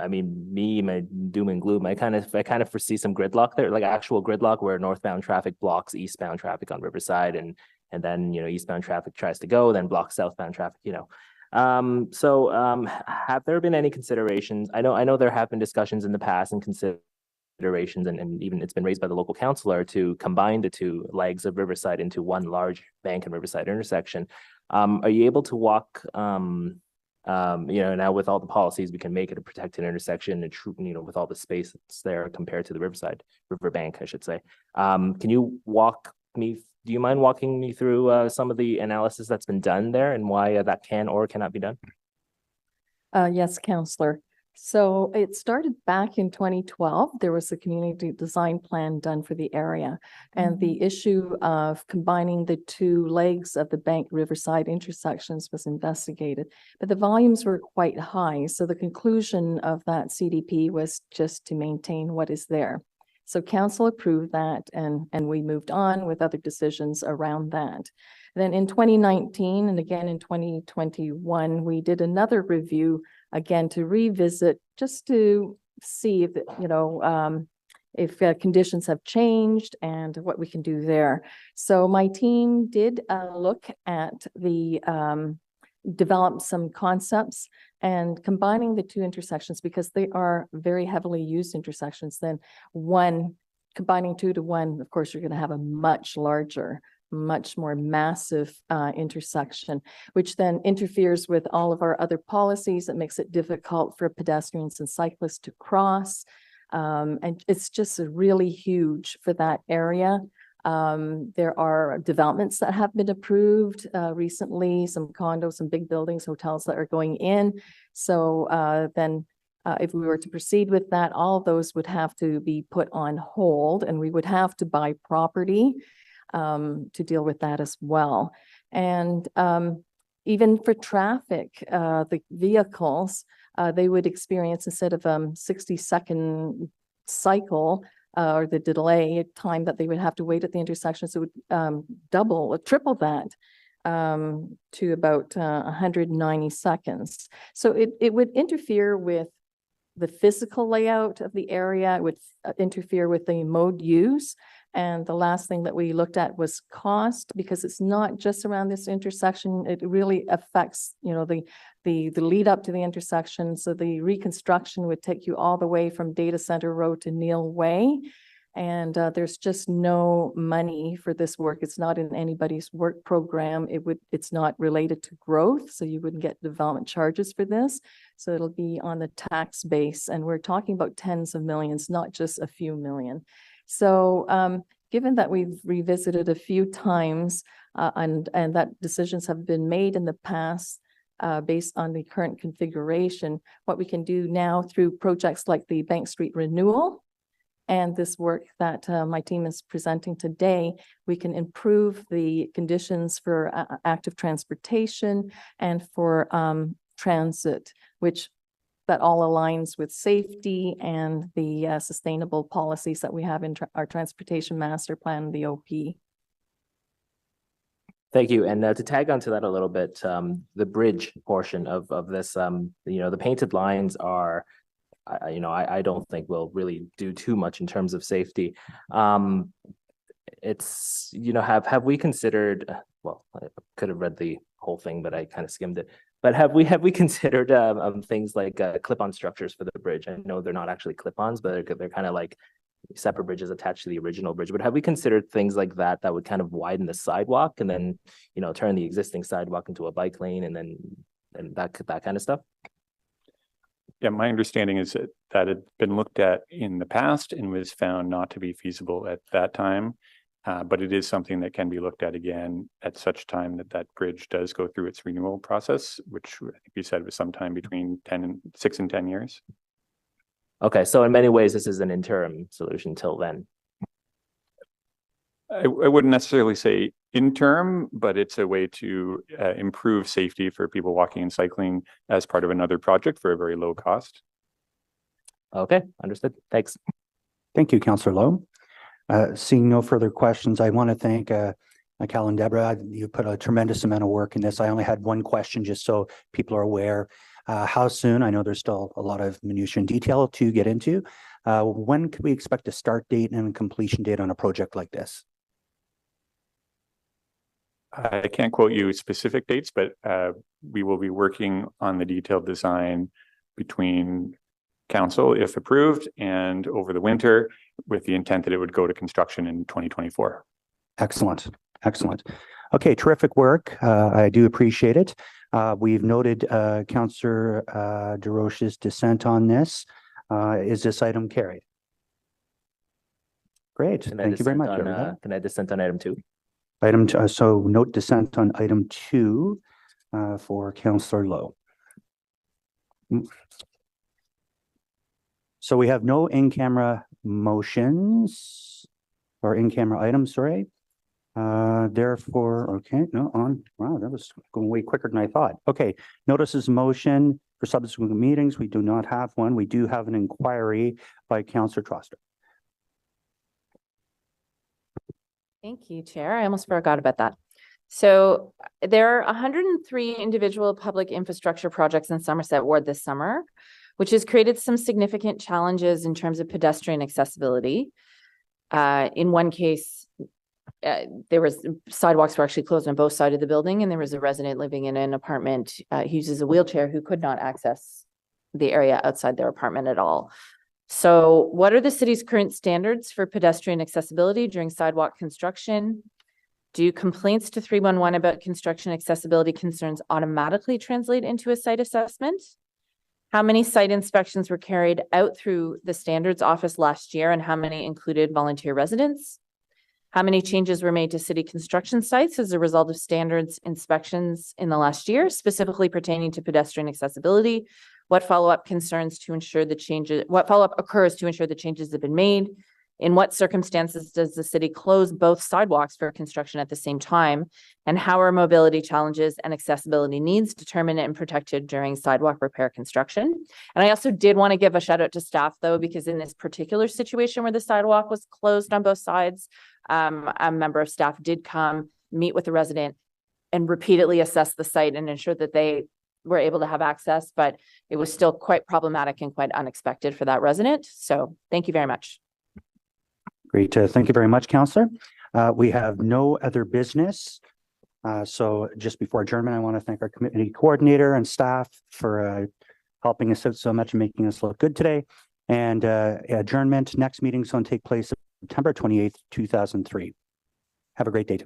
mean, my doom and gloom, I kind of foresee some gridlock there, like actual gridlock where northbound traffic blocks eastbound traffic on Riverside, and then eastbound traffic tries to go, then blocks southbound traffic. Have there been any considerations? I know there have been discussions in the past and considerations, and even it's been raised by the local councillor to combine the 2 legs of Riverside into one large Bank and Riverside intersection. Are you able to walk? Now with all the policies, we can make it a protected intersection, and with all the space that's there compared to the riverbank, I should say. Can you walk me? Do you mind walking me through some of the analysis that's been done there and why that can or cannot be done? Yes, Councillor. So it started back in 2012. There was a community design plan done for the area, and the issue of combining the 2 legs of the Bank Riverside intersections was investigated, but the volumes were quite high. So the conclusion of that CDP was just to maintain what is there. So council approved that, and we moved on with other decisions around that. Then in 2019 and again in 2021, we did another review again to revisit, just to see if conditions have changed and what we can do there. So my team did look at develop some concepts and combining the 2 intersections, because they are very heavily used intersections. Then combining 2 to 1, of course, you're going to have a much larger, much more massive intersection, which then interferes with all of our other policies. That makes it difficult for pedestrians and cyclists to cross. And it's just really huge for that area. There are developments that have been approved recently, some condos, some big buildings, hotels that are going in. So then if we were to proceed with that, all of those would have to be put on hold, and we would have to buy property to deal with that as well. And even for traffic, the vehicles, they would experience, instead of 60-second cycle, or the delay time that they would have to wait at the intersections, it would double or triple that to about 190 seconds. So it would interfere with the physical layout of the area. It would interfere with the mode use. And the last thing that we looked at was cost, because it's not just around this intersection. It really affects, the lead up to the intersection. So the reconstruction would take you all the way from Data Center Road to Neil Way. And there's just no money for this work. It's not in anybody's work program. It's not related to growth, so you wouldn't get development charges for this. So it'll be on the tax base, and we're talking about tens of millions, not just a few million. So given that we've revisited a few times and that decisions have been made in the past based on the current configuration, what we can do now through projects like the Bank Street renewal and this work that my team is presenting today, we can improve the conditions for active transportation and for transit, which that all aligns with safety and the sustainable policies that we have in our transportation master plan, the OP. Thank you. And to tag onto that a little bit, the bridge portion of this, the painted lines are, I don't think will really do too much in terms of safety. It's, have we considered, well, I could have read the whole thing, but I kind of skimmed it. But have we considered things like clip-on structures for the bridge? I know they're not actually clip-ons, but they're kind of like separate bridges attached to the original bridge. But have we considered things like that would kind of widen the sidewalk and then, turn the existing sidewalk into a bike lane and that kind of stuff? Yeah, my understanding is that had been looked at in the past and was found not to be feasible at that time. But it is something that can be looked at again at such time that bridge does go through its renewal process, which I think you said was sometime between 6 and 10 years. Okay, so in many ways, this is an interim solution till then. I wouldn't necessarily say interim, but it's a way to improve safety for people walking and cycling as part of another project for a very low cost. Okay, understood. Thanks. Thank you, Councillor Lowe. Seeing no further questions, I want to thank Cal and Deborah. You put a tremendous amount of work in this. I only had one question just so people are aware. How soon? I know there's still a lot of minutiae and detail to get into. When can we expect a start date and a completion date on a project like this? I can't quote you specific dates, but we will be working on the detailed design between council, if approved, and over the winter with the intent that it would go to construction in 2024. Excellent. Excellent. Okay, terrific work. I do appreciate it. We've noted Councillor DesRoches' dissent on this. Is this item carried? Great. Thank you very much, everybody. Can I dissent on item 2? Item two, so note dissent on item 2 for Councillor Lowe. So we have no in-camera motions or in-camera items, sorry. Therefore, okay, no, on, wow, that was going way quicker than I thought. Okay, notices motion for subsequent meetings. We do not have one. We do have an inquiry by Councillor Troster. Thank you, Chair. I almost forgot about that. So there are 103 individual public infrastructure projects in Somerset Ward this summer, which has created some significant challenges in terms of pedestrian accessibility. In one case, there was sidewalks were actually closed on both sides of the building, and there was a resident living in an apartment who uses a wheelchair who could not access the area outside their apartment at all. So what are the city's current standards for pedestrian accessibility during sidewalk construction? Do complaints to 311 about construction accessibility concerns automatically translate into a site assessment? How many site inspections were carried out through the standards office last year, and how many included volunteer residents? How many changes were made to city construction sites as a result of standards inspections in the last year, specifically pertaining to pedestrian accessibility? What follow-up concerns to ensure the changes, what follow-up occurs to ensure the changes have been made? In what circumstances does the city close both sidewalks for construction at the same time? And how are mobility challenges and accessibility needs determined and protected during sidewalk repair construction? And I also did want to give a shout out to staff though, because in this particular situation where the sidewalk was closed on both sides, a member of staff did come meet with the resident and repeatedly assess the site and ensure that they were able to have access, but it was still quite problematic and quite unexpected for that resident. So thank you very much. Great. Thank you very much, Councillor. We have no other business. So just before adjournment, I want to thank our committee coordinator and staff for helping us out so much and making us look good today. And adjournment, next meeting is going to take place September 28th, 2003. Have a great day.